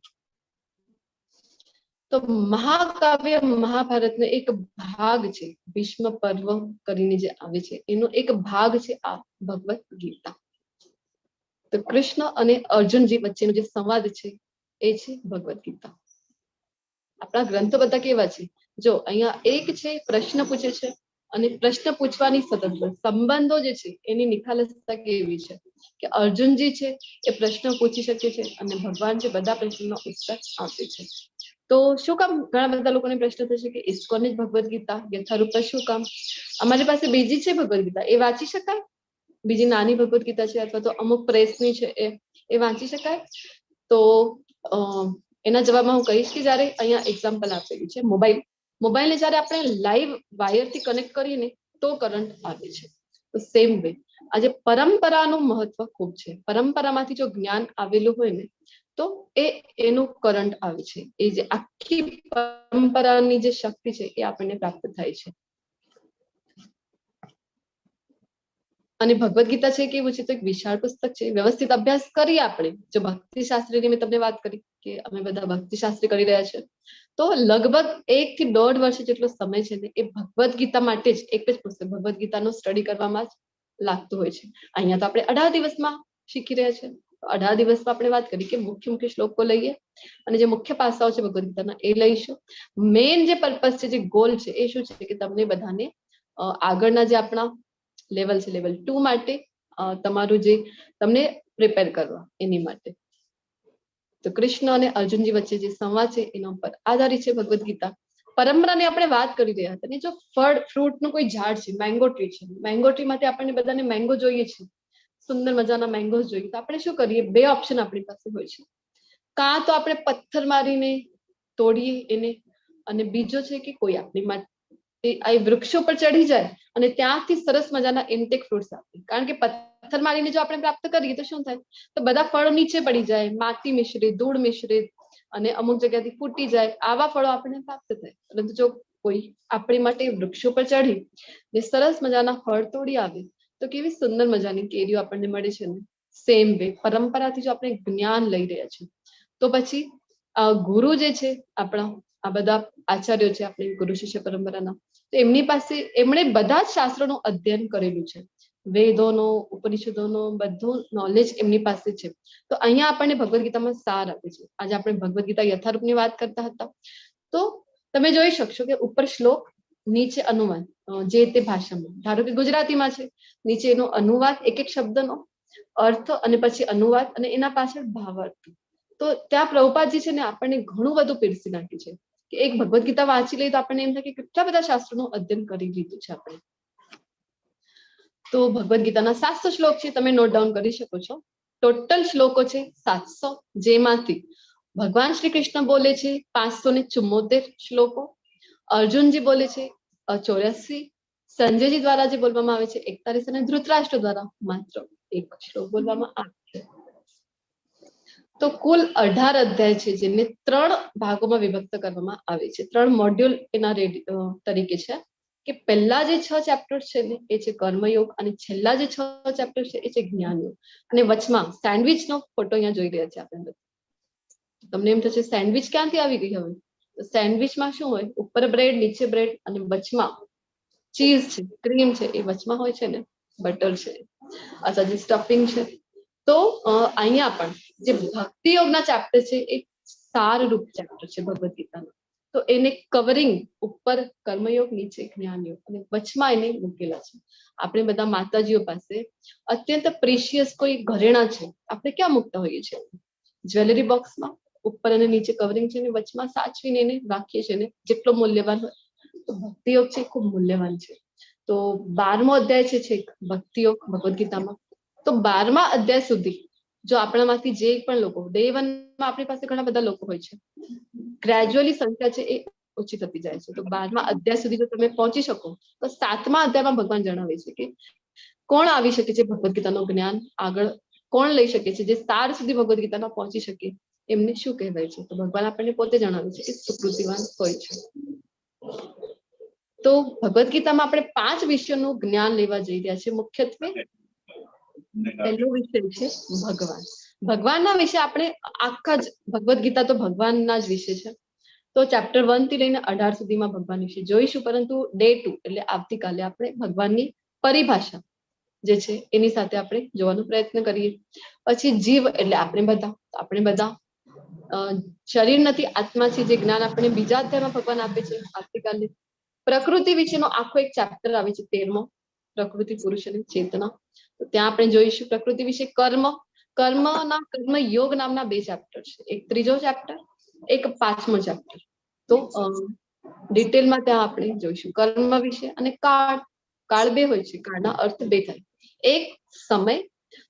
Speaker 1: તો મહાકાવ્ય મહાભારતનો એક ભાગ છે, ભીષ્મ પર્વ કરીને જે આવે છે એનો એક ભાગ છે આ ભગવદ ગીતા. તો કૃષ્ણ અને અર્જુનજી વચ્ચેનો જે સંવાદ છે એ છે ભગવદ ગીતા. આપણા ગ્રંથો બધા કેવા છે? જો અહીંયા એક છે પ્રશ્ન પૂછે છે અને પ્રશ્ન પૂછવાની સ્વતંત્ર સંબંધો જે છે એની નિખાલસતા કેવી છે કે અર્જુનજી છે એ પ્રશ્ન પૂછી શકે છે અને ભગવાન છે બધા પ્રશ્નનો ઉત્તર આપે છે. તો શું કામ ઘણા બધા લોકોને પ્રશ્ન થશે કે ઇસ્કોનની જ ભગવદ ગીતા યથારૂપ શું કામ? અમારી પાસે બીજી છે ભગવદ ગીતા, એ વાંચી શકાય? બીજી નાની ભગવદ ગીતા છે અથવા તો અમુક પ્રેસની છે એ વાંચી શકાય? તો એના જવાબમાં હું કહીશ કે જયારે અહીંયા એક્ઝામ્પલ આપેલું છે મોબાઈલને જયારે આપણે લાઈવ વાયરથી કનેક્ટ કરીએ ને તો કરંટ આવે છે. તો સેમ વે આજે પરંપરાનું મહત્વ ખૂબ છે. પરંપરામાંથી જો જ્ઞાન આવેલું હોય ને તો એનું કરંટ આવે છે. એ જે આખી પરંપરાની જે શક્તિ છે એ આપણને પ્રાપ્ત થાય છે. અને ભગવદ ગીતા છે કેવું છે તો એક વિશાળ પુસ્તક છે. વ્યવસ્થિત અભ્યાસ કરીએ આપણે, જો ભક્તિ શાસ્ત્રીની મેં તમને વાત કરી કે અમે બધા ભક્તિ શાસ્ત્રી કરી રહ્યા છે, તો લગભગ 1 થી 1.5 વર્ષ જેટલો સમય છે ને એ ભગવદ ગીતા માટે જ એક જ પુસ્તક ભગવદ ગીતાનો સ્ટડી કરવામાં જ લાગતું હોય છે. અહીંયા તો આપણે 18 દિવસમાં શીખી રહ્યા છે. 18 દિવસમાં આપણે વાત કરી કે મુખ્ય મુખ્ય શ્લોકો લઈએ અને જે મુખ્ય પાસાઓ છે ભગવદ ગીતાના એ લઈશું. મેઇન જે પર્પસ છે, જે ગોલ છે એ શું છે કે તમને બધાને આગળના જે આપણા લેવલ છે લેવલ 2 માટે તમારું જે તમને પ્રિપેર કરવા એની માટે. તો કૃષ્ણ અને અર્જુનજી વચ્ચે જે સંવાદ છે એના ઉપર આધારિત છે ભગવદ ગીતા. પરંપરાની આપણે વાત કરી રહ્યા હતા ને, જો ફળ ફ્રૂટનું કોઈ ઝાડ છે, મેંગો ટ્રી છે, મેંગો ટ્રી માટે આપણને બધાને મેંગો જોઈએ છે, સુંદર મજાના મેંગોઝ જોઈએ, તો આપણે શું કરીએ? 2 ઓપ્શન આપણી પાસે હોય છે. કાં તો આપણે પથ્થર મારીને તોડીએ એને, અને બીજો છે કે કોઈ આપણી માટે આ વૃક્ષો પર ચડી જાય અને ત્યાંથી સરસ મજાના ઇન્ટેક ફ્રૂટ્સ આપે. કારણ કે પથ્થર મારીને જો આપણે પ્રાપ્ત કરીએ તો શું થાય? તો બધા ફળો નીચે પડી જાય, માટી મિશ્રિત, ધૂળ મિશ્રિત, અને અમુક જગ્યાથી ફૂટી જાય. આવા ફળો આપણને પ્રાપ્ત થાય. પરંતુ જો કોઈ આપણી માટે વૃક્ષો પર ચડી ને સરસ મજાના ફળ તોડી આવે તો કેવી સુંદર મજાની કેરીઓ આપણને મળે છે ને. સેમ વે પરંપરાથી જો આપણે જ્ઞાન લઈ રહ્યા છીએ તો પછી ગુરુ જે છે આપણા, આ બધા આચાર્યો છે આપણી ગુરુ શિષ્ય પરંપરાના, તો એમની પાસે એમણે બધા જ શાસ્ત્રોનું અધ્યયન કરેલું છે. વેદોનો, ઉપનિષદોનો બધું નોલેજ એમની પાસે છે. તો અહીંયા આપણને ભગવદ ગીતામાં સાર આપે છે. આજે આપણે ભગવદ ગીતા યથારૂપની વાત કરતા હતા, તો તમે જોઈ શકશો કે ઉપર શ્લોક, નીચે અનુવાદ જે તે ભાષામાં. ધારો કે ગુજરાતીમાં છે, નીચે એનો અનુવાદ એક એક શબ્દનો, અર્થ અને પછી અનુવાદ અને એના પાછળ ભાવાર્થ. તો ત્યાં પ્રભુપાદજી છે ને આપણને ઘણું બધું પીરસી નાખ્યું છે કે એક ભગવદ્ ગીતા વાંચી લઈએ તો આપણને એમ થાય કે કેટલા બધા શાસ્ત્રોનું અધ્યયન કરી લીધું છે આપણે. તો ભગવદ્ ગીતાના 700 શ્લોક છે, તમે નોટ ડાઉન કરી શકો છો. ટોટલ શ્લોકો છે 700, જેમાંથી ભગવાન શ્રી કૃષ્ણ બોલે છે 574 શ્લોકો, અર્જુનજી બોલે છે 84, સંજયજી દ્વારા જે બોલવામાં આવે છે 41 અને ધૃતરાષ્ટ્ર દ્વારા માત્ર 1 શ્લોક બોલવામાં આવે છે. તો કુલ 18 અધ્યાય છે જેને 3 ભાગોમાં વિભક્ત કરવામાં આવે છે. 3 મોડ્યુલ એના તરીકે છે કે પહેલા જે 6 ચેપ્ટર છે ને એ છે કર્મયોગ અને છેલ્લા જે 6 ચેપ્ટર છે એ છે જ્ઞાનયોગ. અને વચમાં સેન્ડવિચનો ફોટો અહીંયા જોઈ રહ્યા છે આપણે. તમને એમ થશે સેન્ડવિચ ક્યાંથી આવી ગઈ હવે? તો સેન્ડવિચમાં શું હોય? ઉપર બ્રેડ, નીચે બ્રેડ અને વચમાં ચીઝ છે, ક્રીમ છે, એ વચમાં હોય છે ને બટર છે, અથવા જે સ્ટફિંગ છે. તો અહીંયા પણ જે ભક્તિ યોગના ચેપ્ટર છે એ સારરૂપ ચેપ્ટર છે ભગવદ્ ગીતાનું. તો એને કવરિંગ ઉપર કર્મયોગ, નીચે જ્ઞાનયોગ અને વચમાં એને મૂકેલા છે. આપણે બધા માતાજીઓ પાસે અત્યંત પ્રેશિયસ કોઈ ઘરેણા છે, આપણે ક્યાં મૂકતા હોઈએ છીએ? જ્વેલરી બોક્સમાં ઉપર અને નીચે કવરિંગ છે ને વચમાં સાચવીને એને રાખીએ છીએ ને, જેટલો મૂલ્યવાન હોય. તો ભક્તિ યોગ છે ખૂબ મૂલ્યવાન છે. તો 12મો અધ્યાય છે છેક ભક્તિ યોગ ભગવદ્ ગીતામાં. તો 12મા અધ્યાય સુધી જો આપણામાંથી જે પણ લોકો ડે 1માં આપણી પાસે ઘણા બધા લોકો હોય છે, ગ્રેજ્યુઅલી સંખ્યા છે એ ઓછી થતી જાય છે. તો 12મા અધ્યાય સુધી જો તમે પહોંચી શકો તો 7મા અધ્યાયમાં ભગવાન જણાવે છે કે કોણ આવી શકે છે ભગવદ્ ગીતાનું જ્ઞાન આગળ કોણ લઈ શકે છે, જે સાર સુધી ભગવદ્ ગીતામાં પહોંચી શકે, એમને શું કહેવાય છે? તો ભગવાન આપણને પોતે જણાવે છે કે સુકૃતિવાન હોય છે. તો ભગવદ્ ગીતામાં આપણે 5 વિષયોનું જ્ઞાન લેવા જઈ રહ્યા છે. મુખ્યત્વે પહેલો વિષય છે ભગવાન. ભગવાનના વિશે આપણે આખા જ ભગવદ્ ગીતા તો ભગવાનના જ વિશે છે. તો ચેપ્ટર 1 થી લઈને 18 સુધીમાં ભગવાન વિશે જોઈશું, પરંતુ ડે 2 એટલે આવતીકાલે આપણે ભગવાનની પરિભાષા જે છે એની સાથે આપણે જોવાનો પ્રયત્ન કરીએ. પછી જીવ એટલે આપણે બધા શરીર નથી, આત્મા છે, જે જ્ઞાન આપણે બીજા અધ્યાયમાં ભગવાન આપે છે આવતીકાલે. પ્રકૃતિ વિશેનો આખો એક ચેપ્ટર આવે છે 13મો, પ્રકૃતિ, પુરુષ અને ચેતના. તો ત્યાં આપણે જોઈશું પ્રકૃતિ વિશે કર્મ યોગ નામના 2 ચેપ્ટર છે, એક 3જો ચેપ્ટર, એક 5મો ચેપ્ટર. તો ડિટેલમાં ત્યાં આપણે જોઈશું કર્મ વિશે. અને કાળ 2 હોય છે, કાળના અર્થ 2 થાય. એક સમય,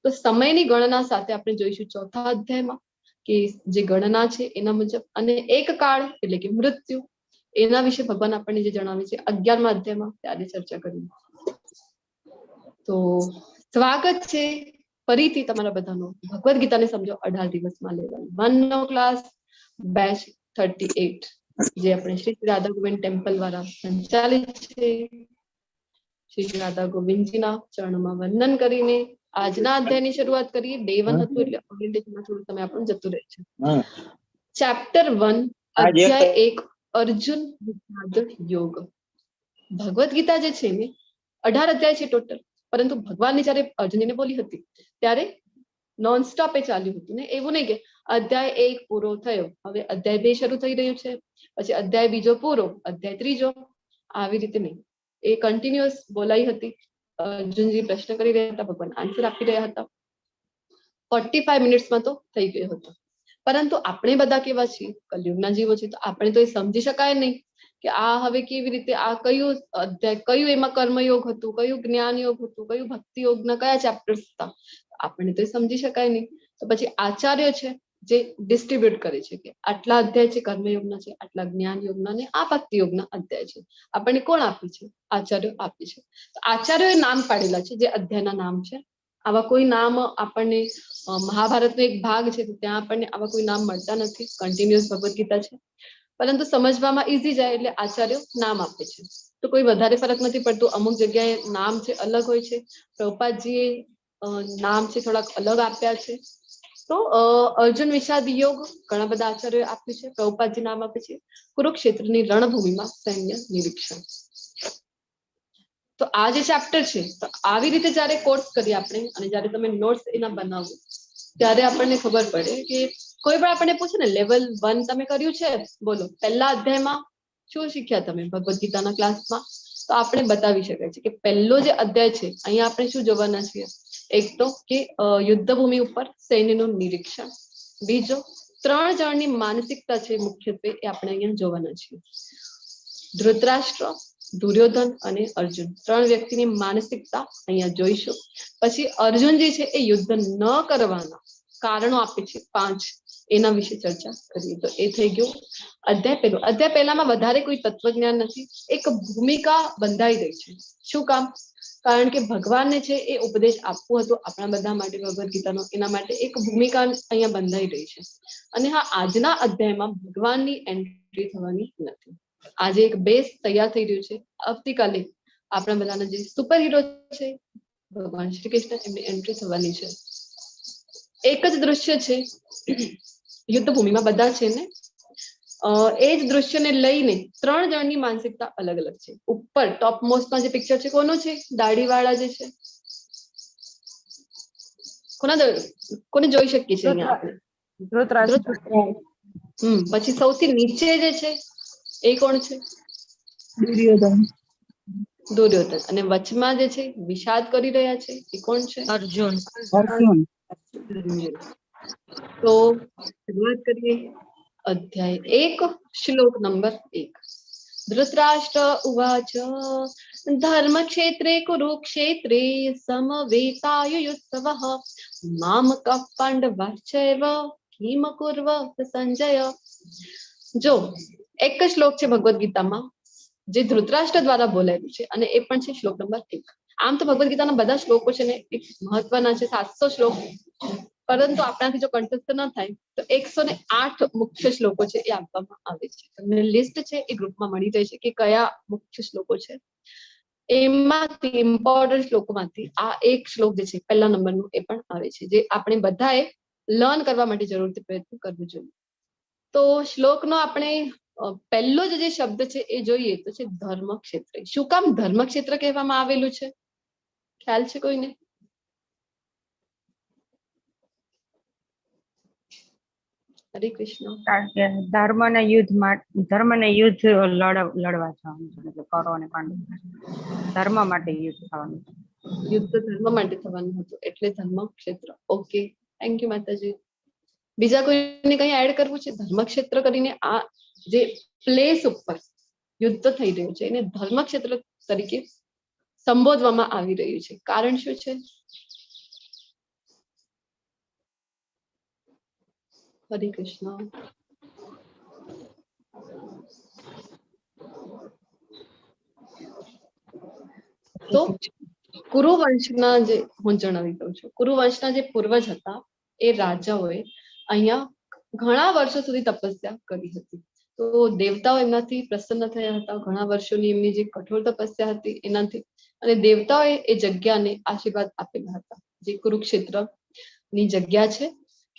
Speaker 1: તો સમયની ગણના સાથે આપણે જોઈશું 4થા અધ્યાયમાં કે જે ગણના છે એના મુજબ. અને એક કાળ એટલે કે મૃત્યુ, એના વિશે ભગવાન આપણને જે જણાવે છે 11મા અધ્યાયમાં, ત્યારે ચર્ચા કરીએ. તો સ્વાગત છે ફરીથી તમારા બધાનો ભગવદ્ ગીતાને સમજો 18 દિવસમાં લેવલ 1 નો ક્લાસ બેચ 38, જે આપણે શ્રી રાધા ગોવિંદ ટેમ્પલ દ્વારા સંચાલિત છે. શ્રી રાધા ગોવિંદજીના ચરણોમાં વંદન કરીને આજના અધ્યાયની શરૂઆત કરીએ. ડે 1 હતું એટલે ઓરિએન્ટેશનમાં થોડું સમય આપણું જતું રહે છે. ચેપ્ટર 1 અધ્યાય 1 અર્જુન વિષાદ યોગ. ભગવદ્ ગીતા જે છે ને 18 અધ્યાય છે ટોટલ, પરંતુ ભગવાનની જયારે અર્જુનજીને બોલી હતી ત્યારે નોનસ્ટોપ એ ચાલ્યું હતું ને. એવું નહીં કે અધ્યાય 1 પૂરો થયો, હવે અધ્યાય 2 શરૂ થઈ રહ્યું છે, પછી અધ્યાય 2જો પૂરો, અધ્યાય 3જો, આવી રીતે નહીં. એ કન્ટિન્યુઅસ બોલાઈ હતી. અર્જુનજી પ્રશ્ન કરી રહ્યા હતા, ભગવાન આન્સર આપી રહ્યા હતા. 45 મિનિટ્સમાં તો થઈ ગયો હતો. પરંતુ આપણે બધા કેવા છીએ? કલયુગના જીવો છે, તો આપણે તો એ સમજી શકાય નહીં કે આ હવે કેવી રીતે, આ કયું અધ્યાય, કયું એમાં કર્મયોગ હતું, કયું જ્ઞાન યોગ હતું, કયું ભક્તિ યોગના કયા ચેપ્ટર્સ હતા, આપણે તો એ સમજી શકાય નહીં. તો પછી આચાર્ય છે જે ડિસ્ટ્રીબ્યુટ કરે છે કે આટલા અધ્યાય છે કર્મયોગના છે, આટલા જ્ઞાન યોગના ને આ ભક્તિ યોગના અધ્યાય છે. આપણને કોણ આપે છે? આચાર્યો આપે છે. તો આચાર્યોએ નામ પાડેલા છે જે અધ્યાયના નામ છે. આવા કોઈ નામ આપણને મહાભારતનો એક ભાગ છે, તો ત્યાં આપણને આવા કોઈ નામ મળતા નથી. કન્ટિન્યુઅસ ભગવદ્ ગીતા છે, પરંતુ સમજવામાં ઈઝી જાય એટલે આચાર્યો નામ આપે છે. તો કોઈ વધારે ફરક નથી પડતું. અમુક જગ્યાએ નામ છે અલગ હોય છે. પ્રભુપાદજીએ નામ છે થોડાક અલગ આપ્યા છે. તો અર્જુન વિષાદ યોગ ઘણા બધા આચાર્યોએ આપ્યું છે. પ્રભુપાદજી નામ આપે છે કુરુક્ષેત્રની રણભૂમિમાં સૈન્ય નિરીક્ષણ. તો આ જે ચેપ્ટર છે, તો આવી રીતે જયારે કોર્સ કરીએ આપણે અને જયારે તમે નોટ્સ એના બનાવો ત્યારે આપણને ખબર પડે કે કોઈ પણ આપણને પૂછે ને લેવલ 1 તમે કર્યું છે, બોલો પહેલા અધ્યાયમાં શું શીખ્યા તમે ભગવદ્ ગીતાના ક્લાસમાં? તો આપણે બતાવી શકાય છે કે પહેલો જે અધ્યાય છે અહીંયા આપણે શું જોવાના છીએ એક તો કે યુદ્ધ ભૂમિ ઉપર સૈન્યનું નિરીક્ષણ, બીજો 3 જણની માનસિકતા છે મુખ્યત્વે એ આપણે અહીંયા જોવાના છીએ. ધૃતરાષ્ટ્ર, દુર્યોધન અને અર્જુન 3 વ્યક્તિની માનસિકતા અહીંયા જોઈશું. પછી અર્જુનજી છે એ યુદ્ધ ન કરવાના કારણો આપે છે 5, એના વિશે ચર્ચા કરીએ. તો એ થઈ ગયું અધ્યાય પહેલો. અધ્યાય પહેલામાં વધારે કોઈ તત્વજ્ઞાન નથી, એક ભૂમિકા બંધાઈ ગઈ છે. શું કામ? કારણ કે ભગવાનને છે એ ઉપદેશ આપવો હતો આપણા બધા માટે ભગવદ ગીતાનો, એના માટે એક ભૂમિકા અહીંયા બંધાઈ રહી છે. અને હા, આજના અધ્યાયમાં ભગવાનની એન્ટ્રી થવાની નથી. આજે એક બેઝ તૈયાર થઈ રહ્યું છે. આવતીકાલે આપણા બધાના જે સુપર હીરો છે ભગવાન શ્રી કૃષ્ણ, એમની એન્ટ્રી થવાની છે. એક જ દૃશ્ય છે યુદ્ધ ભૂમિમાં, બધા છે ને એ જ દૃશ્યને લઈને 3 જણની માનસિકતા અલગ અલગ છે. ઉપર ટોપ મોસ્ટમાં જે પિક્ચર છે કોનું છે? દાઢીવાળા જે છે, કોને જોઈ શકીએ છીએ અહીંયા આપણે?
Speaker 7: ધૃતરાષ્ટ્ર.
Speaker 1: પછી સૌથી નીચે જે છે એ કોણ છે?
Speaker 3: દુર્યોધન.
Speaker 1: દુર્યોધન. અને વચમાં જે છે વિષાદ કરી રહ્યા છે એ કોણ છે?
Speaker 3: અર્જુન.
Speaker 2: અર્જુન.
Speaker 1: તો શરૂઆત કરીએ. અધ્યાય 1, શ્લોક નંબર 1. ધૃતરાષ્ટ્ર ઉવાચ ધર્મક્ષેત્રે કુરુક્ષેત્રે સમવેતાયુયુત્સવઃ મામકઃ પાંડવાશ્ચૈવ કિમ કુર્વત સંજય. જો એક જ શ્લોક છે ભગવદ ગીતામાં જે ધૃતરાષ્ટ્ર દ્વારા બોલાયેલું છે, અને એ પણ છે શ્લોક નંબર 1. આમ તો ભગવદ ગીતાના બધા શ્લોકો છે ને એક મહત્વના છે, 700 શ્લોક, પરંતુ આપણાથી જો કંઠસ્થ ન થાય તો 108 મુખ્ય શ્લોકો છે એ આપવામાં આવે છે. તમને લિસ્ટ છે એ ગ્રુપમાં મળી જાય છે કે કયા મુખ્ય શ્લોકો છે. એમાંથી ઇમ્પોર્ટન્ટ શ્લોકોમાંથી આ એક શ્લોક જે છે પહેલા નંબરનું એ પણ આવે છે, જે આપણે બધાએ લર્ન કરવા માટે જરૂરથી પ્રયત્ન કરવો જોઈએ. તો શ્લોકનો આપણે પહેલો જે શબ્દ છે એ જોઈએ તો છે ધર્મક્ષેત્ર. શું કામ ધર્મક્ષેત્ર કહેવામાં આવેલું છે? ખ્યાલ છે કોઈને? હરે કૃષ્ણ.
Speaker 3: કારણ કે ધર્મને યુદ્ધ લડવા જવાનું છે, એટલે કરો અને પાંડવ ધર્મ માટે યુદ્ધ થવાનું છે.
Speaker 1: યુદ્ધ ધર્મ માટે થવાનું હતું એટલે ધર્મક્ષેત્ર. ઓકે, થેન્ક યુ માતાજી. બીજા કોઈને કઈ એડ કરવું છે? ધર્મક્ષેત્ર કરીને આ જે પ્લેસ ઉપર યુદ્ધ થઈ રહ્યું છે એને ધર્મક્ષેત્ર તરીકે સંબોધવામાં આવી રહ્યું છે. કારણ શું છે? હરે કૃષ્ણ. તો કુરુવંશના જે હું જણાવી દઉં છું, કુરુવંશના જે પૂર્વજ હતા એ રાજાઓએ અહીંયા ઘણા વર્ષો સુધી તપસ્યા કરી હતી. તો દેવતાઓ એમનાથી પ્રસન્ન થયા હતા. ઘણા વર્ષોની એમની જે કઠોર તપસ્યા હતી એનાથી, અને દેવતાઓએ એ જગ્યાને આશીર્વાદ આપેલા હતા. જે કુરુક્ષેત્રની જગ્યા છે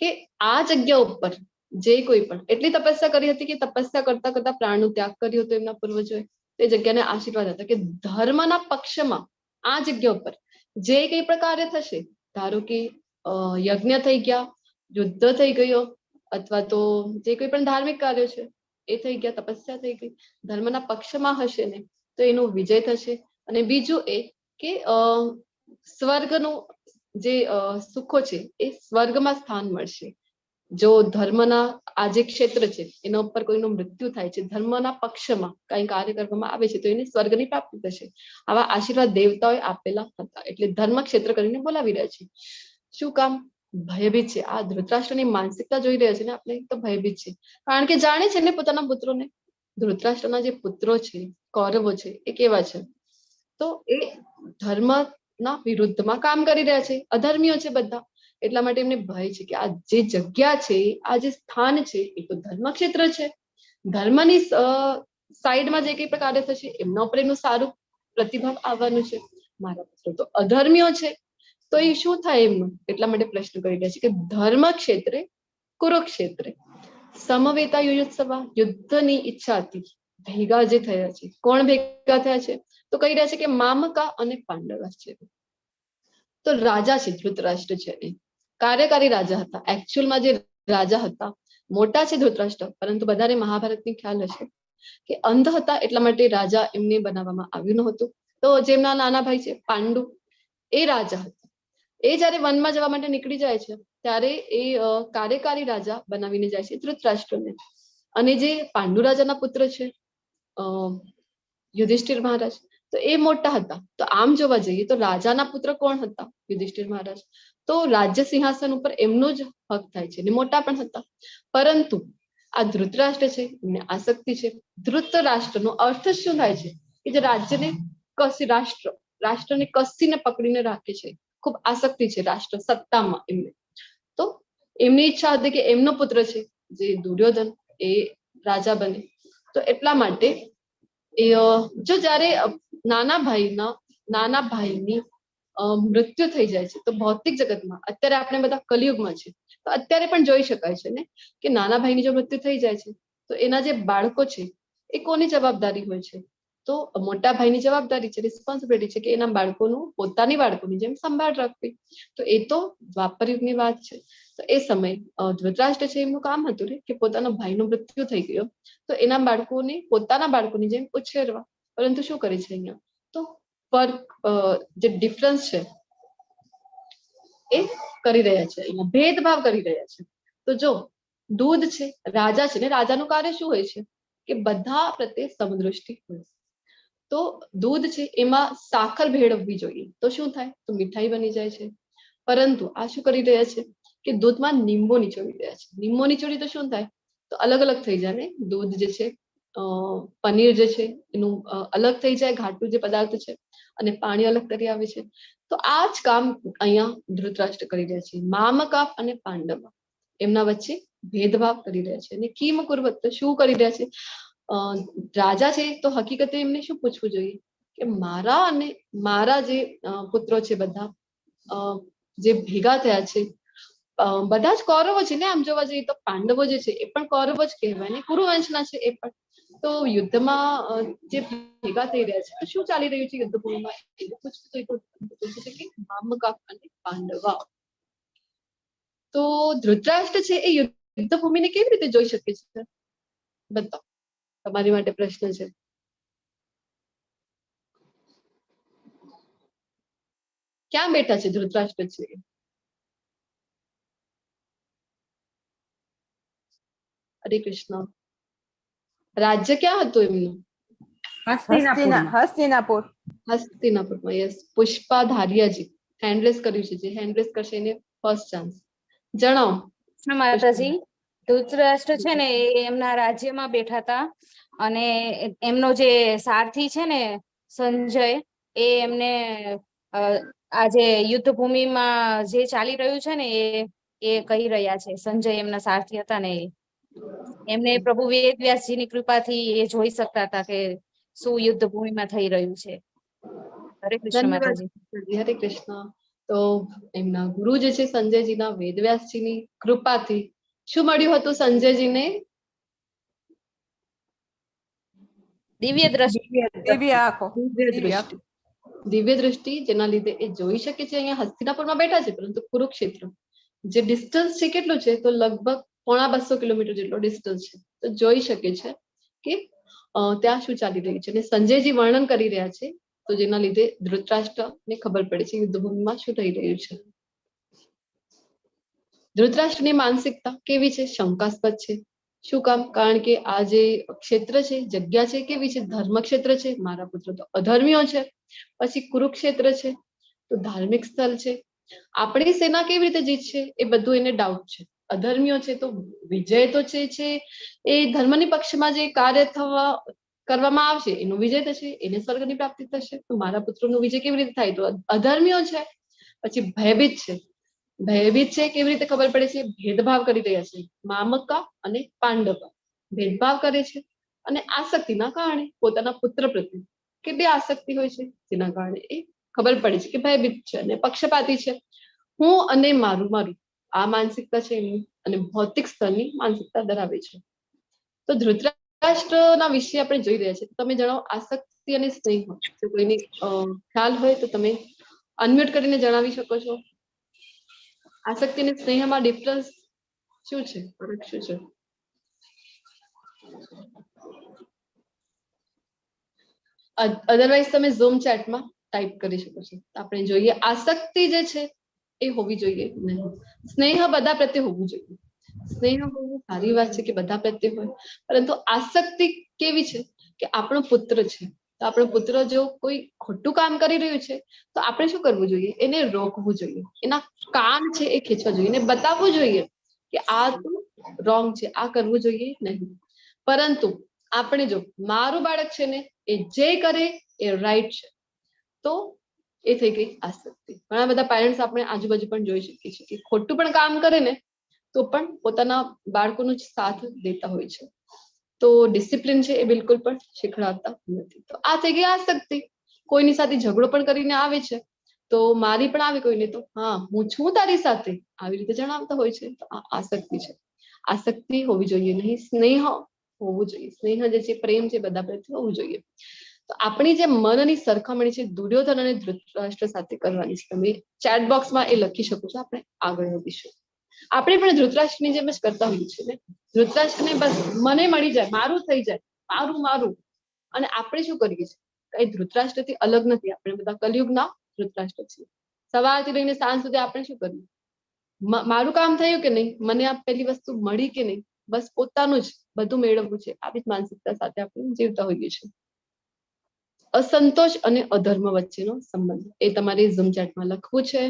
Speaker 1: કે આ જગ્યા ઉપર જે કોઈ પણ એટલી તપસ્યા કરી હતી કે તપસ્યા કરતા કરતા પ્રાણનો ત્યાગ કર્યો હતો એમના પૂર્વજોએ. તે જગ્યાને આશીર્વાદ હતા કે ધર્મના પક્ષમાં આ જગ્યા ઉપર જે કઈ પ્રકારે થશે, ધારો કે યજ્ઞ થઈ ગયા, યુદ્ધ થઈ ગયો, અથવા તો જે કોઈ પણ ધાર્મિક કાર્યો છે એ થઈ ગયા, તપસ્યા થઈ ગઈ, ધર્મના પક્ષમાં હશે ને તો એનો વિજય થશે. અને બીજું એ કે સ્વર્ગનું જે સુખો છે એ સ્વર્ગમાં સ્થાન મળશે. જો ધર્મના આ જે ક્ષેત્ર છે એના ઉપર કોઈનું મૃત્યુ થાય છે, ધર્મના પક્ષમાં કઈ કાર્ય કરવામાં આવે છે તો એને સ્વર્ગની પ્રાપ્તિ થશે. આવા આશીર્વાદ દેવતાઓએ આપેલા હતા, એટલે ધર્મ ક્ષેત્ર કરીને બોલાવી રહ્યા છે. શું કામ? ભયભીત છે. આ ધૃતરાષ્ટ્રની માનસિકતા જોઈ રહ્યા છે ને આપણે, તો ભયભીત છે. કારણ કે જાણે છે ને પોતાના પુત્રોને. ધૃતરાષ્ટ્રના જે પુત્રો છે, કૌરવો છે, એ કેવા છે? તો એ ધર્મના વિરુદ્ધમાં કામ કરી રહ્યા છે, અધર્મીઓ છે બધા. એટલા માટે એમને ભય છે કે આ જે જગ્યા છે, આ જે સ્થાન છે એ તો ધર્મક્ષેત્ર છે. ધર્મની સાઈડમાં જે કઈ પ્રકારે થશે એમના ઉપર એનું સારું પ્રતિભાવ આવવાનું છે. મારા પુત્રો તો અધર્મીઓ છે તો એ શું થાય એમનું? એટલા માટે પ્રશ્ન કરી રહ્યા છે કે ધર્મ ક્ષેત્રે કુરુક્ષેત્રે સમવેતા યુયુત્સવ, યુદ્ધની ઈચ્છાથી ભેગા જે થયા છે. કોણ ભેગા થયા છે? તો કહી રહ્યા છે કે મામકા અને પાંડવા છે. તો રાજા છે ધૃતરાષ્ટ્ર છે એ કાર્યકારી રાજા હતા. એકચ્યુઅલમાં જે રાજા હતા મોટા છે ધૃતરાષ્ટ્ર, પરંતુ બધાને મહાભારતની ખ્યાલ હશે કે અંધ હતા, એટલા માટે રાજા એમને બનાવવામાં આવ્યું ન હતું. તો જેમના નાના ભાઈ છે પાંડુ એ રાજા હતા. એ જ્યારે વનમાં જવા માટે નીકળી જાય છે ત્યારે એ કાર્યકારી રાજા બનાવીને જાય છે ધૃતરાષ્ટ્રને. અને જે પાંડુ રાજાના પુત્ર છે યુધિષ્ઠિર મહારાજ, તો એ મોટા હતા. તો આમ જોવા જઈએ તો રાજાના પુત્ર કોણ હતા? યુધિષ્ઠિર મહારાજ. તો રાજ્ય સિંહાસન ઉપર એમનો જ હક થાય છે ને મોટા પણ હતા. પરંતુ આ ધૃતરાષ્ટ્ર છે એમને આસક્તિ છે. ધૃતરાષ્ટ્રનો અર્થ શું થાય છે? કે જે રાજ્યને કસી રાષ્ટ્રને કસીને પકડીને રાખે છે. ખૂબ આસક્તિ છે રાષ્ટ્ર સત્તામાં એમને. તો એમની ઈચ્છા હતી કે એમનો પુત્ર છે જે દુર્યોધન એ રાજા બને. તો એટલા માટે એ જો જ્યારે નાના ભાઈની મૃત્યુ થઈ જાય છે તો ભૌતિક જગતમાં અત્યારે આપણે બધા કલિયુગમાં છે તો અત્યારે પણ જોઈ શકાય છે ને કે નાના ભાઈની જો મૃત્યુ થઈ જાય છે તો એના જે બાળકો છે એ કોની જવાબદારી હોય છે? તો મોટા ભાઈની જવાબદારી છે, રિસ્પોન્સિબિલિટી છે કે એના બાળકોનું પોતાની બાળકોની જેમ સંભાળ રાખવી. તો એ તો દ્વાપર યુગની વાત છે. તો એ સમય ધૃતરાષ્ટ્ર છે એમનું કામ હતું ને કે પોતાના ભાઈનું મૃત્યુ થઈ ગયો તો એના બાળકોને પોતાના બાળકોની જેમ ઉછેરવા. પરંતુ શું કરે છે અહીંયા? તો ફર્ક જે ડિફરન્સ છે એ કરી રહ્યા છે, અહીંયા ભેદભાવ કરી રહ્યા છે. તો જો દૂધ છે, રાજા છે ને રાજાનું કાર્ય શું હોય છે કે બધા પ્રત્યે સમદૃષ્ટિ હોય. તો દૂધ છે એમાં સાકર ભેળવવી જોઈએ તો શું થાય? તો મીઠાઈ બની જાય છે. પરંતુ આ શું કરી રહ્યા છે કે દૂધમાં નિંબુ નિચોડી રહ્યા છે. નિંબુ નિચોડી તો શું થાય? તો અલગ અલગ થઈ જાય ને દૂધ જે છે પનીર જે છે એનું અલગ થઈ જાય, ઘાટું જે પદાર્થ છે, અને પાણી અલગ કરી આવે છે. તો આ જ કામ અહીંયા ધૃતરાષ્ટ્ર કરી રહ્યા છે. મામકા અને પાંડવ એમના વચ્ચે ભેદભાવ કરી રહ્યા છે. અને કિમ કુર્વત શું કરી રહ્યા છે? રાજા છે તો હકીકતે એમને શું પૂછવું જોઈએ કે મારા અને મારા જે પુત્રો છે બધા જે ભેગા થયા છે બધા જ કૌરવો છે ને આમ જોવા જઈએ તો પાંડવો જે છે એ પણ કૌરવો જ કહેવાય ને કુરુવંશના છે એ પણ. તો યુદ્ધમાં જે ભેગા થઈ રહ્યા છે તો શું ચાલી રહ્યું છે યુદ્ધભૂમિમાં એવું પૂછવું છે કે મામકા અને પાંડવા. તો ધૃતરાષ્ટ્ર છે એ યુદ્ધભૂમિને કેવી રીતે જોઈ શકે છે? બતાવો, તમારી માટે પ્રશ્ન છે. ક્યાં બેઠા છે ધૃતરાષ્ટ્ર છે? હરે કૃષ્ણ. રાજ્ય ક્યાં હતું એમનું?
Speaker 7: હસ્તિનાપુર.
Speaker 1: હસ્તિનાપુરમાં. યસ. પુષ્પા ધારિયાજી હેન્ડરેસ કર્યું છે. જે હેન્ડરેસ કરશે એને ફર્સ્ટ ચાન્સ. જણાવો.
Speaker 8: માતાજી, ધૃતરાષ્ટ્ર છે ને એ એમના રાજ્યમાં બેઠા હતા અને એમનો જે સારથી છે ને સંજય એ એમને આજે યુદ્ધ ભૂમિમાં જે ચાલી રહ્યું છે ને એ કહી રહ્યા છે. સંજય એમના સારથી હતા ને એમને પ્રભુ વેદવ્યાસજીની કૃપાથી એ જોઈ શકતા હતા કે શું યુદ્ધ ભૂમિમાં થઈ રહ્યું છે. હરે કૃષ્ણ માતાજી.
Speaker 1: હરે કૃષ્ણ. તો એમના ગુરુ જે છે સંજયજીના વેદવ્યાસજીની કૃપાથી શું મળ્યું હતું સંજયજીને?
Speaker 8: દિવ્ય દ્રષ્ટિ.
Speaker 7: દિવ્ય આંખો.
Speaker 1: દિવ્ય દૃષ્ટિ, જેના લીધે એ જોઈ શકે છે. અહીંયા હસ્તિનાપુરમાં બેઠા છે પરંતુ કુરુક્ષેત્ર જે ડિસ્ટન્સ છે કેટલું છે? તો લગભગ 250 કિલોમીટર જેટલો ડિસ્ટન્સ છે. તો જોઈ શકે છે કે ત્યાં શું ચાલી રહ્યું છે. અને સંજયજી વર્ણન કરી રહ્યા છે તો જેના લીધે ધૃતરાષ્ટ્રને ખબર પડે છે યુદ્ધભૂમિમાં શું થઈ રહ્યું છે. ધૃતરાષ્ટ્રની માનસિકતા કેવી છે? શંકાસ્પદ છે. શું કામ? કારણ કે આ જે ક્ષેત્ર છે, જગ્યા છે, કેવી છે? ધર્મ ક્ષેત્ર છે. મારા પુત્ર તો અધર્મીઓ છે. પછી કુરુક્ષેત્ર છે તો ધાર્મિક સ્થળ છે. આપણી સેના કેવી રીતે જીતશે એ બધું એને ડાઉટ છે. અધર્મીઓ છે તો વિજય તો છે એ ધર્મની પક્ષમાં જે કાર્ય કરવામાં આવશે એનો વિજય થશે, એને સ્વર્ગની પ્રાપ્તિ થશે. તો મારા પુત્રોનો વિજય કેવી રીતે થાય? તો અધર્મીઓ છે. પછી ભયભીત છે. ભયભીત છે કેવી રીતે ખબર પડે છે? ભેદભાવ કરી રહ્યા છે. મામકા અને પાંડવ ભેદભાવ કરે છે અને આસક્તિના કારણે પોતાના પુત્ર પ્રત્યે કેટલી આસક્તિ હોય છે જેના કારણે એ ખબર પડે છે કે ભયભીત છે અને પક્ષપાતી છે. હું અને મારું આ માનસિકતા છે એની, અને ભૌતિક સ્તરની માનસિકતા ધરાવે છે. તો ધૃતરાષ્ટ્રના વિશે આપણે જોઈ રહ્યા છીએ. તમે જણાવો આસક્તિ અને સ્નેહ જો કોઈને ખ્યાલ હોય તો તમે અનમ્યુટ કરીને જણાવી શકો છો. આસક્તિ અને સ્નેહમાં ડિફરન્સ શું છે? ફરક શું છે? અધરવાઇઝ તમે ઝૂમ ચેટમાં ટાઈપ કરી શકો છો. આપણે જોઈએ આસક્તિ જે છે એ હોવી જોઈએ નહીં. સ્નેહ બધા પ્રત્યે હોવું જોઈએ. સ્નેહ હોવું સારી વાત છે કે બધા પ્રત્યે હોય, પરંતુ આસક્તિ કેવી છે કે આપણો પુત્ર છે તો આપણો પુત્ર જો કોઈ ખોટું કામ કરી રહ્યું છે તો આપણે શું કરવું જોઈએ? એને રોકવું જોઈએ, એના કાન છે એ ખેંચવા જોઈએ, એને બતાવવું જોઈએ કે આ તો રોંગ છે, આ કરવું જોઈએ નહીં. પરંતુ આપણે જો મારું બાળક છે ને એ જે કરે એ રાઈટ છે તો એ થઈ ગઈ આસક્તિ. ઘણા બધા પેરેન્ટ્સ આપણે આજુબાજુ પણ જોઈ શકીએ છીએ કે ખોટું પણ કામ કરે ને તો પણ પોતાના બાળકોનો જ સાથ દેતા હોય છે. તો ડિસિપ્લિન છે એ બિલકુલ પણ શીખડાવતા નથી. તો આ થઈ ગઈ આસક્તિ. કોઈની સાથે ઝઘડો પણ કરીને આવે છે તો મારી પણ આવે કોઈને તો હા હું છું તારી સાથે આવી રીતે જણાવતા હોય છે. તો આ આસક્તિ છે. આસક્તિ હોવી જોઈએ નહીં, સ્નેહ હોવું જોઈએ. સ્નેહ જે છે, પ્રેમ છે, બધા પ્રત્યે હોવું જોઈએ. તો આપણી જે મનની સરખામણી છે દુર્યોધન અને ધૃતરાષ્ટ્ર સાથે કરવાની છે. તમે ચેટ બોક્સમાં એ લખી શકો છો. આપણે આગળ વધીશું. આપણે પણ ધૃતરાષ્ટ્રની જેમ જ કરતા હોઈએ છીએ ને. ધૃતરાષ્ટ્રને બસ મને મળી જાય, મારું થઈ જાય, મારું મારું. અને આપણે શું કરીએ છીએ? કઈ ધૃતરાષ્ટ્રથી અલગ નથી. આપણે બધા કલયુગના ધૃતરાષ્ટ્ર છીએ. સવારથી લઈને સાંજ સુધી આપણે શું કર્યું? મારું કામ થયું કે નહીં, મને આ પેલી વસ્તુ મળી કે નહીં, બસ પોતાનું જ બધું મેળવવું છે. આવી જ માનસિકતા સાથે આપણે જીવતા હોઈએ છીએ. અસંતોષ અને અધર્મ વચ્ચેનો સંબંધ એ તમારે ઝૂમ ચેટમાં લખવું છે.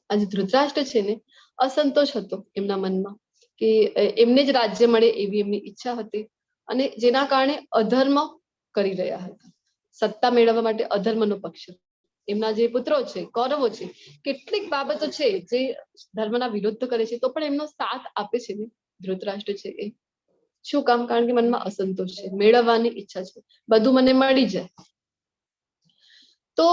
Speaker 1: આજે ધૃતરાષ્ટ્ર છે ને અસંતોષ હતો એમના મનમાં કે એમને જ રાજ્ય મળે એવી એમની ઈચ્છા હતી અને જેના કારણે અધર્મ કરી રહ્યા હતા. સત્તા મેળવવા માટે અધર્મનો પક્ષ. એમના જે પુત્રો છે કૌરવો છે કેટલીક બાબતો છે જે ધર્મના વિરુદ્ધ કરે છે તો પણ એમનો સાથ આપે છે ને ધૃતરાષ્ટ્ર છે એ. શું કામ? કારણ કે મનમાં અસંતોષ છે, મેળવવાની ઈચ્છા છે, બધું મને મળી જાય. તો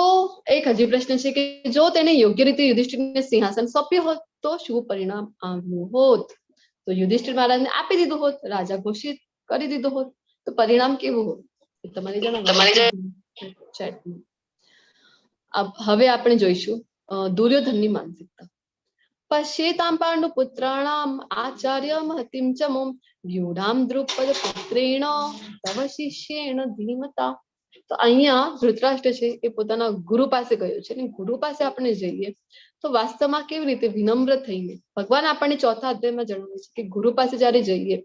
Speaker 1: એક હજી પ્રશ્ન છે કે જો તેને યોગ્ય રીતે યુધિષ્ઠિરને સિંહાસન સોંપ્યું હોત તો શું પરિણામ આવ્યું હોત? તો યુધિષ્ઠિર મહારાજને આપી દીધું હોત, રાજા ઘોષિત કરી દીધું હોત, તો પરિણામ કેવું હોત? તમારે જણાવવાનું. હવે આપણે જોઈશું દુર્યોધનની માનસિકતા. પશ્યેતામ પાંડુ પુત્રાણામ આચાર્ય મહતિમ ચમુમ વ્યુઢામ દ્રુપદ પુત્રેણ તવ શિષ્યેણ ધીમતા. તો અહીંયા ધૃતરાષ્ટ્ર છે એ પોતાના ગુરુ પાસે ગયો છે ને ગુરુ પાસે આપણે જઈએ તો વાસ્તવમાં કેવી રીતે વિનમ્ર થઈને ભગવાન આપણને ચોથા અધ્યાયમાં જણાવે છે કે ગુરુ પાસે જયારે જઈએ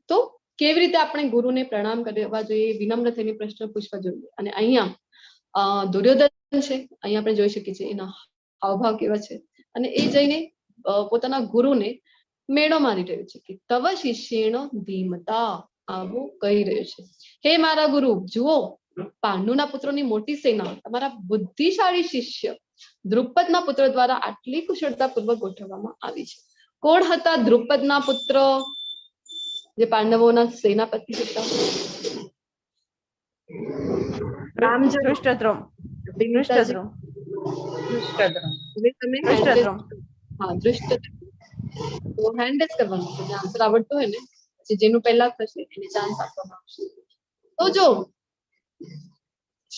Speaker 1: તો કેવી રીતે આપણે ગુરુને પ્રણામ કરવા જોઈએ, વિનમ્ર થઈને પ્રશ્ન પૂછવા જોઈએ. અને અહીંયા દુર્યોધન છે, અહીંયા આપણે જોઈ શકીએ છીએ એના હાવભાવ કેવા છે અને એ જઈને પોતાના ગુરુને મેળો મારી રહ્યો છે કે તવ શિષ્યેણ ધીમતા, આવું કહી રહ્યો છે. હે મારા ગુરુ, જુઓ પાંડુના પુત્રોની મોટી સેના તમારા બુદ્ધિશાળી શિષ્ય દ્રુપદના પુત્ર દ્વારા આટલી કુશળતાપૂર્વક ગોઠવવામાં આવી છે. કોણ હતા દ્રુપદના પુત્ર જે પાંડવોના સેનાપતિ હતા?
Speaker 7: ધૃષ્ટદ્રુમ. ધૃષ્ટદ્રુમ. ધૃષ્ટદ્રુમ.
Speaker 1: હા, ધૃષ્ટદ્રુમ. તો હેન્ડ રેઝ કરવાનું છે. આન્સર આવડતો હોય ને પછી જેનું પહેલા થશે એને ચાન્સ આપવામાં આવશે. તો જો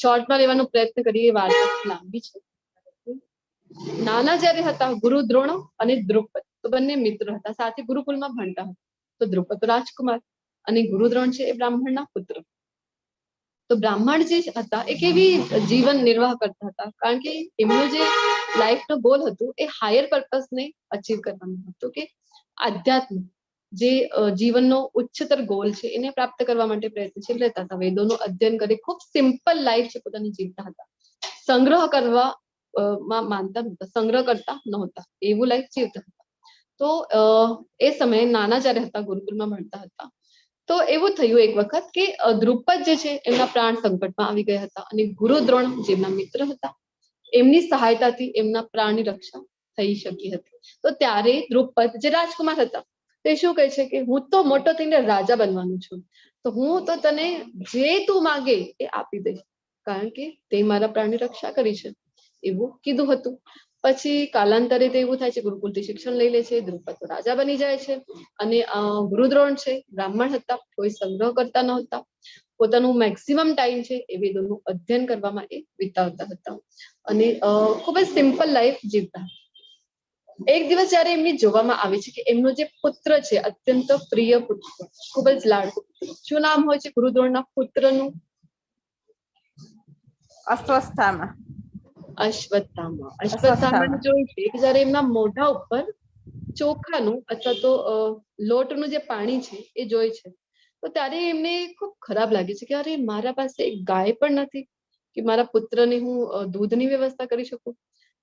Speaker 1: શોર્ટમાં લેવાનો પ્રયત્ન કરીએ, વાર્તા લાંબી છે. નાના જયારે હતા ગુરુ દ્રોણ અને દ્રુપદ તો બંને મિત્ર હતા, સાથે ગુરુકુળમાં ભણતા હતા. તો દ્રુપદ રાજકુમાર અને ગુરુ દ્રોણ છે એ બ્રાહ્મણના પુત્ર. તો બ્રાહ્મણ જે હતા એ કેવી જીવન નિર્વાહ કરતા હતા? કારણ કે એમનો જે લાઈફનો ગોલ હતું એ હાયર પર્પઝને અચીવ કરવાનું હતું કે આધ્યાત્મ જે જીવનનો ઉચ્ચતર ગોલ છે એને પ્રાપ્ત કરવા માટે પ્રયત્નશીલ રહેતા હતા. વેદોનું અધ્યયન કરી ખૂબ સિમ્પલ લાઈફ છે પોતાની જીવતા હતા. સંગ્રહ કરવા માં માનતા નહોતા, સંગ્રહ કરતા નહોતા, એવું લાઈફ જીવતા હતા. તો એ સમયે નાના જયારે હતા ગુરુકુળમાં ભણતા હતા તો એવું થયું એક વખત કે દ્રુપદ જે છે એમના પ્રાણ સંકટમાં આવી ગયા હતા અને ગુરુ દ્રોણ જેમના મિત્ર હતા એમની સહાયતાથી એમના પ્રાણની રક્ષા થઈ શકી હતી. તો ત્યારે દ્રુપદ જે રાજકુમાર હતા તે શું કહે છે કે હું તો મોટો થઈને રાજા બનવાનું છું, તો હું તો તને જે તું માગે એ આપી દઈશ કારણ કે તે મારા પ્રાણની રક્ષા કરી છે, એવું કીધું હતું. પછી કાલાંતરે તો એવું થાય છે ગુરુકુળથી શિક્ષણ લઈ લે છે, દ્રુપદ તો રાજા બની જાય છે અને ગુરુ દ્રોણ છે બ્રાહ્મણ હતા, કોઈ સંગ્રહ કરતા નહોતા, પોતાનું મેક્સિમમ ટાઈમ છે એ વેદોનું અધ્યયન કરવામાં એ વિતાવતા હતા અને ખૂબ જ સિમ્પલ લાઈફ જીવતા. એક દિવસ જયારે એમની જોવામાં આવે છે કે એમનો જે પુત્ર છે અત્યંત પ્રિય પુત્ર, ખૂબ જ લાડકો, શું નામ હોય છે ગુરુ દ્રોણના પુત્રનું?
Speaker 7: અસ્વસ્થામાં.
Speaker 1: અશ્વત્થામા જોયું છે કે જયારે એમના મોઢા ઉપર ચોખાનું અથવા તો લોટનું જે પાણી છે એ જોઈ છે, તો ત્યારે એમને ખૂબ ખરાબ લાગે છે કે અરે મારા પાસે એક ગાય પણ નથી કે મારા પુત્રને હું દૂધની વ્યવસ્થા કરી શકું.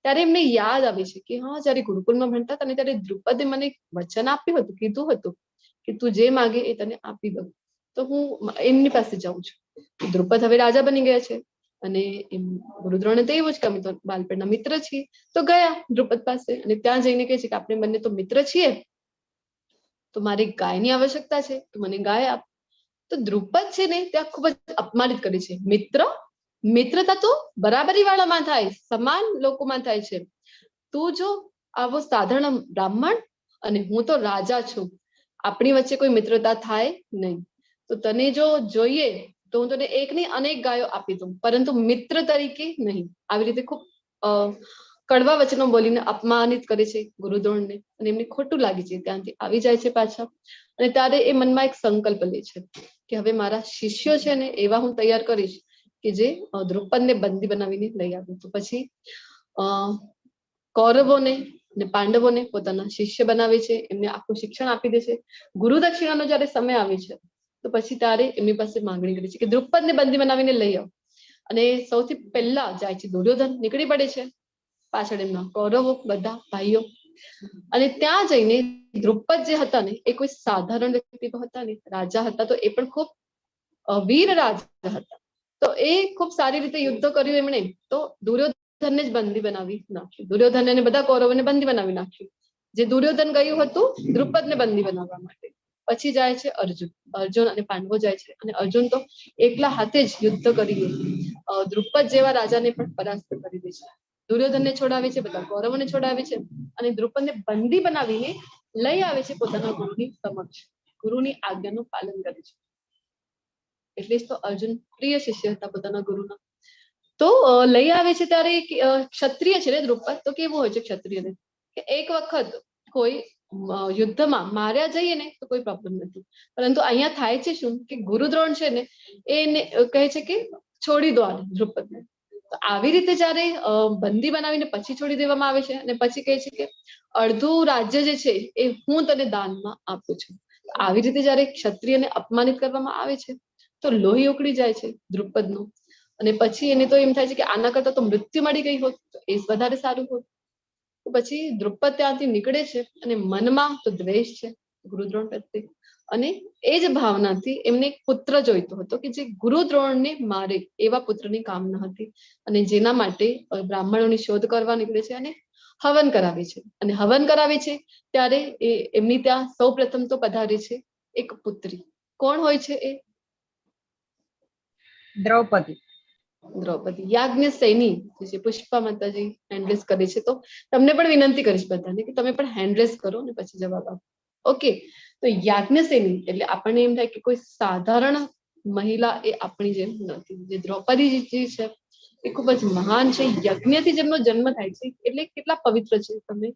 Speaker 1: ત્યારે એમને યાદ આવે છે કે હા, જયારે ગુરુકુળમાં ભણતા હતા ને ત્યારે દ્રુપદે મને એક વચન આપ્યું હતું, કીધું હતું કે તું જે માગે એ તને આપી દઉં. તો હું એમની પાસે જાઉં છું. દ્રુપદ હવે રાજા બની ગયા છે અને ગુરુદ્રોણે તો એવું જ કે અમે તો બાળપણના મિત્ર છીએ. તો ગયા દ્રુપદ પાસે અને ત્યાં જઈને કહે છે કે આપણે બંને તો મિત્ર છીએ, તો મારે ગાયની આવશ્યકતા છે, તો મને ગાય આપ. તો દ્રુપદ છે ને ત્યાં ખૂબ જ અપમાનિત કરે છે. મિત્રતા તો બરાબરી વાળામાં થાય, સમાન લોકોમાં થાય છે. તું જો આવો સાધારણ બ્રાહ્મણ અને હું તો રાજા છું, આપણી વચ્ચે કોઈ મિત્રતા થાય નહીં. તો તને જો જોઈએ તો હું તને એક નહીં અનેક ગાયો આપી દઉં, પરંતુ મિત્ર તરીકે નહીં. આવી રીતે ખૂબ કડવા વચનો બોલીને અપમાનિત કરે છે ગુરુદ્રોણને અને એમને ખોટું લાગે છે. ત્યાંથી આવી જાય છે પાછા અને ત્યારે એ મનમાં એક સંકલ્પ લે છે કે હવે મારા શિષ્યો છે ને એવા હું તૈયાર કરીશ કે જે દ્રુપદને બંદી બનાવીને લઈ આવે. તો પછી કૌરવોને અને પાંડવોને પોતાના શિષ્ય બનાવે છે, એમને આખું શિક્ષણ આપી દે છે. ગુરુ દક્ષિણાનો જયારે સમય આવે છે તો પછી ત્યારે એમની પાસે માંગણી કરી છે કે દ્રુપદને બંદી બનાવીને લઈ આવો. અને સૌથી પહેલા જાય છે દુર્યોધન, નીકળી પડે છે, પાછળ એમના કૌરવો બધા ભાઈઓ. અને ત્યાં જઈને દ્રુપદ જે હતા ને એ કોઈ સાધારણ વ્યક્તિ તો હતા ને, રાજા હતા. તો એ પણ ખૂબ વીર રાજા હતા. તો એ ખૂબ સારી રીતે યુદ્ધ કર્યું એમણે. તો દુર્યોધનને જ બંદી બનાવી નાખ્યું. દુર્યોધન અને બધા કૌરવોને બંદી બનાવી નાખ્યું. જે દુર્યોધન ગયું હતું દ્રુપદને બંદી બનાવવા માટે. પછી જાય છે અર્જુન અને પાંડવો જાય છે અને અર્જુન તો એકલા હાથે જ યુદ્ધ કરીને દ્રુપદ જેવા રાજાને પણ પરાસ્ત કરી દે છે. દુર્યોધનને છોડાવે છે, બધા કૌરવોને છોડાવે છે અને દ્રુપદને બંદી બનાવીને લઈ આવે છે પોતાના ગુરુની સમક્ષ. ગુરુની આજ્ઞાનું પાલન કરે છે. એટલે જ તો અર્જુન પ્રિય શિષ્ય હતા પોતાના ગુરુના. તો લઈ આવે છે ત્યારે ક્ષત્રિય છે ને દ્રુપદ, તો કેવું હોય છે ક્ષત્રિયને કે એક વખત કોઈ યુદ્ધમાં માર્યા જઈએ ને તો કોઈ પ્રોબ્લેમ નથી, પરંતુ અહીંયા થાય છે શું કે ગુરુદ્રોણ છે ને એને કહે છે કે છોડી દો આને દ્રુપદને. તો આવી રીતે જયારે બંદી બનાવીને પછી છોડી દેવામાં આવે છે અને પછી કહે છે કે અડધું રાજ્ય જે છે એ હું તને દાનમાં આપું છું. આવી રીતે જયારે ક્ષત્રિયને અપમાનિત કરવામાં આવે છે તો લોહી ઉકળી જાય છે દ્રુપદનું. અને પછી એને તો એમ થાય છે કે આના કરતા તો મૃત્યુ મળી ગઈ હોત તો એ વધારે સારું હોત. તો પછી દ્રુપદ ત્યાંથી નીકળે છે અને મનમાં તો દ્વેષ છે ગુરુદ્રોણ પ્રત્યે. અને એ જ ભાવનાથી એમને એક પુત્ર જોઈતો હતો કે જે ગુરુદ્રોણને મારે એવા પુત્રની કામના હતી. અને જેના માટે બ્રાહ્મણોની શોધ કરવા નીકળે છે અને હવન કરાવે છે. અને હવન કરાવે છે ત્યારે એમની ત્યાં સૌ પ્રથમ તો પધારે છે એક પુત્રી. કોણ હોય છે એ?
Speaker 3: દ્રૌપદી.
Speaker 1: દ્રૌપદી. યાજ્ઞસેની જે પુષ્પા માતાજી હેન્ડરેસ કરે છે. તો તમને પણ વિનંતી કરીશ બધાને કે તમે પણ હેન્ડરેસ કરો ને પછી જવાબ આપો. ઓકે, તો યાજ્ઞસેની એટલે આપણને એમ થાય કે કોઈ સાધારણ મહિલા એ આપણી જેમ નથી. જે દ્રૌપદી જે છે એ ખૂબ જ મહાન છે. યજ્ઞથી જેમનો જન્મ થાય છે એટલે કેટલા પવિત્ર છે તમે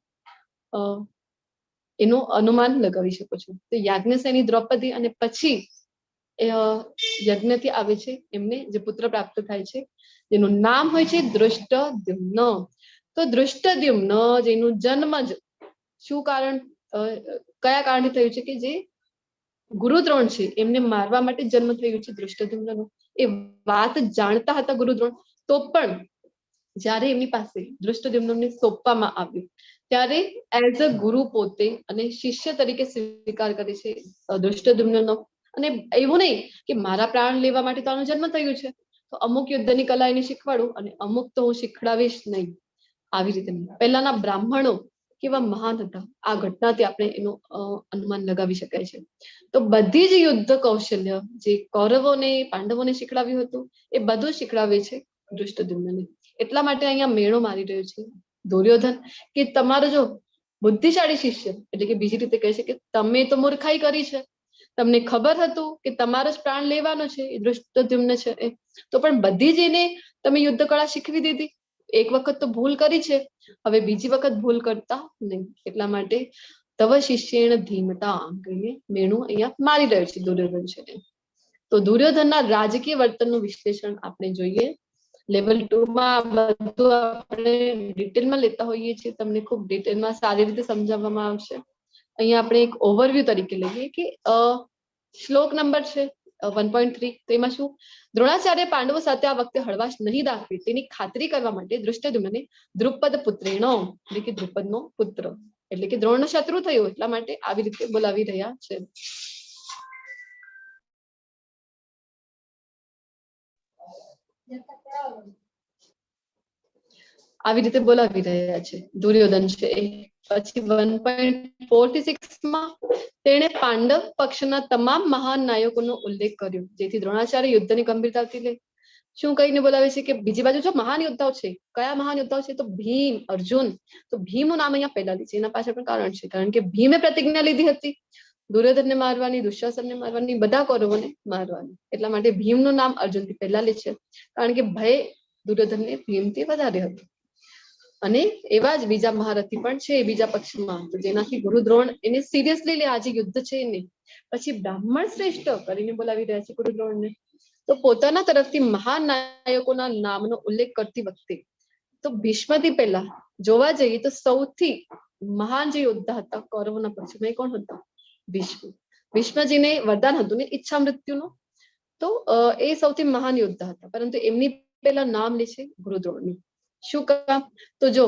Speaker 1: એનું અનુમાન લગાવી શકો છો. તો યાજ્ઞસેની દ્રૌપદી અને પછી યજ્ઞથી આવે છે એમને જે પુત્ર પ્રાપ્ત થાય છે જેનું નામ હોય છે દૃષ્ટદ્યુમ્ન. તો દૃષ્ટદ્યુમ્ન જેનું જન્મ જ શું કારણ કયા કારણે થયું છે કે જે ગુરુદ્રોણ છે એમને મારવા માટે જન્મ થયું છે દૃષ્ટદ્યુમ્નનો. એ વાત જાણતા હતા ગુરુદ્રોણ, તો પણ જ્યારે એમની પાસે દૃષ્ટદ્યુમ્નને સોંપવામાં આવ્યું ત્યારે એઝ અ ગુરુ પોતે અને શિષ્ય તરીકે સ્વીકાર કરે છે દૃષ્ટદ્યુમ્નનો. અને એવું નહીં કે મારા પ્રાણ લેવા માટે તો આનો જન્મ થયું છે તો અમુક યુદ્ધની કલા એને શીખવાડું અને અમુક તો હું શીખડાવીશ નહીં. આવી રીતે નહીં. પહેલાના બ્રાહ્મણો કેવા મહાન હતા આ ઘટનાથી આપણે એનું અનુમાન લગાવી શકાય છે. તો બધી જ યુદ્ધ કૌશલ્ય જે કૌરવોને પાંડવોને શીખડાવ્યું હતું એ બધું શીખડાવે છે દૃષ્ટદ્યુમ્નને. એટલા માટે અહીંયા મેળો મારી રહ્યો છે દુર્યોધન કે તમારો જો બુદ્ધિશાળી શિષ્ય એટલે કે બીજી રીતે કહે છે કે તમે તો મૂર્ખાઈ કરી છે, તમને ખબર હતું કે તમારો જ પ્રાણ લેવાનો છે એ દૃષ્ટદ્યુમ્ન છે એ, તો પણ બધી જ એને તમે યુદ્ધ કળા શીખવી દીધી. એક વખત તો ભૂલ કરી છે, હવે બીજી વખત ભૂલ કરતા નહીં. એટલા માટે તવ શિષ્યેણ ધીમતા કહીને મેણું અહીંયા મારી રહ્યો છે દુર્યોધન છે. તો દુર્યોધનના રાજકીય વર્તનનું વિશ્લેષણ આપણે જોઈએ. લેવલ 2 માં બધું આપણે ડિટેલમાં લેતા હોઈએ છીએ, તમને ખૂબ ડિટેલમાં સારી રીતે સમજાવવામાં આવશે. અહીંયા આપણે એક ઓવરવ્યુ તરીકે લઈએ કે શ્લોક નંબર છે 1.3. તો એમાં શું, દ્રોણાચાર્ય પાંડવો સાથે આ વખતે હળવાશ નહીં દાખવી તેની ખાતરી કરવા માટે ધૃષ્ટદ્યુમ્નને દ્રુપદ પુત્રેણો, એટલે કે દ્રુપદનો પુત્ર, એટલે કે દ્રોણનો શત્રુ થયો એટલા માટે આવી રીતે બોલાવી રહ્યા છે. આવી રીતે બોલાવી રહ્યા છે દુર્યોધન છે એ. પછી 1.4 થી 6 માં તેણે પાંડવ પક્ષના તમામ મહાન નાયકોનો ઉલ્લેખ કર્યો જેથી દ્રોણાચાર્ય યુદ્ધની ગંભીરતાથી લે. શું કહીને બોલાવે છે કે બીજી બાજુ જો મહાન યોદ્ધાઓ છે, કયા મહાન યોદ્ધાઓ છે? તો ભીમ, અર્જુન. તો ભીમનું નામ અહીંયા પહેલા લે છે, એના પાછળ પણ કારણ છે, કારણ કે ભીમે પ્રતિજ્ઞા લીધી હતી દુર્યોધનને મારવાની, દુશાસનને મારવાની, બધા કૌરવોને મારવાની, એટલા માટે ભીમનું નામ અર્જુનથી પહેલા લે છે, કારણ કે ભય દુર્યોધનને ભીમથી વધારે હતું. અને એવા જ બીજા મહારથી પણ છે બીજા પક્ષમાં, તો જેનાથી ગુરુ દ્રોણ એને સિરિયસલી લે, આજે યુદ્ધ છે એને. પછી બ્રાહ્મણ શ્રેષ્ઠ કરીને બોલાવી રહ્યા છે ગુરુ દ્રોણને. તો પોતાના તરફથી મહાન નાયકોના નામનો ઉલ્લેખ કરતી વખતે તો ભીષ્મથી પહેલા જોવા જઈએ તો સૌથી મહાન જે યોદ્ધા હતા કૌરવોના પક્ષમાં એ કોણ હતા? ભીષ્મ. ભીષ્મજીને વરદાન હતું ને ઈચ્છા મૃત્યુનું, તો એ સૌથી મહાન યોદ્ધા હતા, પરંતુ એમની પહેલા નામ લે છે ગુરુ દ્રોણનું. શું કામ? તો જો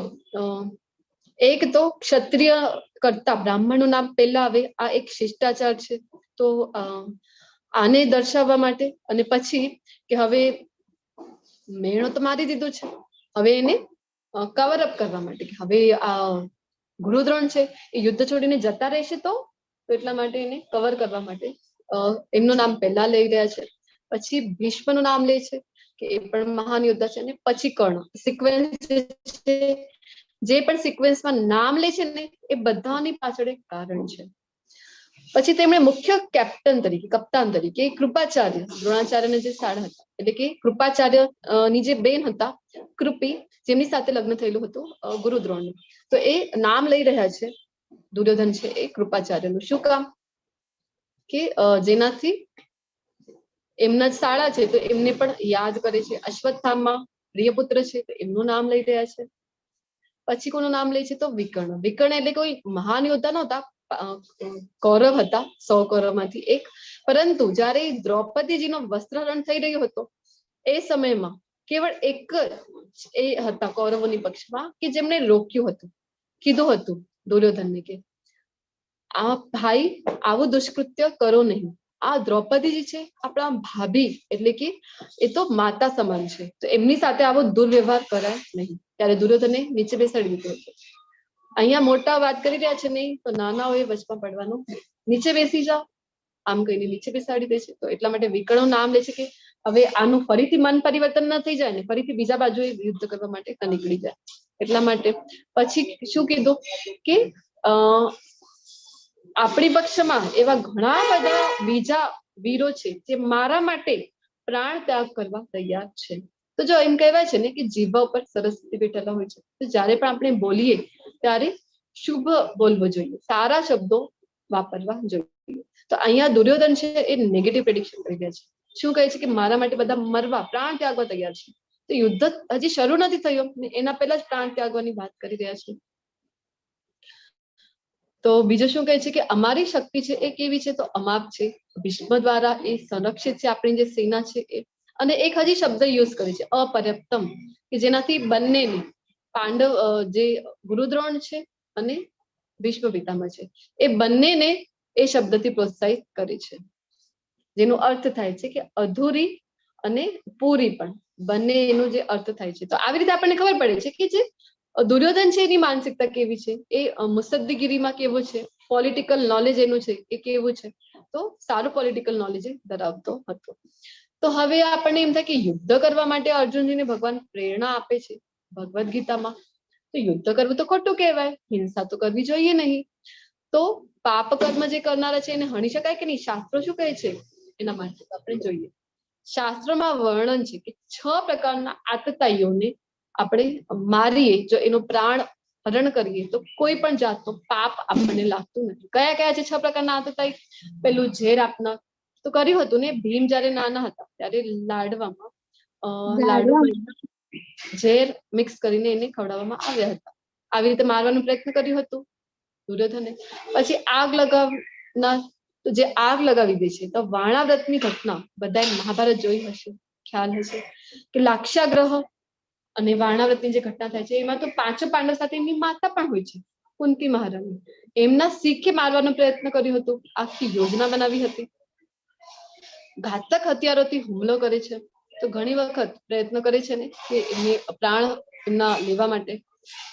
Speaker 1: એક તો ક્ષત્રિય કરતા બ્રાહ્મણનું નામ પહેલા આવે, આ એક શિષ્ટાચાર છે. તો આને દર્શાવવા માટે, અને પછી કે હવે મેણો તો મારી દીધું છે, હવે એને કવર અપ કરવા માટે કે હવે આ ગુરુ દ્રોણ છે એ યુદ્ધ છોડીને જતા રહેશે તો એટલા માટે એને કવર કરવા માટે એમનું નામ પહેલા લઈ રહ્યા છે. પછી ભીષ્મનું નામ લે છે કે એ પણ મહાન યોદ્ધા છે, અને પછી કર્ણ. સિક્વેન્સ છે, જે પણ સિક્વેન્સમાં નામ લે છે ને એ બધાની પાછળ એક કારણ છે. પછી તેમણે મુખ્ય કેપ્ટન તરીકે, કપ્તાન તરીકે કૃપાચાર્ય, દ્રોણાચાર્યના જે શાળા હતા, એટલે કે કૃપાચાર્ય ની જે બેન હતા કૃપી, જેમની સાથે લગ્ન થયેલું હતું ગુરુ દ્રોણનું, તો એ નામ લઈ રહ્યા છે દુર્યોધન છે એ કૃપાચાર્યનું. શું કામ? કે જેનાથી એમના શાળા છે તો એમને પણ યાદ કરે છે. અશ્વત્થામા પ્રિયપુત્ર છે તો એમનું નામ લઈ રહ્યા છે. પછી કોનું નામ લે છે? તો વિકર્ણ. વિકર્ણ એટલે કોઈ મહાન યોદ્ધા નહોતા, કૌરવ હતા 100 કૌરવમાંથી એક, પરંતુ જયારે દ્રૌપદીજીનો વસ્ત્રહરણ થઈ રહ્યો હતો એ સમયમાં કેવળ એક જ એ હતા કૌરવોની પક્ષમાં કે જેમણે રોક્યું હતું, કીધું હતું દુર્યોધનને કે આ ભાઈ આવું દુષ્કૃત્ય કરો નહીં, આ દ્રૌપદીજી છે આપણા ભાભી, એટલે કે એ તો માતા સમાન છે, તો એમની સાથે આવો દુર્વ્યવહાર કરાય નહીં. ત્યારે દુર્યોધને નીચે બેસાડી દીધો હતો. અહીંયા મોટા વાત કરી રહ્યા છે નહીં, તો નાનાઓએ વચમાં પડવાનું, નીચે બેસી જાઓ આમ કહીને નીચે બેસાડી દે છે. તો એટલા માટે વિકર્ણનું નામ લે છે કે હવે આનું ફરીથી મન પરિવર્તન ન થઈ જાય ને, ફરીથી બીજા બાજુએ યુદ્ધ કરવા માટે નીકળી જાય, એટલા માટે. પછી શું કીધું કે આપણી પક્ષમાં એવા ઘણા બધા બીજા વીરો છે જે મારા માટે પ્રાણ ત્યાગ કરવા તૈયાર છે. તો જો એમ કહેવાય છે ને કે જીભા ઉપર સરસ્વતી બેઠેલા હોય છે, તો જ્યારે પણ આપણે બોલીએ ત્યારે શુભ બોલવો જોઈએ, સારા શબ્દો વાપરવા જોઈએ. તો અહીંયા દુર્યોધન છે એ નેગેટિવ પ્રેડિક્શન કરી રહ્યા છે. શું કહે છે કે મારા માટે બધા મરવા, પ્રાણ ત્યાગવા તૈયાર છે. તો યુદ્ધ હજી શરૂ નથી થયું, એના પહેલા જ પ્રાણ ત્યાગવાની વાત કરી રહ્યા છે. તો બીજું શું કહે છે કે અમારી શક્તિ છે એ કેવી છે? તો અમાપ છે, ભીષ્મ દ્વારા એ સંરક્ષિત છે આપણી જે સેના છે એ. અને એક હજી શબ્દ યુઝ કરે છે અપર્યાપ્તમ, કે જેનાથી બંનેની પાંડવ જે ગુરુદ્રોણ છે અને ભીષ્મ પિતામહ છે એ બંનેને એ શબ્દથી પ્રોત્સાહિત કરે છે, જેનો અર્થ થાય છે કે અધૂરી અને પૂરી પણ, બંને એનો જે અર્થ થાય છે. તો આવી રીતે આપણને ખબર પડે છે કે જે દુર્યોધન છે એની માનસિકતા કેવી છે, એ મુસદ્દીગીરીમાં કેવો છે, પોલિટિકલ નોલેજ એનું છે એ કેવું છે, તો સારું પોલિટિકલ નોલેજ ધરાવતો હતો. તો હવે આપણને એમ થાય કે યુદ્ધ કરવા માટે અર્જુનજીને ભગવાન પ્રેરણા આપે છે ભગવદ્ ગીતામાં, તો યુદ્ધ કરવું તો ખોટું કહેવાય, હિંસા તો કરવી જોઈએ નહીં. તો પાપ કર્મ જે કરનારા છે એને હણી શકાય કે નહીં? શાસ્ત્રો શું કહે છે એના માટે આપણે જોઈએ. શાસ્ત્રોમાં વર્ણન છે કે 6 પ્રકારના આતતાઈઓને આપણે મારીએ, જો એનો પ્રાણ હરણ કરીએ તો કોઈ પણ જાતનો પાપ આપણને લાગતું નથી. કયા કયા છે 6 પ્રકારના આતતાઈ? પેલું ઝેર આપનાર, તો કર્યું હતું ને ભીમ જયારે નાના હતા ત્યારે લાડવામાં ઝેર મિક્સ કરીને એને ખવડાવવામાં આવ્યા હતા. આવી રીતે મારવાનો પ્રયત્ન કર્યો હતો દુર્યોધને. પછી આગ લગાવનાર, તો જે આગ લગાવી દે છે, તો વાણાવ્રતની ઘટના બધાએ મહાભારત જોઈ હશે, ખ્યાલ હશે કે લાક્ષાગ્રહ અને વાણાવ્રતની જે ઘટના થાય છે એમાં તો પાંચો પાંડવ સાથે એમની માતા પણ હોય છે, કુંતી મહારાણી. એમના શીખે મારવાનો પ્રયત્ન કર્યો હતો, આખી યોજના બનાવી હતી. ઘાતક હથિયારોથી હુમલો કરે છે, તો ઘણી વખત પ્રયત્ન કરે છે ને કે એમને પ્રાણ એમના લેવા માટે.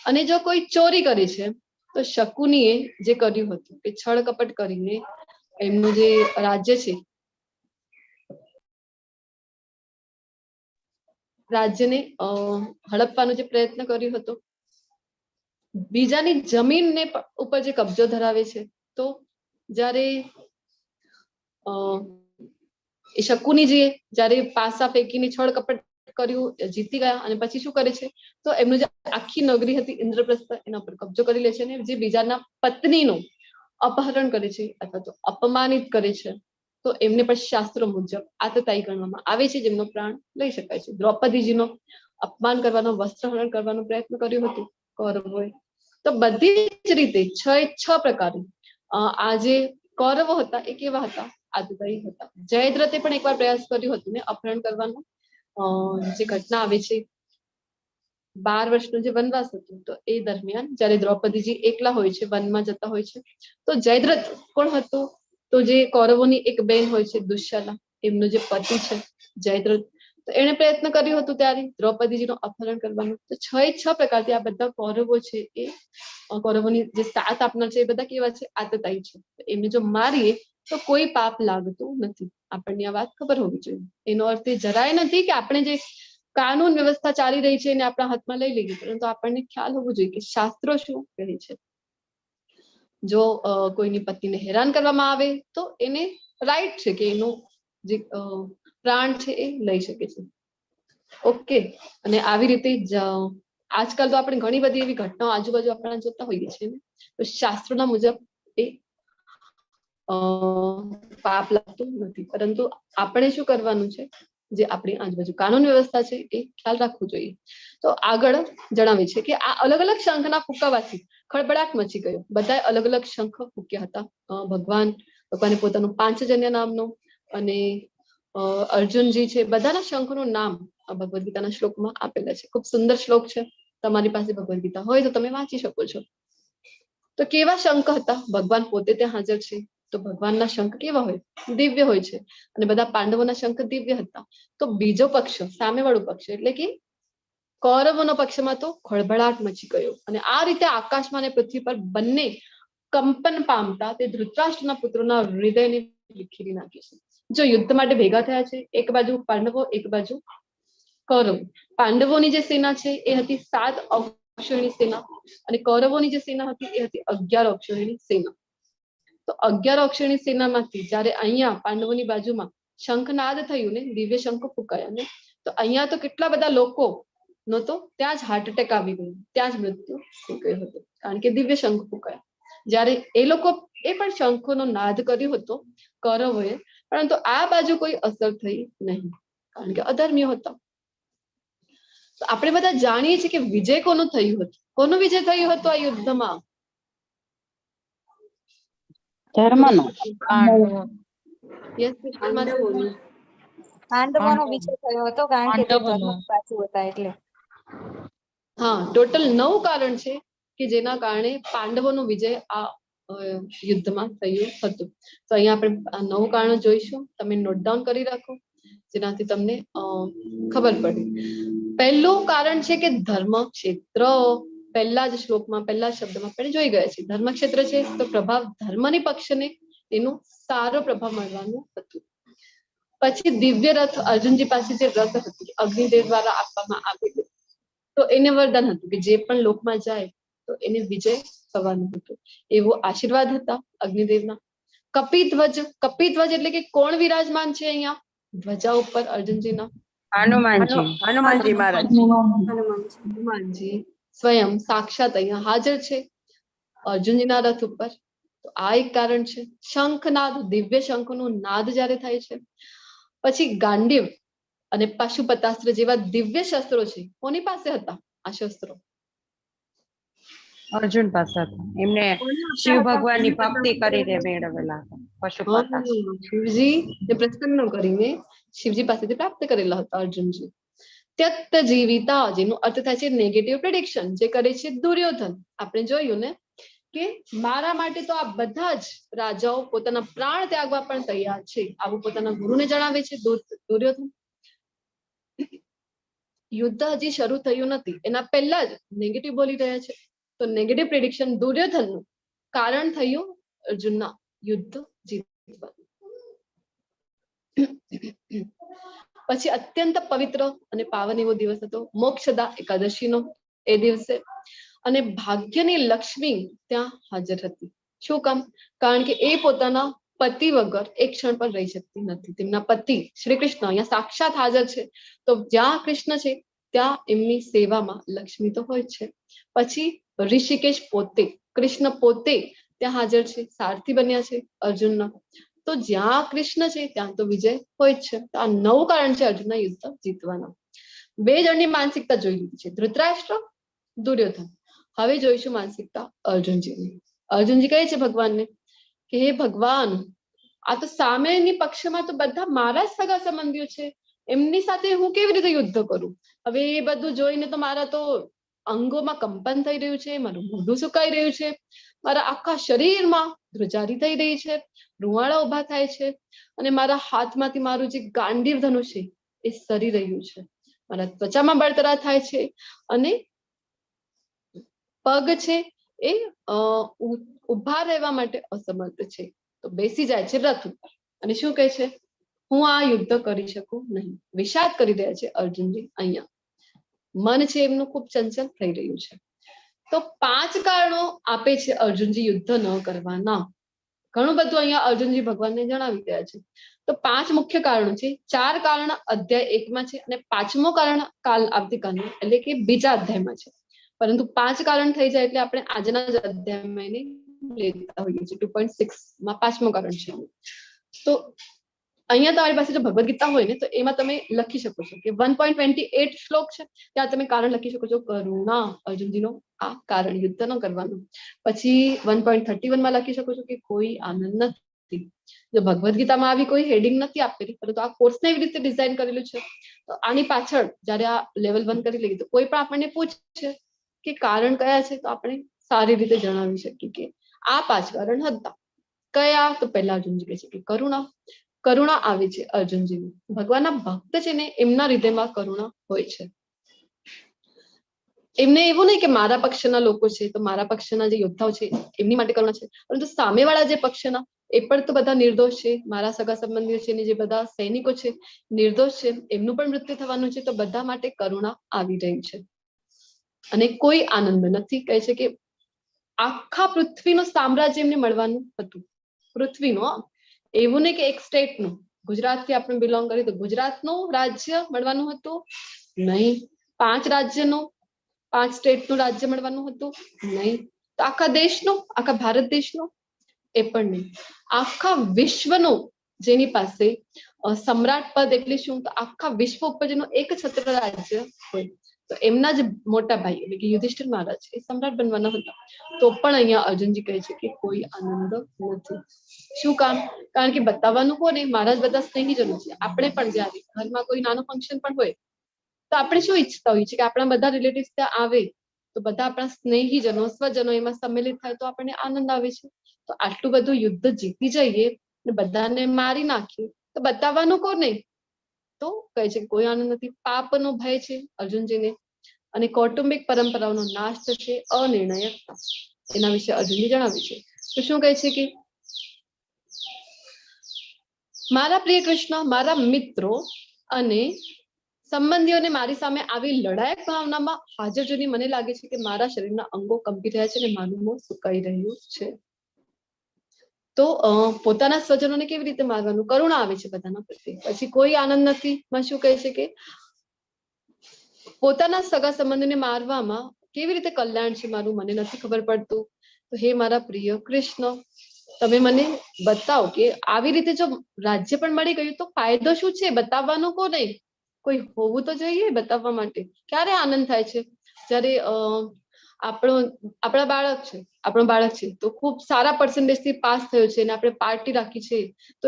Speaker 1: અને જો કોઈ ચોરી કરે છે તો શકુનીએ જે કર્યું હતું કે છળ કપટ કરીને એમનું જે રાજ્ય છે, રાજ્યને હડપવાનો જે પ્રયત્ન કર્યો હતો. બીજાની જમીનને ઉપર જે કબજો ધરાવે છે, તો જ્યારે એ શકુનીજીએ જ્યારે પાસા ફેંકીને છળ કપટ કર્યું, જીતી ગયા, અને પછી શું કરે છે, તો એમનું જે આખી નગરી હતી ઇન્દ્રપ્રસ્થ એના પર કબજો કરી લે છે, અને જે બીજાના પત્નીનું અપહરણ કરે છે અથવા તો અપમાનિત કરે છે, તો એમને પણ શાસ્ત્રો મુજબ આતતાઈ ગણવામાં આવે છે, જેમનો પ્રાણ લઈ શકાય છે. દ્રૌપદીજીનો અપમાન કરવાનો, વસ્ત્રહરણ કરવાનો પ્રયત્ન કર્યો હતો કૌરવોએ. તો બધી જ રીતે 6 પ્રકારે આ જે કૌરવો હતા એ કેવા હતા, આતતાઈ હતા. જયદ્રથે પણ એકવાર પ્રયાસ કર્યો હતો ને અપહરણ કરવાનો. જે ઘટના આવે છે 12 વર્ષનો જે વનવાસ હતો, તો એ દરમિયાન જયારે દ્રૌપદીજી એકલા હોય છે, વનમાં જતા હોય છે, તો જયદ્રથ કોણ હતો, તો જે કૌરવોની એક બેન હોય છે દુશ્શાલા, એમનો જે પતિ છે જયદ્રથ, તો એને પ્રયત્ન કર્યો હતો ત્યારે દ્રૌપદીજીનું અપહરણ કરવાનું. તો 6 પ્રકારથી આ બધા કૌરવો છે એ કૌરવોની જે સાથ આપનાર છે એ બધા કેવા છે, આતતાઈ છે. એમને જો મારીએ તો કોઈ પાપ લાગતું નથી. આપણને આ વાત ખબર હોવી જોઈએ. એનો અર્થ એ જરાય નથી કે આપણે જે કાનૂન વ્યવસ્થા ચાલી રહી છે એને આપણા હાથમાં લઈ લઈએ, પરંતુ આપણને ખ્યાલ હોવો જોઈએ કે શાસ્ત્રો શું કહે છે. જો કોઈની પત્નીને હેરાન કરવામાં આવે તો એને રાઈટ છે કે એનો જે પ્રાણ છે એ લઈ શકે છે. ઓકે. અને આવી રીતે આજકાલ તો આપણે ઘણી બધી એવી ઘટનાઓ આજુબાજુ આપણા જોતા હોઈએ છીએ ને, તો શાસ્ત્રોના મુજબ એ પાપ લાગતું નથી, પરંતુ આપણે શું કરવાનું છે, જે આપણી આજુબાજુ કાનૂન વ્યવસ્થા છે એ ખ્યાલ રાખવું જોઈએ. તો આગળ જણાવે છે કે આ અલગ અલગ શંખના ફૂંકાવાથી ખળભળાટ મચી ગયો. બધા અલગ અલગ શંખ ફૂંક્યા હતા. ભગવાને પોતાનું પાંચજન્ય નામનો, અને અર્જુનજી છે, બધાના શંખનું નામ ભગવદ ગીતાના શ્લોકમાં આપેલા છે. ખૂબ સુંદર શ્લોક છે. તમારી પાસે ભગવદ ગીતા હોય તો તમે વાંચી શકો છો. તો કેવા શંખ હતા, ભગવાન પોતે ત્યાં હાજર છે, તો ભગવાનના શંખ કેવા હોય, દિવ્ય હોય છે. અને બધા પાંડવોના શંખ દિવ્ય હતા. તો બીજો પક્ષ, સામેવાળો પક્ષ એટલે કે કૌરવોનો પક્ષમાં તો ખળભળાટ મચી ગયો. અને આ રીતે આકાશમાં અને પૃથ્વી પર બંને કંપન પામતા તે ધૃતરાષ્ટ્રના પુત્રોના હૃદયને વિખેરી નાખે છે. જો યુદ્ધ માટે ભેગા થયા છે, એક બાજુ પાંડવો, એક બાજુ કૌરવો. પાંડવોની જે સેના છે એ હતી 7 અક્ષોહિણી સેના, અને કૌરવોની જે સેના હતી એ હતી 11 અક્ષોહિણી સેના. તો 11 અક્ષોહિણી સેનામાંથી જયારે અહીંયા પાંડવોની બાજુમાં શંખનાદ થયું ને, દિવ્ય શંખ ફૂંકાયા ને, તો અહીંયા તો કેટલા બધા લોકો નો તો ત્યાં જ હાર્ટ એટેક આવી ગયું, ત્યાં જ મૃત્યુ થઈ ગયું હતું, કારણ કે દિવ્ય શંખ ફૂંકાયા. જયારે એ લોકો એ પણ શંખોનો નાદ કર્યો હતો કૌરવોએ, પરંતુ આ બાજુ કોઈ અસર થઈ નહીં, કારણ કે અધર્મીઓ હતા. તો આપણે બધા જાણીએ છીએ કે વિજય કોનું થયું હતું. કોનું વિજય થયું હતું આ યુદ્ધમાં?
Speaker 3: ધર્મનો.
Speaker 1: યસ,
Speaker 8: પાંડવોનો વિજય થયો હતો, કારણ કે તે ધર્મ પાછું હતા એટલે.
Speaker 1: હા, ટોટલ 9 કારણ છે કે જેના કારણે પાંડવોનો વિજય આ યુદ્ધમાં થયું હતું. તો અહીંયા આપણે 9 કારણો જોઈશું. તમે નોટ ડાઉન કરી રાખો, જેનાથી તમને ખબર પડે. પહેલું કારણ છે કે ધર્મ ક્ષેત્ર. પહેલા જ શ્લોકમાં, પહેલા શબ્દમાં આપણે જોઈ ગયા છીએ. ધર્મ ક્ષેત્ર છે તો પ્રભાવ ધર્મની પક્ષને એનો સારો પ્રભાવ મળવાનું હતું. પછી દિવ્ય રથ, અર્જુનજી પાસે જે રથ હતું અગ્નિદેવ દ્વારા આપવામાં આવેલું, તો એને વરદાન હતું કે જે પણ લોકમાં જાય તો એને વિજય થવાનું હતું. એવો આશીર્વાદ હતા અગ્નિદેવના. કપિધ્વજ. કપિધ્વજ એટલે કે કોણ વિરાજમાન છે અહીંયા ધ્વજા ઉપર અર્જુનજીના?
Speaker 7: હનુમાનજી મહારાજ.
Speaker 1: હનુમાનજી સ્વયં સાક્ષાત અહીંયા હાજર છે અર્જુનજીના રથ ઉપર. તો આ એક કારણ છે. શંખનાદ, દિવ્ય શંખનું નાદ જ્યારે થાય છે. પછી ગાંડીવ. અને પાશુપતાસ્ત્ર જેવા દિવ્ય શસ્ત્રો છે કોની પાસે હતા આ શસ્ત્રો?
Speaker 3: અર્જુન પાસે હતા. એમને શિવ ભગવાનની ભક્તિ કરીને મેળવેલા હતા પશુપતાસ્ત્ર.
Speaker 1: શિવજી ને પ્રસન્ન કરીને શિવજી પાસેથી પ્રાપ્ત કરેલા હતા અર્જુનજી. ત્યક્ત જીવિતા જેનો અર્થ થાય છે નેગેટિવ પ્રેડિક્શન, જે કરે છે દુર્યોધન. આપણે જોયું ને કે મારા માટે તો આ બધા જ રાજાઓ પોતાના પ્રાણ ત્યાગવા પણ તૈયાર છે, આવું પોતાના ગુરુને જણાવે છે દુર્યોધન. યુદ્ધ હજી શરૂ થયું નથી એના પહેલા જ નેગેટિવ બોલી રહ્યા છે. તો નેગેટિવ પ્રેડિક્શન દુર્યોધનનું કારણ થયું અર્જુનના યુદ્ધ જીતવાનું. પછી અત્યંત પવિત્ર અને પાવન એવો દિવસ હતો મોક્ષદા એકાદશીનો એ દિવસે, અને ભાગ્યની લક્ષ્મી ત્યાં હાજર હતી. શું કામ? કારણ કે એ પોતાના પતિ વગર એક ક્ષણ પણ રહી શકતી નથી. તેમના પતિ શ્રી કૃષ્ણ અહીંયા સાક્ષાત હાજર છે, તો જ્યાં કૃષ્ણ છે ત્યાં એમની સેવામાં લક્ષ્મી તો હોય છે. પછી ઋષિકેશ પોતે, કૃષ્ણ પોતે ત્યાં હાજર છે, સારથી બન્યા છે અર્જુનના. તો જ્યાં કૃષ્ણ છે ત્યાં તો વિજય હોય જ છે. તો આ નવું કારણ છે અર્જુનના યુદ્ધ જીતવાના. બે જણની માનસિકતા જોઈ લીધી છે, ધૃતરાષ્ટ્ર, દુર્યોધન. હવે જોઈશું માનસિકતા અર્જુનજીની. અર્જુનજી કહે છે ભગવાનને કે હે ભગવાન, આ તો સામેની પક્ષમાં તો બધા મારા જ સગા સંબંધીઓ છે, એમની સાથે હું કેવી રીતે યુદ્ધ કરું? હવે એ બધું જોઈને તો મારા તો અંગોમાં કંપન થઈ રહ્યું છે, મારું મોઢું સુકાઈ રહ્યું છે, મારા આખા શરીરમાં ધ્રુજારી થઈ રહી છે, રૂવાડા ઉભા થાય છે, અને મારા હાથમાંથી મારું જે ગાંડીવ ધનુષ છે એ સરી રહ્યું છે, મારા ત્વચામાં બળતરા થાય છે, અને પગ છે એ ઉભા રહેવા માટે અસમર્થ છે. તો બેસી જાય છે રથ ઉપર અને શું કહે છે, હું આ યુદ્ધ કરી શકું નહીં. વિષાદ કરી રહ્યા છે અર્જુનજી. અહીંયા મન છે એમનું ખૂબ ચંચલ થઈ રહ્યું છે. તો 5 કારણો આપે છે અર્જુનજી યુદ્ધ ન કરવાના. ઘણું બધું અહીંયા અર્જુનજી ભગવાનને જણાવી રહ્યા છે. તો 5 મુખ્ય કારણો છે. 4 કારણ અધ્યાય 1 માં છે અને 5મો કારણ આવતીકાલનું એટલે કે બીજા અધ્યાયમાં છે. પરંતુ 5 કારણ થઈ જાય એટલે આપણે આજના જ અધ્યાયમાં એને લેતા હોઈએ છીએ. 2.6 માં 5મું કારણ છે. તો અહીંયા તમારી પાસે જો ભગવદ ગીતા હોય ને તો એમાં તમે લખી શકો છો કે 1.28 શ્લોક છે, ત્યાં તમે કારણ લખી શકો છો કરુણા, અર્જુનજીનો આ કારણ યુદ્ધ ન કરવાનું. પછી 1.31 માં લખી શકો છો કે કોઈ આનંદ નથી. જો ભગવદ ગીતામાં આવી કોઈ હેડિંગ નથી આપેલી, પરંતુ આ કોર્સને એવી રીતે ડિઝાઇન કરેલું છે, તો આની પાછળ જયારે આ લેવલ 1 કરી લઈએ તો કોઈ પણ આપણને પૂછે કે કારણ કયા છે, તો આપણે સારી રીતે જણાવી શકીએ કે આ 5 કારણ હતા. કયા? તો પહેલા અર્જુનજી કહે છે કે કરુણા. કરુણા આવે છે અર્જુનજીની. ભગવાનના ભક્ત છે ને એમના હૃદયમાં કરુણા હોય છે. એમને એવું નહીં કે મારા પક્ષના લોકો છે તો મારા પક્ષના જે યોદ્ધાઓ છે એમની માટે કરુણા છે, પરંતુ સામેવાળા જે પક્ષના એ પણ તો બધા નિર્દોષ છે, મારા સગા સંબંધીઓ છે ને જે બધા સૈનિકો છે નિર્દોષ છે, એમનું પણ મૃત્યુ થવાનું છે. તો બધા માટે કરુણા આવી રહી છે અને કોઈ આનંદ નથી. કહે છે કે આખા પૃથ્વીનું સામ્રાજ્ય એમને મળવાનું હતું. પૃથ્વીનું, એવું નહીં કે એક સ્ટેટનું. ગુજરાતથી આપણે બિલોંગ કરીએ તો ગુજરાતનું રાજ્ય મળવાનું હતું નહીં, 5 રાજ્યનું 5 સ્ટેટનું રાજ્ય મળવાનું હતું નહીં, તો આખા દેશનું, આખા ભારત દેશનું એ પણ નહીં, આખા વિશ્વનું જેની પાસે સમ્રાટ પદ એટલે શું, તો આખા વિશ્વ ઉપર જેનું એક છત્ર રાજ્ય હોય, તો એમના જ મોટા ભાઈ એટલે કે યુધિષ્ઠિર મહારાજ એ સમ્રાટ બનવાના હતા. તો પણ અહીંયા અર્જુનજી કહે છે કે કોઈ આનંદ નથી. શું કામ? કારણ કે બતાવવાનું કોને? મારા જ બધા સ્નેહીજનો છે. આપણે પણ જયારે ઘરમાં કોઈ નાનું ફંક્શન પણ હોય તો આપણે શું ઈચ્છતા હોઈએ છીએ કે આપણા બધા રિલેટિવ્સ ત્યાં આવે, તો બધા આપણા સ્નેહીજનો, સ્વજનો એમાં સંમેલિત થાય તો આપણને આનંદ આવે છે. તો આટલું બધું યુદ્ધ જીતી જઈએ ને બધાને મારી નાખીએ તો બતાવવાનું કોને? તો કહે છે કે કોઈ આનંદ નથી. પાપનો ભય છે અર્જુનજીને, અને કૌટુંબિક પરંપરાઓનો નાશ થશે, અનિર્ણયકતા, એના વિશે અર્જુનજી જણાવે છે. તો શું કહે છે કે મારા પ્રિય કૃષ્ણ, મારા મિત્રો અને સંબંધીઓને મારી સામે આવી લડાયક ભાવનામાં હાજર જોઈને મને લાગે છે કે મારા શરીરના અંગો કંપી રહ્યા છે અને મારું મોં સુકાઈ રહ્યું છે. તો પોતાના સ્વજનોને કેવી રીતે મારવાનું? કરુણા આવે છે બધાના પ્રત્યે. પછી કોઈ આનંદ નથી માં શું કહે છે કે પોતાના સગા સંબંધીને મારવામાં કેવી રીતે કલ્યાણ છે મારું મને નથી ખબર પડતું. તો હે મારા પ્રિય કૃષ્ણ, તમે મને બતાવો કે આવી રીતે જો રાજ્ય પણ મળી ગયું તો ફાયદો શું છે? બતાવવાનું કોને? કોઈ હોવું તો જોઈએ બતાવવા માટે. ક્યારે આનંદ થાય છે? જ્યારે આપણા બાળક છે તો ખૂબ સારા પર્સન્ટેજ થી પાસ થયો છે અને આપણે પાર્ટી રાખી છે, તો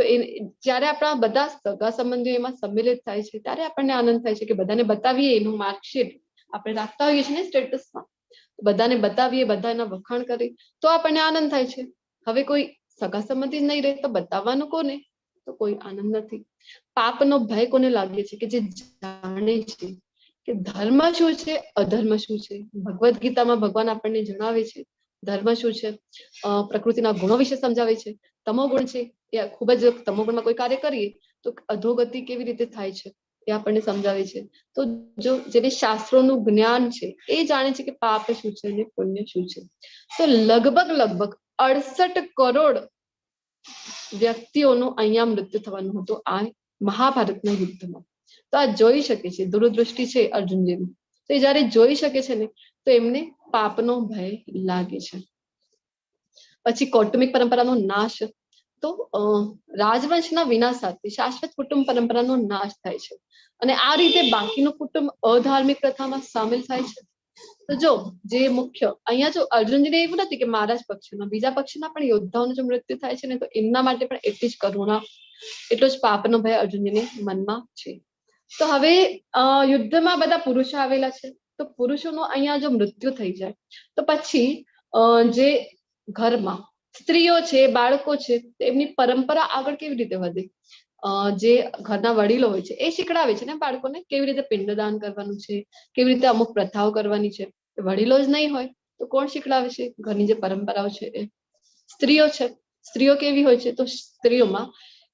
Speaker 1: જ્યારે આપણા બધા સગા સંબંધીઓ એમાં સંમિલિત થાય છે ત્યારે આપણને આનંદ થાય છે કે બધાને બતાવીએ એનું માર્કશીટ આપણે રાખતા હોઈએ છીએ ને સ્ટેટસમાં, બધાને બતાવીએ, બધા એના વખાણ કરીએ તો આપણને આનંદ થાય છે. હવે કોઈ સગા સંબંધી નહીં રહે તો બતાવવાનું કોને? તો કોઈ આનંદ નથી. પાપનો ભય કોને લાગે છે? કે જે જાણે છે કે ધર્મ શું છે, અધર્મ શું છે. ભગવદ્ ગીતામાં ભગવાન આપણને જણાવે છે ધર્મ શું છે, પ્રકૃતિના ગુણો વિશે સમજાવે છે. તમો ગુણ છે એ ખૂબ જ તમો ગુણમાં કોઈ કાર્ય કરીએ તો અધોગતિ કેવી રીતે થાય છે એ આપણને સમજાવે છે. તો જો જેને શાસ્ત્રોનું જ્ઞાન છે એ જાણે છે કે પાપ શું છે અને પુણ્ય શું છે. તો લગભગ 68 કરોડ વ્યક્તિઓનું અહીંયા મૃત્યુ થવાનું હતું આ મહાભારતના યુદ્ધમાં. તો આ જોઈ શકે છે, દૂરદૃષ્ટિ છે અર્જુનજીની. તો એ જયારે જોઈ શકે છે ને તો એમને પાપનો ભય લાગે છે. પછી કૌટુંબિક પરંપરાનો નાશ. તો રાજવંશના વિનાશ સાથે શાશ્વત કુટુંબ પરંપરાનો નાશ થાય છે અને આ રીતે બાકીનું કુટુંબ અધાર્મિક પ્રથામાં સામેલ થાય છે. તો જો જે મુખ્ય અહીંયા જો અર્જુનજીને એવું નથી કે મારા જ પક્ષના, બીજા પક્ષના પણ યોદ્ધાઓનું જો મૃત્યુ થાય છે ને તો એમના માટે પણ એટલી જ કરુણા, એટલો જ પાપનો ભય અર્જુનજીને મનમાં છે. તો હવે યુદ્ધમાં બધા પુરુષો આવેલા છે, તો પુરુષોનો અહીંયા જો મૃત્યુ થઈ જાય તો પછી જે ઘરમાં સ્ત્રીઓ છે, બાળકો છે, એમની પરંપરા આગળ કેવી રીતે વધે? જે ઘરના વડીલો હોય છે એ શીખડાવે છે ને બાળકોને કેવી રીતે પિંડદાન કરવાનું છે, કેવી રીતે અમુક પ્રથાઓ કરવાની છે. વડીલો જ નહીં હોય તો કોણ શીખડાવે છે? ઘરની જે પરંપરાઓ છે એ સ્ત્રીઓ છે. સ્ત્રીઓ કેવી હોય છે? તો સ્ત્રીઓમાં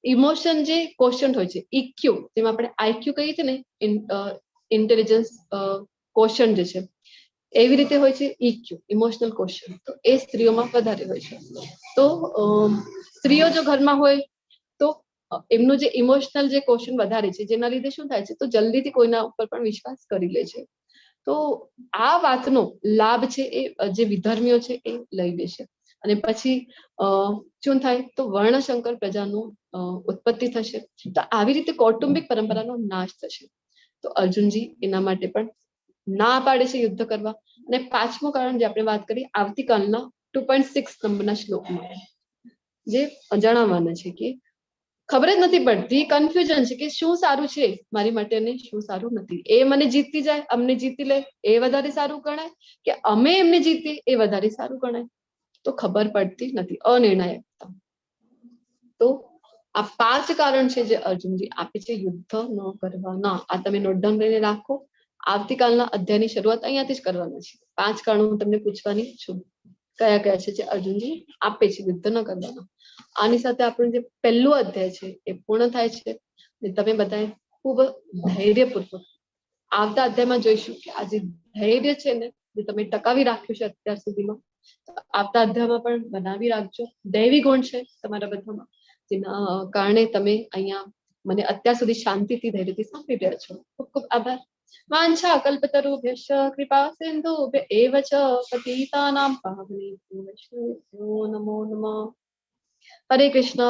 Speaker 1: ઇમોશન જે કોશન્ટ હોય છે, ઇક્યુ, જેમાં આપણે આઈક્યુ કહીએ છીએ ને, ઇન્ટેલિજન્સ કોશન્ટ જે છે, એવી રીતે હોય છે ઇક્યુ, ઇમોશનલ કોશન્ટ. તો એ સ્ત્રીઓમાં વધારે હોય છે. તો સ્ત્રીઓ જો ઘરમાં હોય તો એમનું જે ઇમોશનલ જે કોશન્ટ વધારે છે, જેના લીધે શું થાય છે? તો જલ્દીથી કોઈના ઉપર પણ વિશ્વાસ કરી લે છે. તો આ વાતનો લાભ છે એ જે વિધર્મીઓ છે એ લઈ લે છે અને પછી શું થાય? તો વર્ણશંકર પ્રજાનું ઉત્પત્તિ થશે. તો આવી રીતે કૌટુંબિક પરંપરાનો નાશ થશે. તો અર્જુનજી એના માટે પણ ના પાડે છે યુદ્ધ કરવા. અને પાંચમું કારણ જે આપણે વાત કરી આવતીકાલના 2.6 નંબરના શ્લોકમાં જે જણાવવાના છે કે ખબર જ નથી પડતી, કન્ફ્યુઝન છે કે શું સારું છે મારી માટે અને શું સારું નથી. એ મને જીતી જાય, અમને જીતી લે એ વધારે સારું ગણાય કે અમે એમને જીતીએ એ વધારે સારું ગણાય? તો ખબર પડતી નથી, અનિર્ણાયકતા. તો આ 5 કારણ છે જે અર્જુનજી આપે છે યુદ્ધ ન કરવાના. આ તમે નોટ ડાઉન કરીને રાખો. આવતીકાલના અધ્યાયની શરૂઆત અહીંયાથી જ કરવાના છે. 5 કારણો હું તમને પૂછવાની છું, કયા કયા છે જે અર્જુનજી આપે છે યુદ્ધ ન કરવાના. આની સાથે આપણું જે પહેલું અધ્યાય છે એ પૂર્ણ થાય છે. તમે બધાએ ખૂબ ધૈર્યપૂર્વક આવતા અધ્યાયમાં જોઈશું કે આ જે ધૈર્ય છે ને જે તમે ટકાવી રાખ્યું છે અત્યાર સુધીમાં, આવતા અધ્યાયમાં પણ બનાવી રાખજો. દૈવી ગુણ છે તમારા બધામાં, જેના કારણે તમે અહીંયા મને અત્યાર સુધી શાંતિથી ધૈર્યથી સાંભળી રહ્યા છો. ખૂબ ખૂબ આભાર. વાંછા કલ્પતરુભ્યશ્ચ કૃપા સિંધુભ્ય એવ ચ પતિતાનાં પાવનેભ્યો વૈષ્ણવેભ્યો નમો નમઃ. હરે કૃષ્ણ.